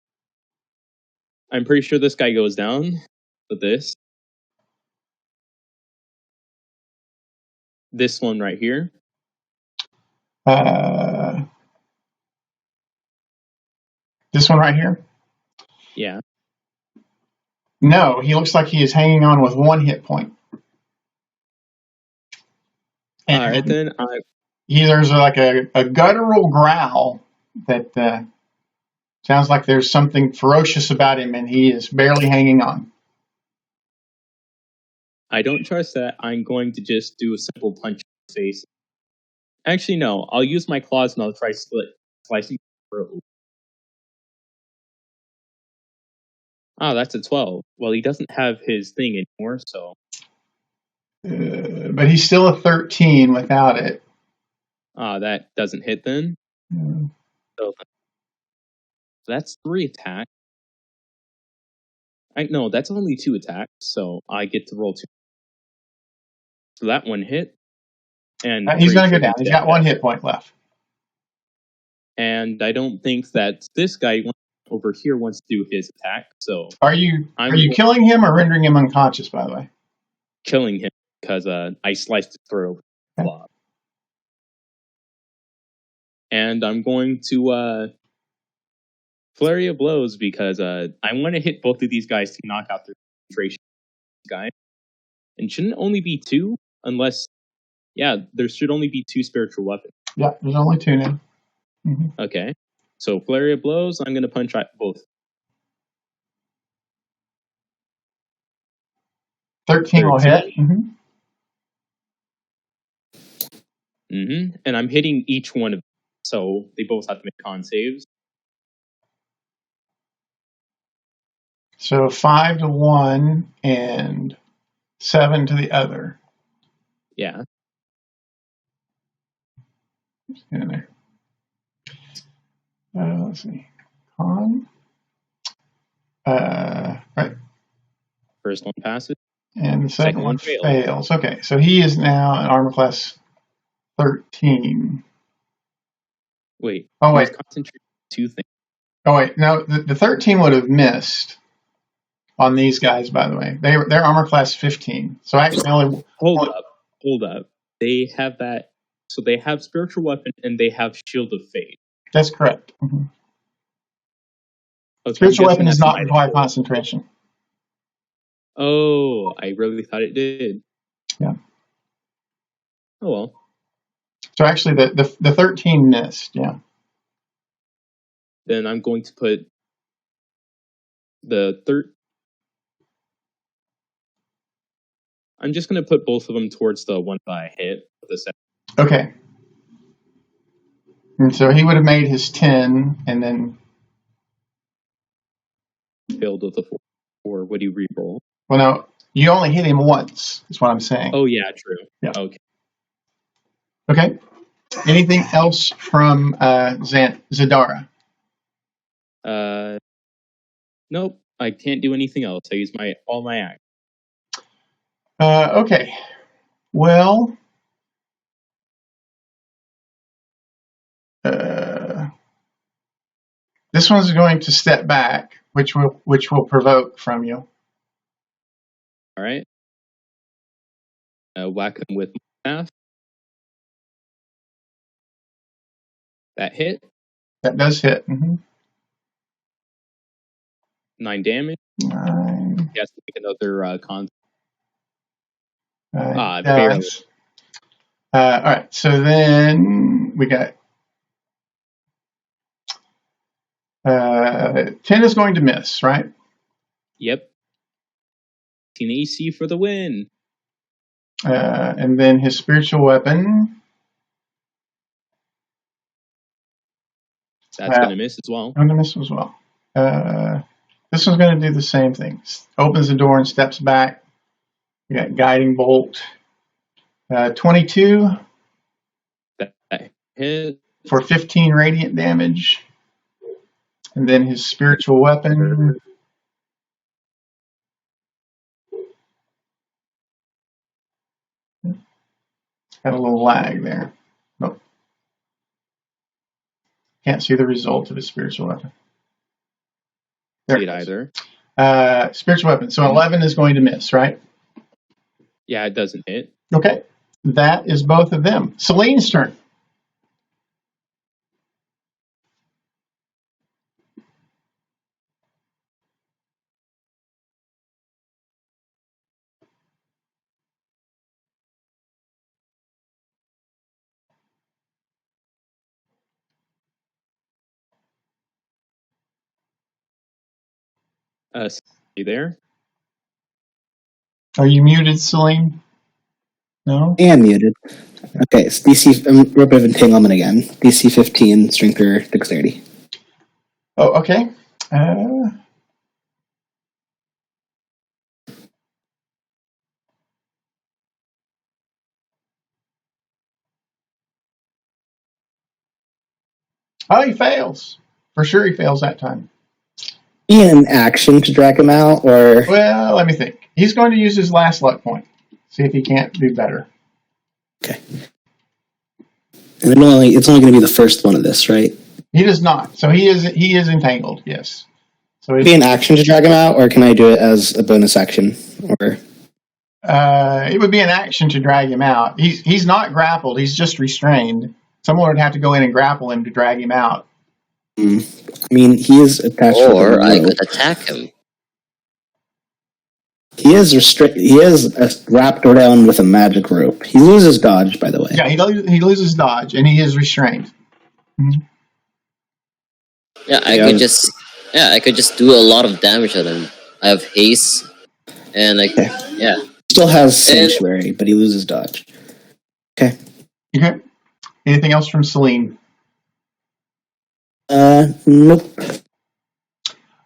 I'm pretty sure this guy goes down with this. This one right here. This one right here? Yeah. No, he looks like he is hanging on with 1 hit point. And all right, then. There's like a guttural growl that sounds like there's something ferocious about him, and he is barely hanging on. I don't trust that. I'm going to just do a simple punch in his face. Actually, no. I'll use my claws and I'll try slicing his throat. Oh, that's a 12. Well, he doesn't have his thing anymore, so... But he's still a 13 without it. That doesn't hit then. So that's 3 attacks. No, that's only 2 attacks, so I get to roll 2. So that one hit. And He's going to go down. He's got 1 hit point left. And I don't think that this guy over here wants to do his attack. So are you killing him or rendering him unconscious? By the way, killing him because I sliced his throat. Okay. And I'm going to flurry of blows because I want to hit both of these guys to knock out their concentration guy. And shouldn't only be 2 unless, there should only be 2 spiritual weapons. Yeah, there's only 2 now. Mm-hmm. Okay, so flurry of blows. I'm going to punch at both. 13 will hit. And I'm hitting each one of them, so they both have to make con saves. So 5 to one and 7 to the other. Yeah. In there. Let's see. Con. Right. First one passes. And the second one fails. Okay, so he is now an armor class 13. Wait. Oh, wait. Concentrate 2 things. Oh, wait. No, the 13 would have missed on these guys, by the way. They're armor class 15. So actually only... Hold up. They have that... So they have spiritual weapon and they have shield of fate. That's correct. Mm-hmm. Okay, spiritual weapon does not require concentration. Oh, I really thought it did. Yeah. Oh, well. So actually the 13 missed, yeah. Then I'm going to put the I'm just going to put both of them towards the one that I hit. Okay. And so he would have made his 10 and then... Failed with a 4. Would he re-roll? Well, no. You only hit him once, is what I'm saying. Oh, yeah, true. Yeah. Okay. Okay. Anything else from Zadara? Nope. I can't do anything else. I use all my act. Okay. Well, this one's going to step back, which will provoke from you. All right. Whack him with my staff. That hit. That does hit. Mm-hmm. 9 damage. 9. He has to make another con. Barely. All right. So then we got 10 is going to miss, right? Yep. 10 AC for the win. And then his spiritual weapon. That's going to miss as well. Going to miss as well. This one's going to do the same thing. Opens the door and steps back. We got guiding bolt. 22. That hit. For 15 radiant damage. And then his spiritual weapon. Got a little lag there. Nope. Can't see the result of his spiritual weapon. There it either. Spiritual weapon. So 11 is going to miss, right? Yeah, it doesn't hit. Okay. That is both of them. Celine's turn. You there? Are you muted, Celine? No? I am muted. Okay, it's DC, Rope of Entanglement again. DC 15, Strength or Dexterity. Oh, okay. Oh, he fails. For sure he fails that time. An action to drag him out, or... Well, let me think. He's going to use his last luck point. See if he can't do better. Okay. And it's only going to be the first one of this, right? He does not. So he is entangled. Yes. So Would it be an action to drag him out, or can I do it as a bonus action? Or it would be an action to drag him out. He's not grappled. He's just restrained. Someone would have to go in and grapple him to drag him out. I mean, he is attached. Or I could attack him. He is wrapped around with a magic rope. He loses dodge, by the way. Yeah, he loses dodge, and he is restrained. Mm-hmm. Yeah, I could just do a lot of damage on him. I have haste, and Still has sanctuary, but he loses dodge. Okay. Okay. Anything else from Celine? Nope.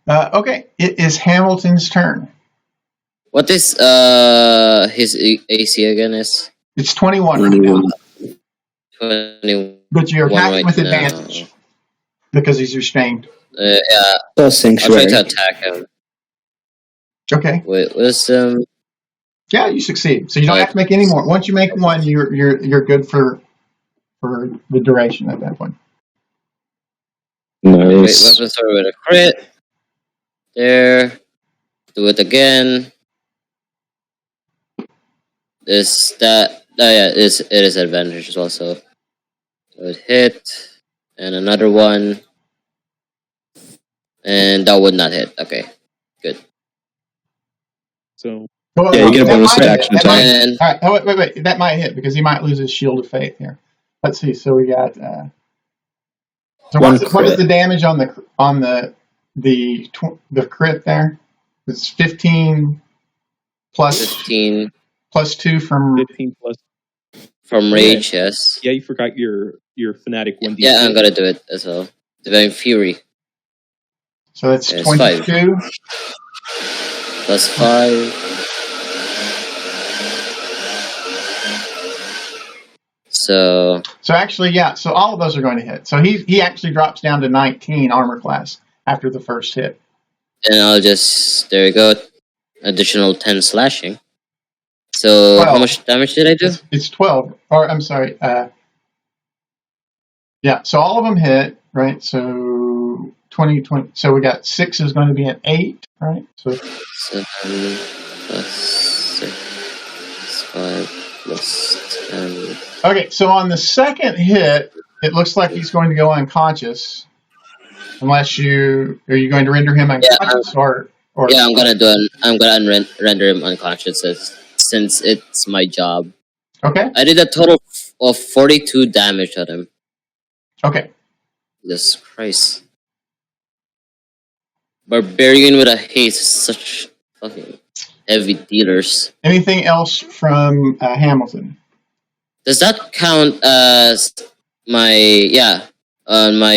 Okay, it is Hamilton's turn. What is his AC again? Is It's 21 right now, 21 but you're attacking with now. advantage because he's restrained. Yeah, Still I'll sanctuary. try to attack him. Okay. With wisdom. Yeah, you succeed. So you don't have to make any more. Once you make one, you're good for the duration at that point. Great Nice. weapon sword with a crit. There. Do it again. It is advantage as well, so it would hit. And another one. And that would not hit. Okay. Good. So Well, Yeah, you get a that bonus might action hit. That might attack. hit. All right. Oh, wait. That might hit because he might lose his shield of faith here. Let's see. So we got. So what is the damage on the crit there? It's 15 plus 15 plus 2 from. 15 plus. from rage, yes. Yeah, you forgot your fanatic 1d. Yeah, I'm gonna do it as well. Divine Fury. So that's It's 22. Plus 5. So actually, yeah. So all of those are going to hit. So he actually drops down to 19 armor class after the first hit. and I'll just there you go. Additional 10 slashing. So 12. how much damage did I do? It's 12. Or I'm sorry. Yeah. So all of them hit, right? So 20. So we got 6 is going to be an 8, right? So 7 plus 6 5 plus 10. okay. So on the second hit, it looks like he's going to go unconscious, unless are you going to render him unconscious or Yeah, I'm gonna render him unconscious since it's my job. Okay. I did a total of 42 damage on him. Okay. Jesus Christ. Barbarian with a haste is such fucking heavy dealers. Anything else from Hamilton? Does that count as my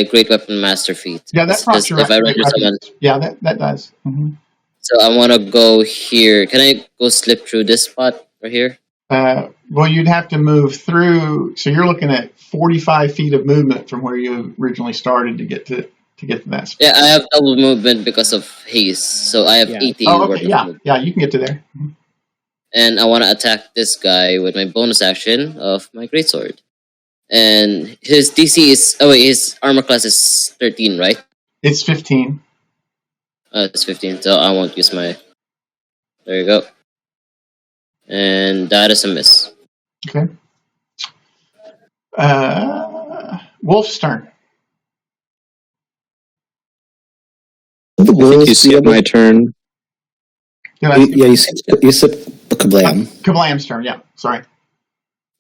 great weapon master feat? Yeah, that prompts your if I render someone. Yeah, that does. Mm-hmm. So I want to go here. Can I go slip through this spot right here? Well, you'd have to move through. So you're looking at 45 feet of movement from where you originally started to get to that spot. Yeah, I have double movement because of haste, so I have 18 Oh, worth okay. of Yeah, movement. yeah, you can get to there. Mhm. And I want to attack this guy with my bonus action of my greatsword. And his DC is his armor class is 13, right? It's 15. It's 15, so I won't use my. There you go. And that is a miss. Okay. Wolf's turn. I think you skipped my turn. Did I- Yeah, you sip kablam. Kablam's turn. Yeah, sorry.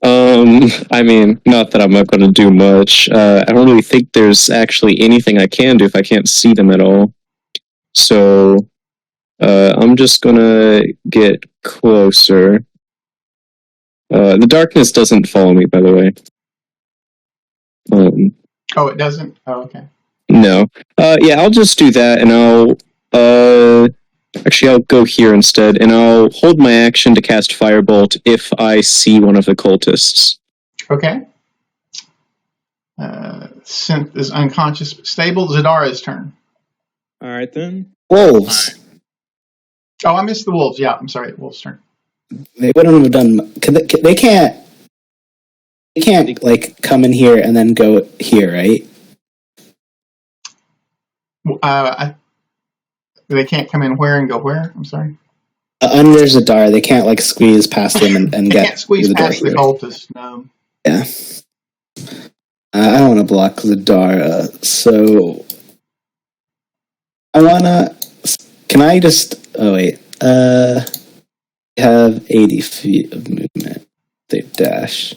I mean, not that I'm not going to do much. I don't really think there's actually anything I can do if I can't see them at all. So, I'm just gonna get closer. The darkness doesn't follow me, by the way. Oh, it doesn't? Oh, okay. No. Yeah, I'll just do that, and I'll go here instead, and I'll hold my action to cast Firebolt if I see one of the cultists. Okay. Synth is unconscious but stable. Zadara's turn. All right then. Wolves. Oh, I missed the wolves. Yeah, I'm sorry. Wolves' turn. They wouldn't have done. They can't. They can't like come in here and then go here, right? They can't come in where and go where? I'm sorry. Under Zadar, they can't like squeeze past him and They get can't squeeze through the door past the here. cultist. No. Yeah. I don't want to block Zadar, so I wanna. Can I just? Oh wait. Have 80 feet of movement. They dash.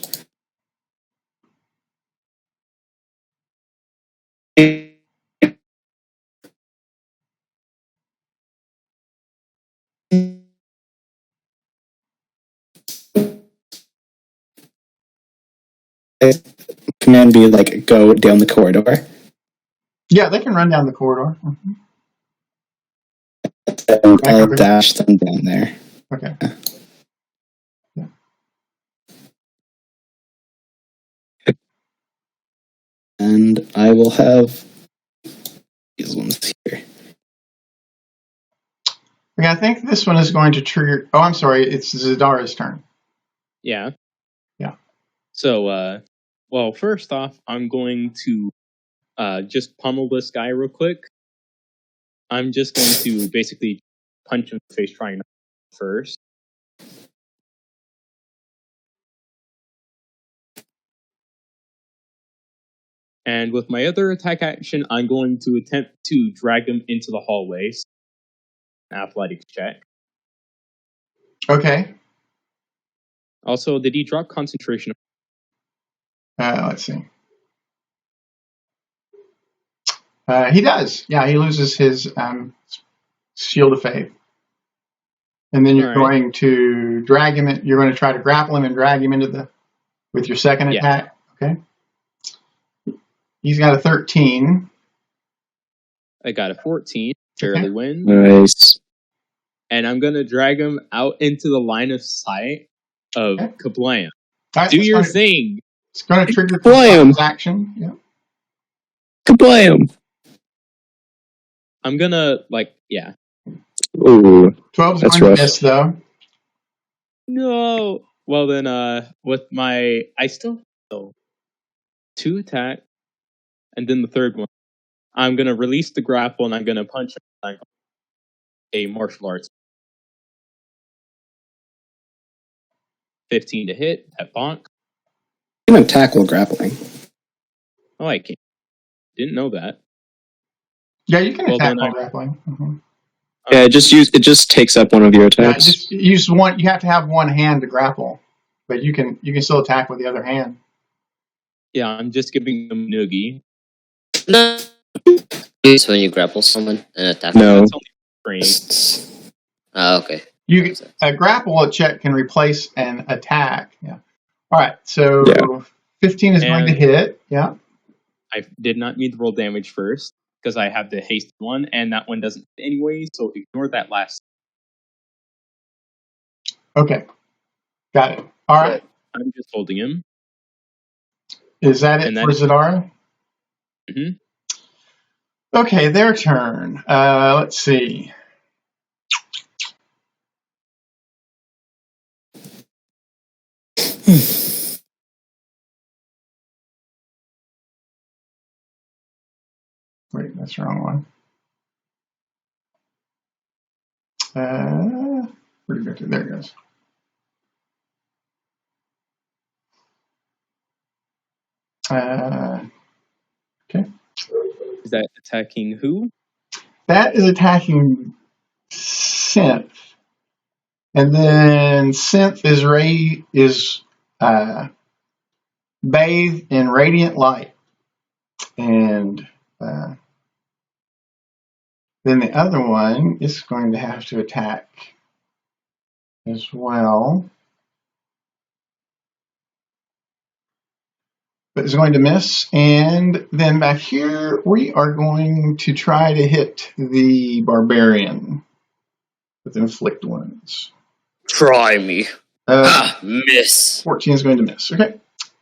Command be like go down the corridor. Yeah, they can run down the corridor. And I'll dash them down there. Okay. Yeah. And I will have these ones here. Okay, I think this one is going to trigger. Oh, I'm sorry. It's Zadara's turn. Yeah. Yeah. So, well, first off, I'm going to just pummel this guy real quick. I'm just going to basically punch him in the face trying to first. And with my other attack action, I'm going to attempt to drag him into the hallways. Athletics check. Okay. Also, did he drop concentration? Let's see. He does. Yeah, he loses his shield of faith. And then you're going to drag him. You're going to try to grapple him and drag him into with your second attack. Okay. He's got a 13. I got a 14. Barely win. Nice. And I'm going to drag him out into the line of sight of Kablam. Right, do your thing. It's going to trigger Kablam action. Yeah. Kablam. I'm going to, like, yeah. Ooh. 12's that's going rough. to miss, though. No. Well, then, with my, I still have 2 attack, and then the third one, I'm going to release the grapple, and I'm going to punch him a martial arts. 15 to hit, at bonk. You can attack while grappling. Oh, I can't. Didn't know that. Yeah, you can attack while grappling. Mm-hmm. Yeah, it just takes up one of your attacks. Yeah, use one. You have to have one hand to grapple, but you can still attack with the other hand. Yeah, I'm just giving them noogie. No. When you grapple someone and attack No. them. Okay. You a grapple check can replace an attack. Yeah. All right. So 15 is going to hit. Yeah. I did not need to roll damage first because I have the haste one, and that one doesn't hit anyway. So ignore that last. Okay. Got it. All right. I'm just holding him. Is that it for Zadara? Mm-hmm. Okay, their turn. Let's see. Wait, that's the wrong one. Where'd it go to? There it goes. Okay. Is that attacking who? That is attacking Synth. And then Synth is bathed in radiant light. And then the other one is going to have to attack as well. But it's going to miss. And then back here, we are going to try to hit the barbarian with inflict wounds. Try me. Miss. 14 is going to miss. Okay.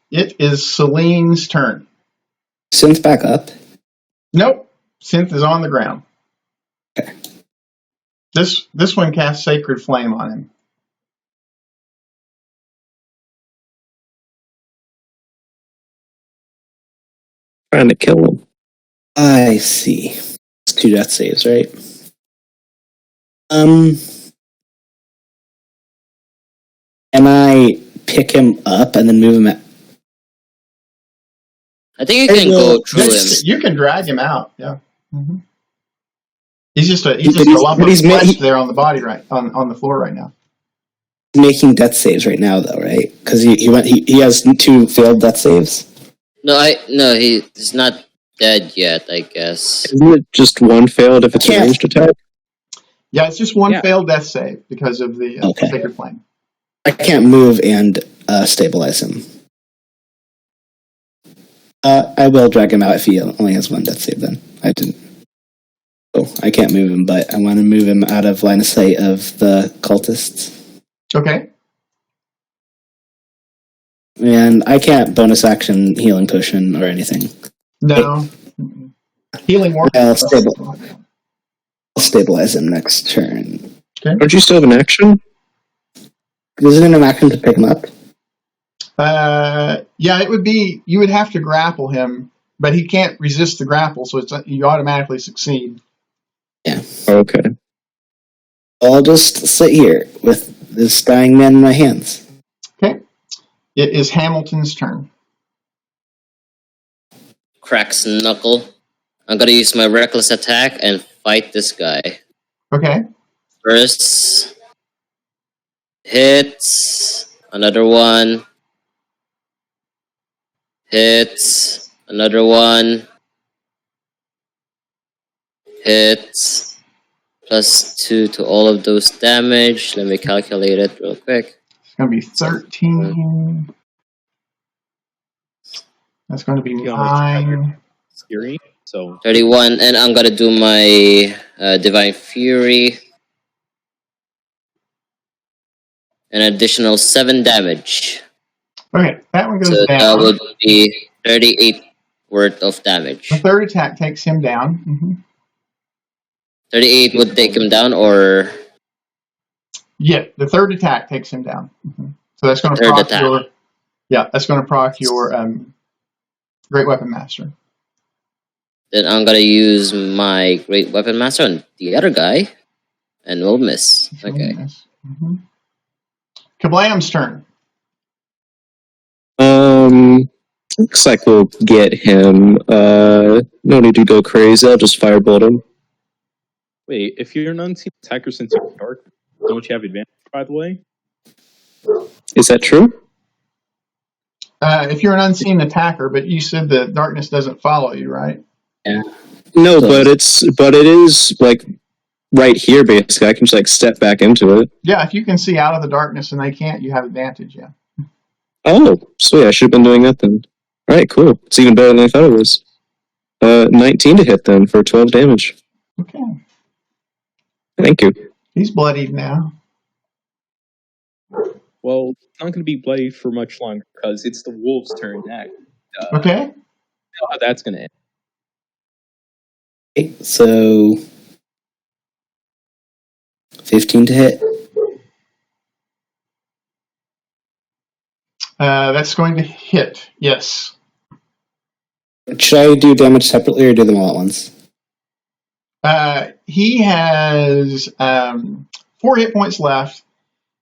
It is Celine's turn. Synth back up? Nope. Synth is on the ground. Okay. This one casts Sacred Flame on him. Trying to kill him. I see. It's 2 death saves, right? Can I pick him up and then move him at... I think you can go through him. You can drag him out. Yeah. Mm-hmm. He's just a lump of he's flesh there on the body on the floor right now. He's making death saves right now, though, right? Because he has 2 failed death saves. No, he's not dead yet, I guess. Isn't it just 1 failed if it's a ranged attack? Yeah, it's just 1 failed death save because of the Sacred Flame. I can't move and stabilize him. I will drag him out if he only has 1 death save, then. I didn't. Oh, I can't move him, but I want to move him out of line of sight of the cultists. Okay. And I can't bonus action healing potion or anything. No. Healing word. I'll stabilize him next turn. Okay. Don't you still have an action? Isn't it an action to pick him up? Yeah, it would be. You would have to grapple him, but he can't resist the grapple, so you automatically succeed. Yeah. Okay. I'll just sit here with this dying man in my hands. Okay. It is Hamilton's turn. Cracks knuckle. I'm gonna use my reckless attack and fight this guy. Okay. First hits, another one. Hits, another one. Hits. +2 to all of those damage. Let me calculate it real quick. It's going to be 13. That's going to be 9. Scary. So 31, and I'm gonna do my Divine Fury. An additional 7 damage. Okay, that one goes So down. that would be 38 worth of damage. The third attack takes him down. Mm-hmm. 38 would take him down, or... Yeah, the third attack takes him down. Mm-hmm. So that's going to Third proc attack. your... Yeah, that's going to proc your Great Weapon Master. Then I'm gonna use my Great Weapon Master on the other guy, and we'll miss. Okay. Mm-hmm. Kablam's turn. Looks like we'll get him. No need to go crazy. I'll just firebolt him. wait, if you're an unseen attacker since you're dark, don't you have advantage? By the way, Is that true? If you're an unseen attacker, but you said the darkness doesn't follow you, right? Yeah. No, but it is like right here. Basically, I can just like step back into it. Yeah, if you can see out of the darkness and they can't, you have advantage, yeah. Oh, sweet! I should have been doing that then. All right, cool. It's even better than I thought it was. 19 to hit then for 12 damage. Okay. Thank you. He's bloodied now. well, it's not going to be bloody for much longer because it's the wolf's turn next. Okay. How that's going to end. Okay, so 15 to hit. That's going to hit, yes. Should I do damage separately or do them all at once? He has 4 hit points left,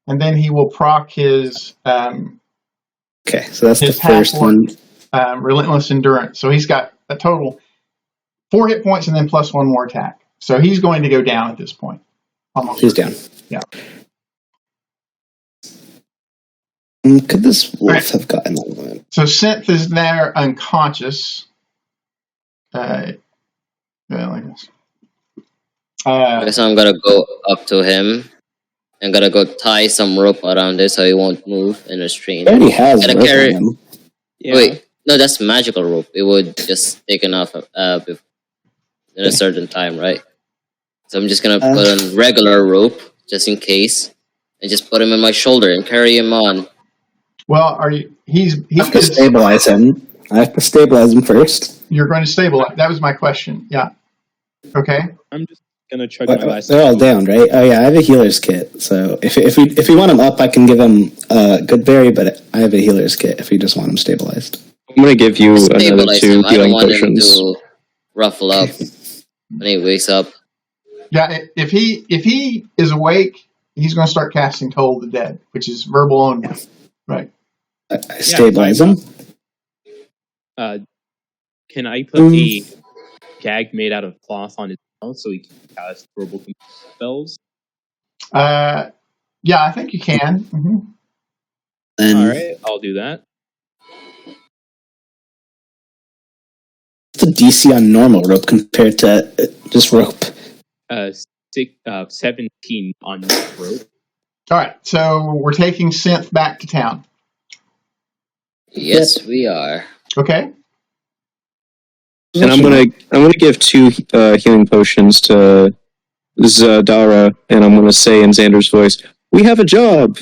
and then he will proc his Okay, so that's the his first one. Relentless Endurance. So he's got a total 4 hit points and then plus 1 more attack. So he's going to go down at this point. Almost. He's down. Yeah. Could this wolf Right. have gotten that one? So Synth is there unconscious. Yeah, like this. Okay, so I'm gonna go up to him. I'm gonna go tie some rope around it so he won't move in a He straight. already has Gotta rope on carry- him. Yeah. Wait, no, that's magical rope. It would just taken off in a certain time, right? So I'm just gonna put on regular rope just in case, and just put him on my shoulder and carry him on. Well, are you? I have to stabilize him. I have to stabilize him first. You're going to stabilize. That was my question. Yeah. Okay. I'm just going to chug my last. They're all down, right? Oh yeah, I have a healer's kit. So if we want him up, I can give him a good berry, but I have a healer's kit if we just want him stabilized. I'm gonna give you another Stabilize 2 him. I don't healing want him potions. to ruffle up when he wakes up. Yeah, if he is awake, he's going to start casting Toll the Dead, which is verbal only. Right. I stabilize him. Can I put a gag made out of cloth on his mouth so he can cast verbal spells? Yeah, I think you can. Mm-hmm. Alright, I'll do that. What's the DC on normal rope compared to just rope? 17 on rope. All right, so we're taking Synth back to town. Yes, we are. Okay. And I'm gonna give 2 healing potions to Zadara, and I'm gonna say in Xander's voice, "We have a job."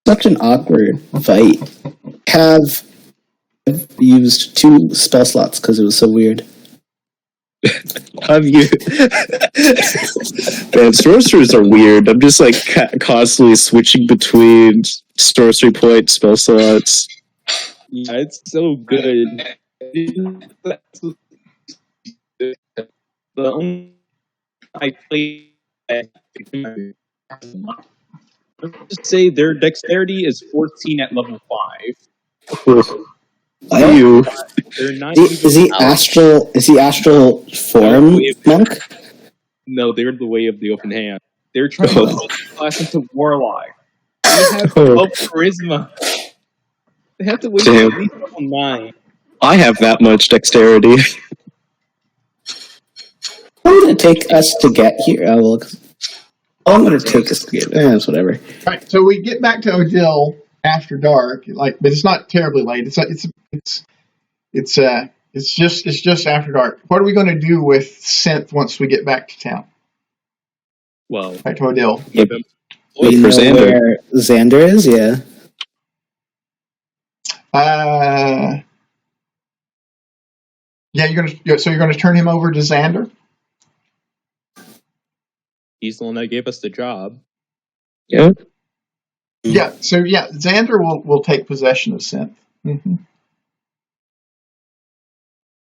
Such an awkward fight. I've used 2 spell slots because it was so weird. Have you? Man, sorcerers are weird. I'm just like constantly switching between sorcery point spell slots. Yeah, it's so good. The only I play. Let's just say their dexterity is 14 at level 5. You. They're not Is he astral? Is he astral form monk? No, they're the way of the open hand. They're trying to build class into warlock. They have 12 charisma. They have to wait until at least level 9. I have that much dexterity. How long did it take us to get here? How long did it take us to get there? It's whatever. All right, so we get back to Odile after dark, but it's not terribly late. It's just after dark. What are we going to do with Synth once we get back to town? Well, Back to Odile. Yep. We know where Xander is, yeah. Yeah, you're gonna turn him over to Xander? he's the one that gave us the job. Yeah. Yeah. So yeah, Xander will take possession of Synth. Mm-hmm.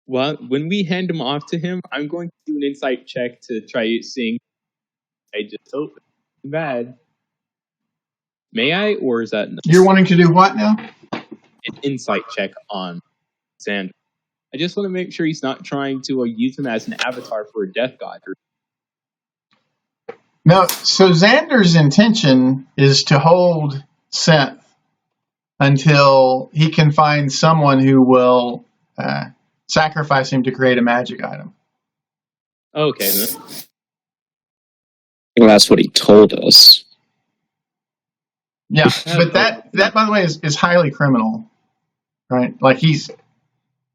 Well, when we hand him off to him, I'm going to do an insight check to try seeing. I just hope it's bad. May I, or is that no? You're wanting to do what now? An insight check on Xander. I just want to make sure he's not trying to use him as an avatar for a death god. No. So Xander's intention is to hold Synth until he can find someone who will sacrifice him to create a magic item. Okay, then. Well, that's what he told us. Yeah, but that by the way is highly criminal, right? Like he's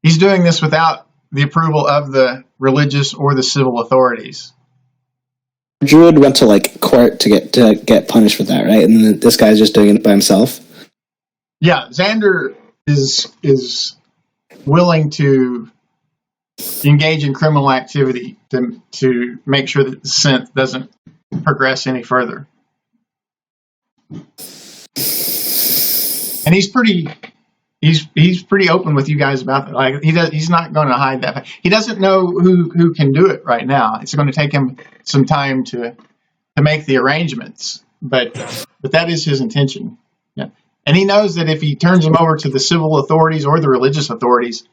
doing this without the approval of the religious or the civil authorities. Druid went to like court to get punished for that, right? And then this guy's just doing it by himself. Yeah, Xander is willing to engage in criminal activity to make sure that the Synth doesn't progress any further. And he's pretty open with you guys about that. Like he's not going to hide that. He doesn't know who can do it right now. It's going to take him some time to make the arrangements, but that is his intention. Yeah. And he knows that if he turns him over to the civil authorities or the religious authorities,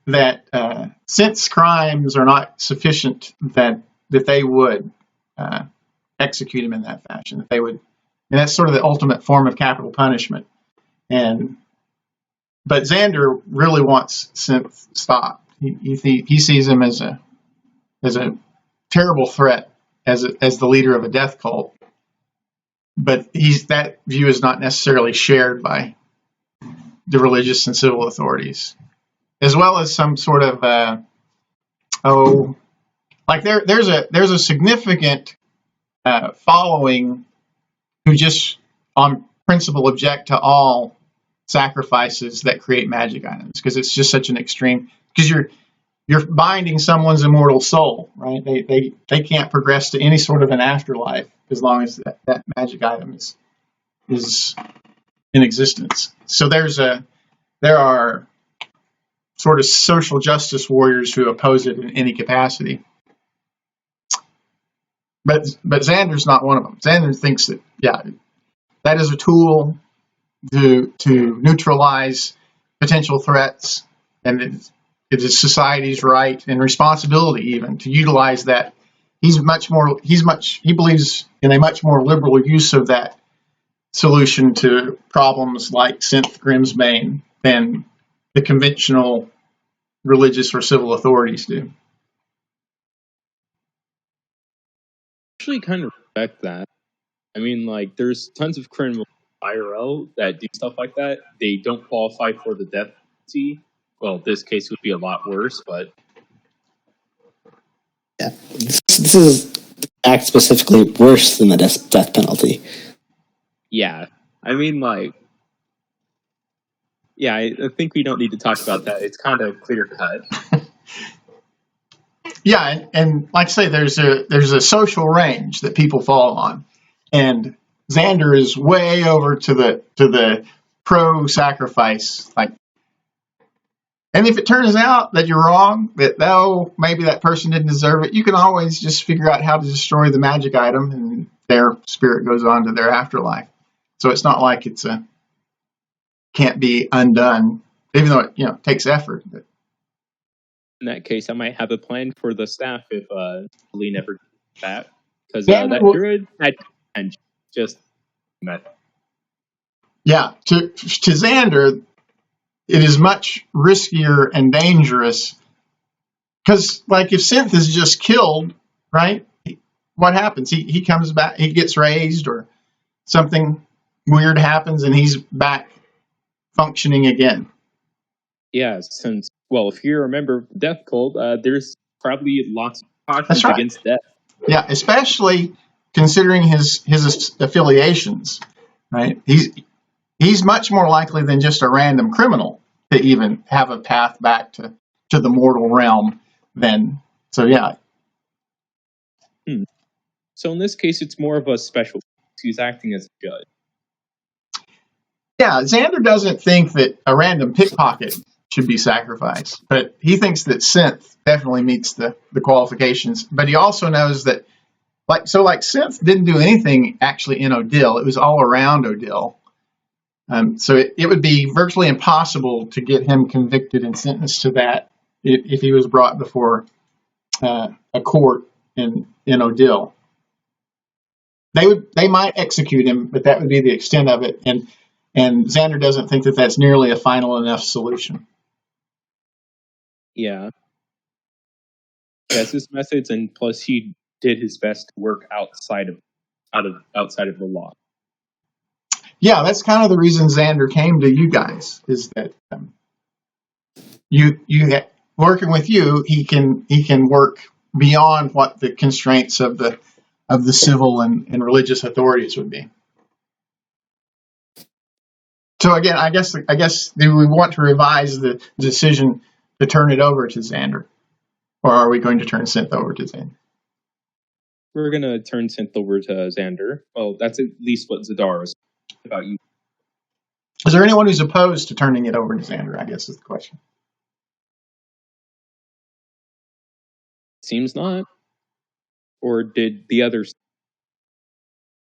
that since crimes are not sufficient that they would execute him in that fashion, that they would, and that's sort of the ultimate form of capital punishment. But Xander really wants Synth stopped. He sees him as a terrible threat as the leader of a death cult. But that view is not necessarily shared by the religious and civil authorities, as well as some sort of there's a significant following who just on principle object to all sacrifices that create magic items, because it's just such an extreme, because you're binding someone's immortal soul, right? They can't progress to any sort of an afterlife as long as that magic item is in existence. So there's there are sort of social justice warriors who oppose it in any capacity. But Xander's not one of them. Xander thinks that, yeah, that is a tool to neutralize potential threats, and it is society's right and responsibility even to utilize that. He believes in a much more liberal use of that solution to problems like Synth Grimsbane than the conventional religious or civil authorities do. Actually kind of respect that. I mean, like, there's tons of criminals IRL that do stuff like that. They don't qualify for the death penalty. Well, this case would be a lot worse, but Yeah, this is act specifically worse than the death penalty. yeah. I mean, like, yeah, I think we don't need to talk about that. It's kind of clear cut. Yeah, and like I say, there's a social range that people fall on, and Xander is way over to the pro sacrifice. Like, and if it turns out that you're wrong, that though maybe that person didn't deserve it, you can always just figure out how to destroy the magic item, and their spirit goes on to their afterlife. So it's not like can't be undone, even though it takes effort. But In that case, I might have a plan for the staff if Lee never gets back, because Yeah, that well- druid had just met. Yeah, to Xander, it is much riskier and dangerous because, like, if Synth is just killed, right? What happens? He comes back, he gets raised, or something weird happens, and he's back functioning again. Yeah, since, well, if you remember Death Cult, there's probably lots of That's cautions right. against death. Yeah, especially considering his affiliations, right? He's much more likely than just a random criminal to even have a path back to the mortal realm. So yeah. So in this case, it's more of a special. He's acting as a judge. Yeah, Xander doesn't think that a random pickpocket should be sacrificed, but he thinks that Synth definitely meets the qualifications. But he also knows that, like Synth didn't do anything actually in Odile. It was all around Odile. So it would be virtually impossible to get him convicted and sentenced to that if he was brought before a court in Odile. They might execute him, but that would be the extent of it. And Xander doesn't think that that's nearly a final enough solution. Yeah. He has his methods, and plus he did his best to work outside of the law. Yeah, that's kind of the reason Xander came to you guys, is that working with you, he can work beyond what the constraints of the civil and religious authorities would be. So again, I guess do we want to revise the decision to turn it over to Xander, or are we going to turn Synth over to Xander? We're gonna turn Synth over to Xander. Well, that's at least what Zadar is about. You. Is there anyone who's opposed to turning it over to Xander? I guess is the question. Seems not. Or did the others?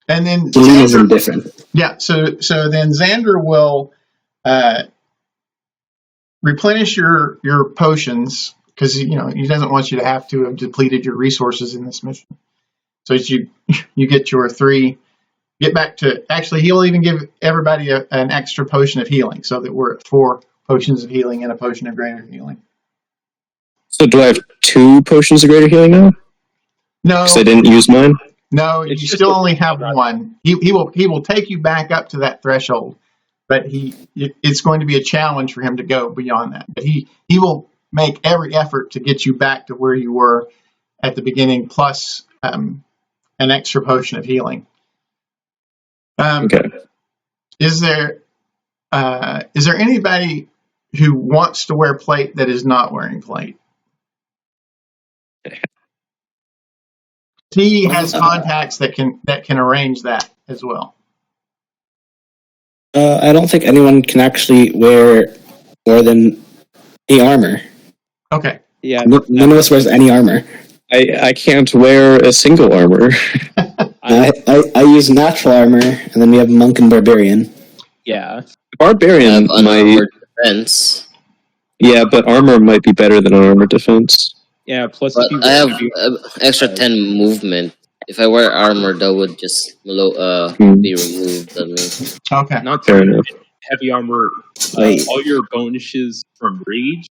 And then Lee is indifferent. Yeah, so then Xander will replenish your potions, because he doesn't want you to have to have depleted your resources in this mission. So you get your 3, get back to, actually he'll even give everybody an extra potion of healing, so that we're at 4 potions of healing and a potion of greater healing. So do I have 2 potions of greater healing now? No, Because I didn't use mine? no, you It's still just only have 1. He will take you back up to that threshold, but it's going to be a challenge for him to go beyond that. But he will make every effort to get you back to where you were at the beginning, plus an extra potion of healing. Okay. Is there anybody who wants to wear plate that is not wearing plate? He has contacts that can arrange that as well. I don't think anyone can actually wear more than any armor. Okay. Yeah, None of us wears any armor. I can't wear a single armor. I use natural armor, and then we have monk and barbarian. yeah. Barbarian might, unarmored defense. yeah, but armor might be better than armor defense. Yeah, plus But if you I have extra 10 movement. If I wear armor, that would just be removed. I mean, Okay. not Fair to enough. heavy armor, Wait. all your bonuses from rage,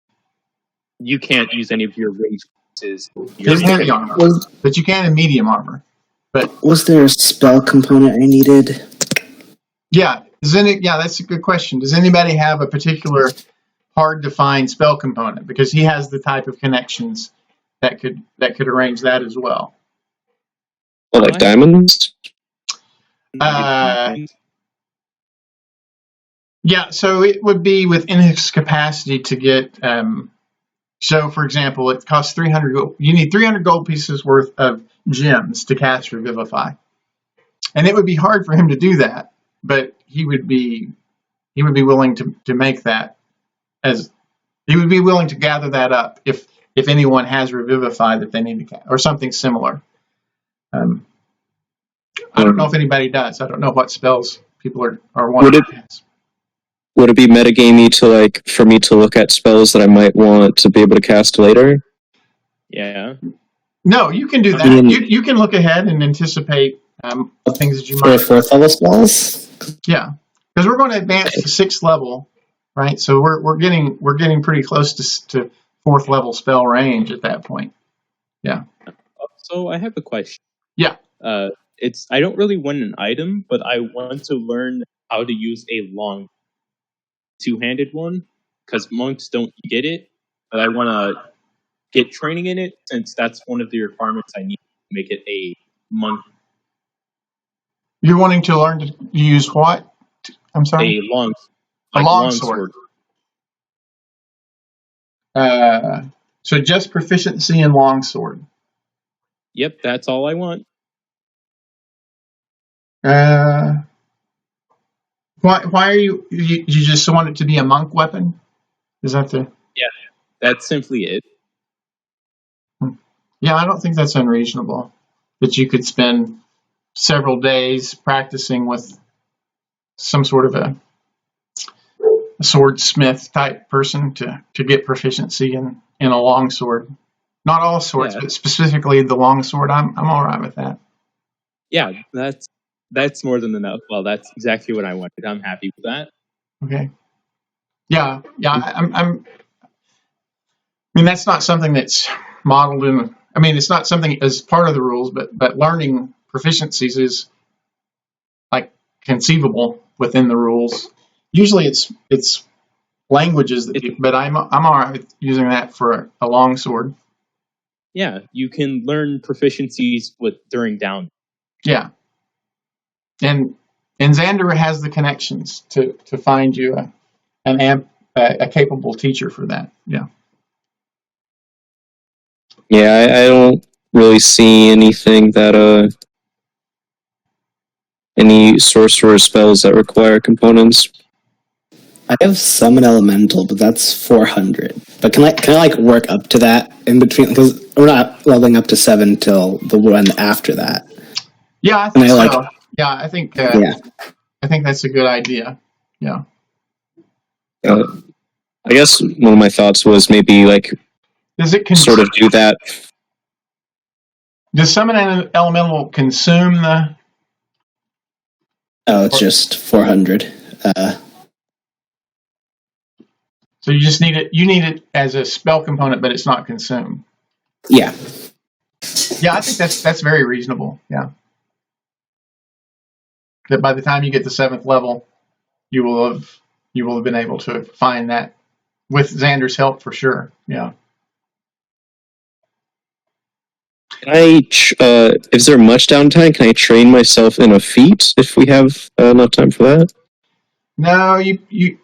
you can't use any of your rage bonuses. It's heavy armor, but you can in medium armor. Was there a spell component I needed? Yeah. That's a good question. Does anybody have a particular hard to find spell component? Because he has the type of connections that could arrange that as well. Well, like diamonds? Yeah, so it would be within his capacity to get. So, for example, it costs 300 gold. You need 300 gold pieces worth of gems to cast Revivify, and it would be hard for him to do that. But he would be willing to make that, as he would be willing to gather that up if anyone has Revivify that they need to cast or something similar. I don't know if anybody does. I don't know what spells people are wanting to cast. Would it be metagamey for me to look at spells that I might want to be able to cast later? Yeah. No, you can do that. You can look ahead and anticipate things that you might. For 4th level spells? Yeah, because we're going to advance to 6th level, right? So we're getting pretty close to 4th level spell range at that point. Yeah. So I have a question. Yeah. I don't really want an item, but I want to learn how to use a long two-handed one, because monks don't get it, but I want to get training in it, since that's one of the requirements I need to make it a monk. You're wanting to learn to use what? I'm sorry? A long sword. So just proficiency in longsword. Yep, that's all I want. Why are you just want it to be a monk weapon? Is that the? Yeah, that's simply it. Yeah, I don't think that's unreasonable. That you could spend several days practicing with some sort of a swordsmith type person to get proficiency in a longsword. Not all swords, but specifically the longsword. I'm all right with that. Yeah, that's more than enough. Well, that's exactly what I wanted. I'm happy with that. Okay. Yeah. I mean, that's not something that's modeled in. I mean, it's not something as part of the rules, but learning proficiencies is like conceivable within the rules. Usually, it's languages but I'm all right with using that for a longsword. Yeah, you can learn proficiencies during down. Yeah. And Xander has the connections to find you a capable teacher for that. Yeah. Yeah, I don't really see anything that any sorcerer spells that require components. I have summon elemental, but that's 400. But can I work up to that in between? Because we're not leveling up to 7 till the one after that. Yeah, I think so. Yeah, I think. I think that's a good idea. Yeah. I guess one of my thoughts was maybe does it sort of do that. Does summon elemental consume the? Oh, it's just 400. So you just need it. You need it as a spell component, but it's not consumed. Yeah. Yeah, I think that's very reasonable. Yeah. That by the time you get to 7th level, you will have been able to find that with Xander's help for sure. Yeah. Can is there much downtime? Can I train myself in a feat if we have enough time for that? No, you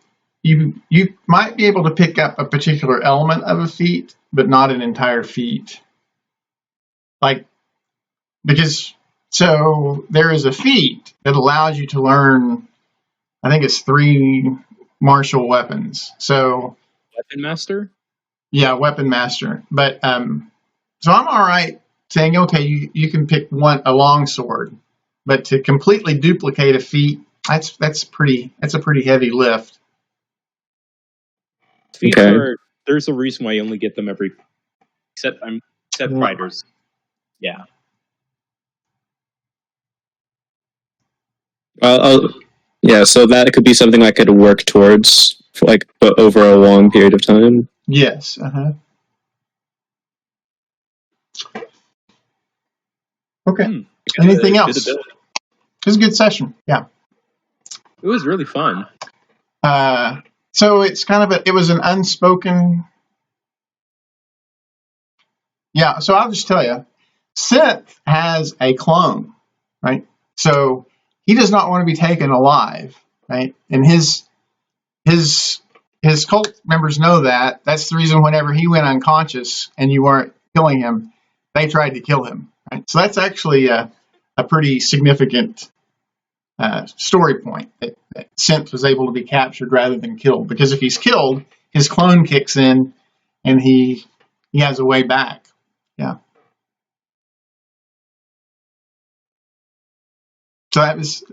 might be able to pick up a particular element of a feat, but not an entire feat. So there is a feat that allows you to learn, I think it's 3 martial weapons. So weapon master. Yeah, weapon master. But so I'm all right saying, okay, you can pick a longsword, but to completely duplicate a feat, that's a pretty heavy lift. Feats Okay. there's a reason why you only get them except fighters. Yeah. Yeah, so that could be something I could work towards, but over a long period of time. Yes. Okay. Anything else? It was a good session. Yeah. It was really fun. So it's kind of it was an unspoken. Yeah. So I'll just tell you, Synth has a clone, right? So he does not want to be taken alive, right? And his cult members know that. That's the reason whenever he went unconscious and you weren't killing him, they tried to kill him. Right? So that's actually a pretty significant story point that Synth was able to be captured rather than killed. Because if he's killed, his clone kicks in and he has a way back. Yeah. So that was,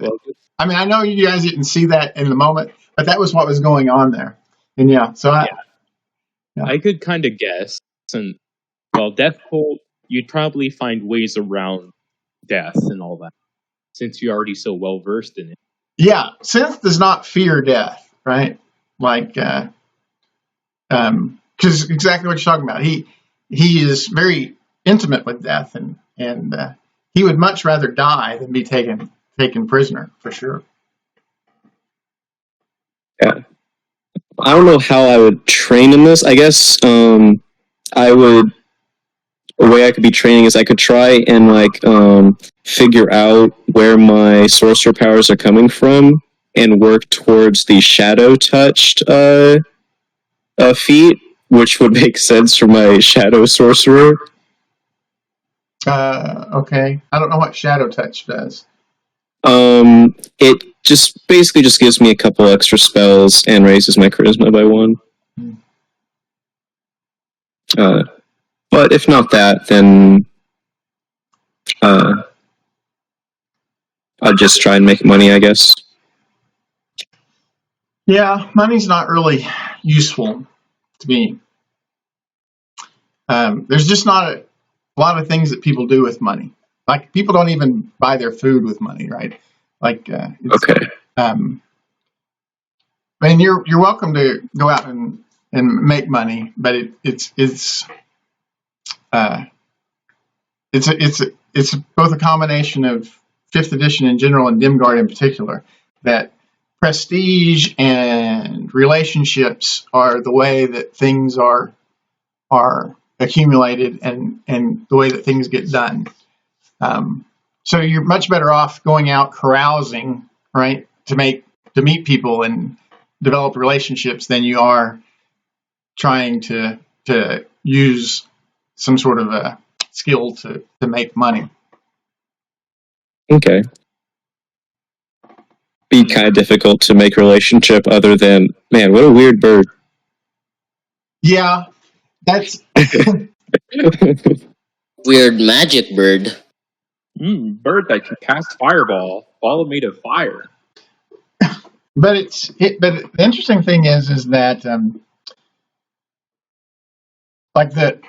I mean, I know you guys didn't see that in the moment, but that was what was going on there. And yeah, so I could kind of guess. And Death Cult, you'd probably find ways around death and all that, since you're already so well versed in it. Yeah, Synth does not fear death, right? Like, because exactly what you're talking about. He is very intimate with death, and he would much rather die than be taken prisoner, for sure. Yeah. I don't know how I would train in this. I guess a way I could be training is I could try and figure out where my sorcerer powers are coming from and work towards the shadow touched feat, which would make sense for my shadow sorcerer. Okay. I don't know what shadow touch does. It just basically just gives me a couple extra spells and raises my charisma by 1. But if not that, then I'll just try and make money, I guess. Yeah, money's not really useful to me. There's just not a lot of things that people do with money. Like, people don't even buy their food with money, right? Like, okay. And you're welcome to go out and make money, but it's both a combination of 5th edition in general and Dimgaard in particular, that prestige and relationships are the way that things are accumulated and the way that things get done. So you're much better off going out carousing, right, to meet people and develop relationships than you are trying to use some sort of a skill to make money. Okay. Be kind of difficult to make a relationship other than, man, what a weird bird. Yeah, that's Weird magic bird. Bird that can cast fireball, all made of fire. But the interesting thing is that like the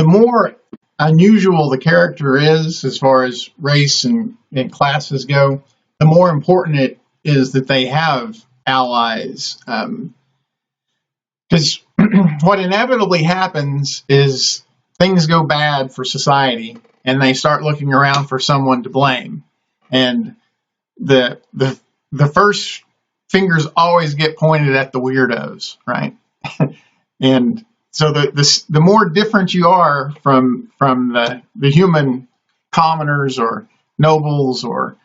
more unusual the character is as far as race and classes go, the more important it is that they have allies. Because what inevitably happens is things go bad for society, and they start looking around for someone to blame. And the first fingers always get pointed at the weirdos, right? And so the more different you are from the human commoners or nobles or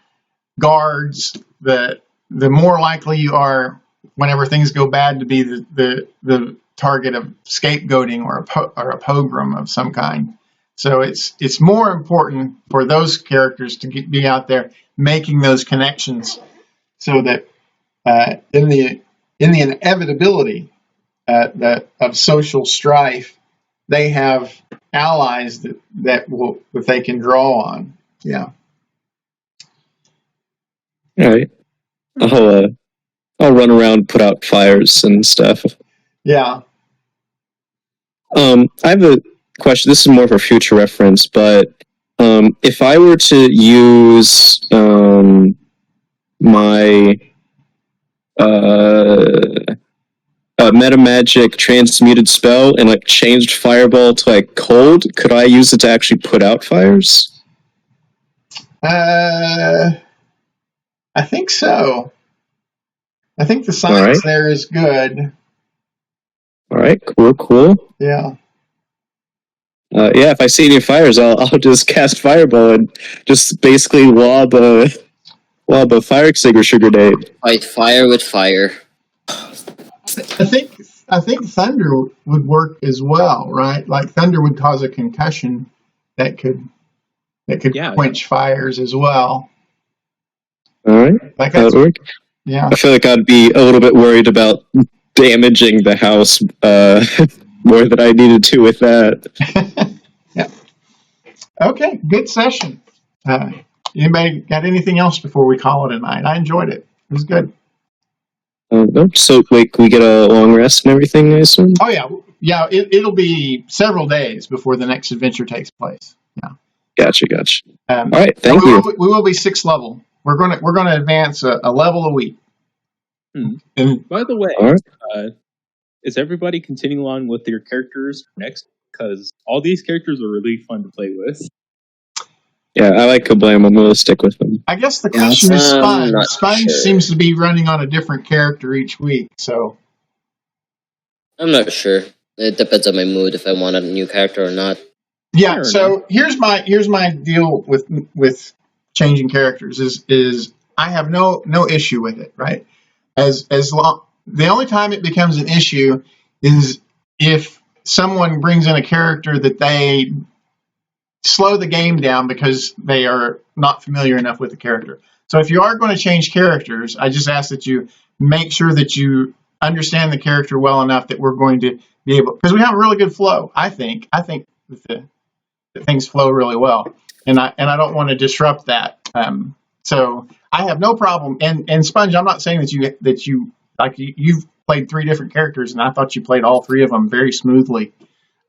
guards, the more likely you are, whenever things go bad, to be the target of scapegoating or a pogrom of some kind. So it's more important for those characters to be out there making those connections, so that in the inevitability of social strife, they have allies that they can draw on. Yeah. All right. I'll run around, put out fires and stuff. Yeah. I have a question. This is more for future reference, but if I were to use my meta magic transmuted spell and like changed fireball to like cold, could I use it to actually put out fires? I think so. I think the science there is good. All right, cool. Yeah. Yeah, if I see any fires, I'll just cast fireball and just basically lob a fire extinguisher grenade. Fight fire with fire. I think thunder would work as well, right? Like thunder would cause a concussion that could quench fires as well. All right, Like that would work. Yeah. I feel like I'd be a little bit worried about damaging the house more than I needed to with that. Yeah. Okay, good session. Anybody got anything else before we call it a night? I enjoyed it. It was good. So wait, can we get a long rest and everything, I assume? Oh yeah. It'll be several days before the next adventure takes place. Yeah. Gotcha. All right, thank you. We will be 6th level. We're gonna advance a level a week. And by the way, right. Is everybody continuing on with their characters next? Because all these characters are really fun to play with. Yeah, I like Kablam. I'm going to stick with them. I guess the question is Sponge. Not Sponge sure. seems to be running on a different character each week, so I'm not sure. It depends on my mood if I want a new character or not. yeah. Fair So here's my deal with changing characters is I have no issue with it, right? As long the only time it becomes an issue is if someone brings in a character that they slow the game down because they are not familiar enough with the character. So if you are going to change characters, I just ask that you make sure that you understand the character well enough that we're going to be able, because we have a really good flow. I think that things flow really well, and I don't want to disrupt that. So I have no problem. And Sponge, I'm not saying that you like you've played 3 different characters, and I thought you played all 3 of them very smoothly.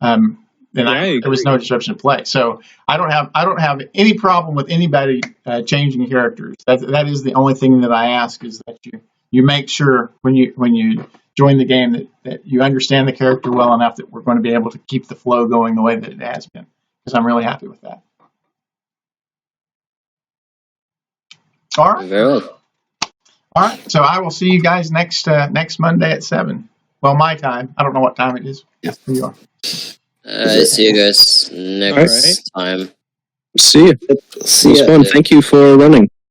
And there was no disruption of play. So I don't have any problem with anybody changing characters. That is the only thing that I ask is that you make sure when you join the game that you understand the character well enough that we're going to be able to keep the flow going the way that it has been. Because I'm really happy with that. All right. Very well. All right. So I will see you guys next Monday at 7. Well, my time. I don't know what time it is. Yes, you are. See you guys next time. See you. See It was ya. fun. Thank you for running.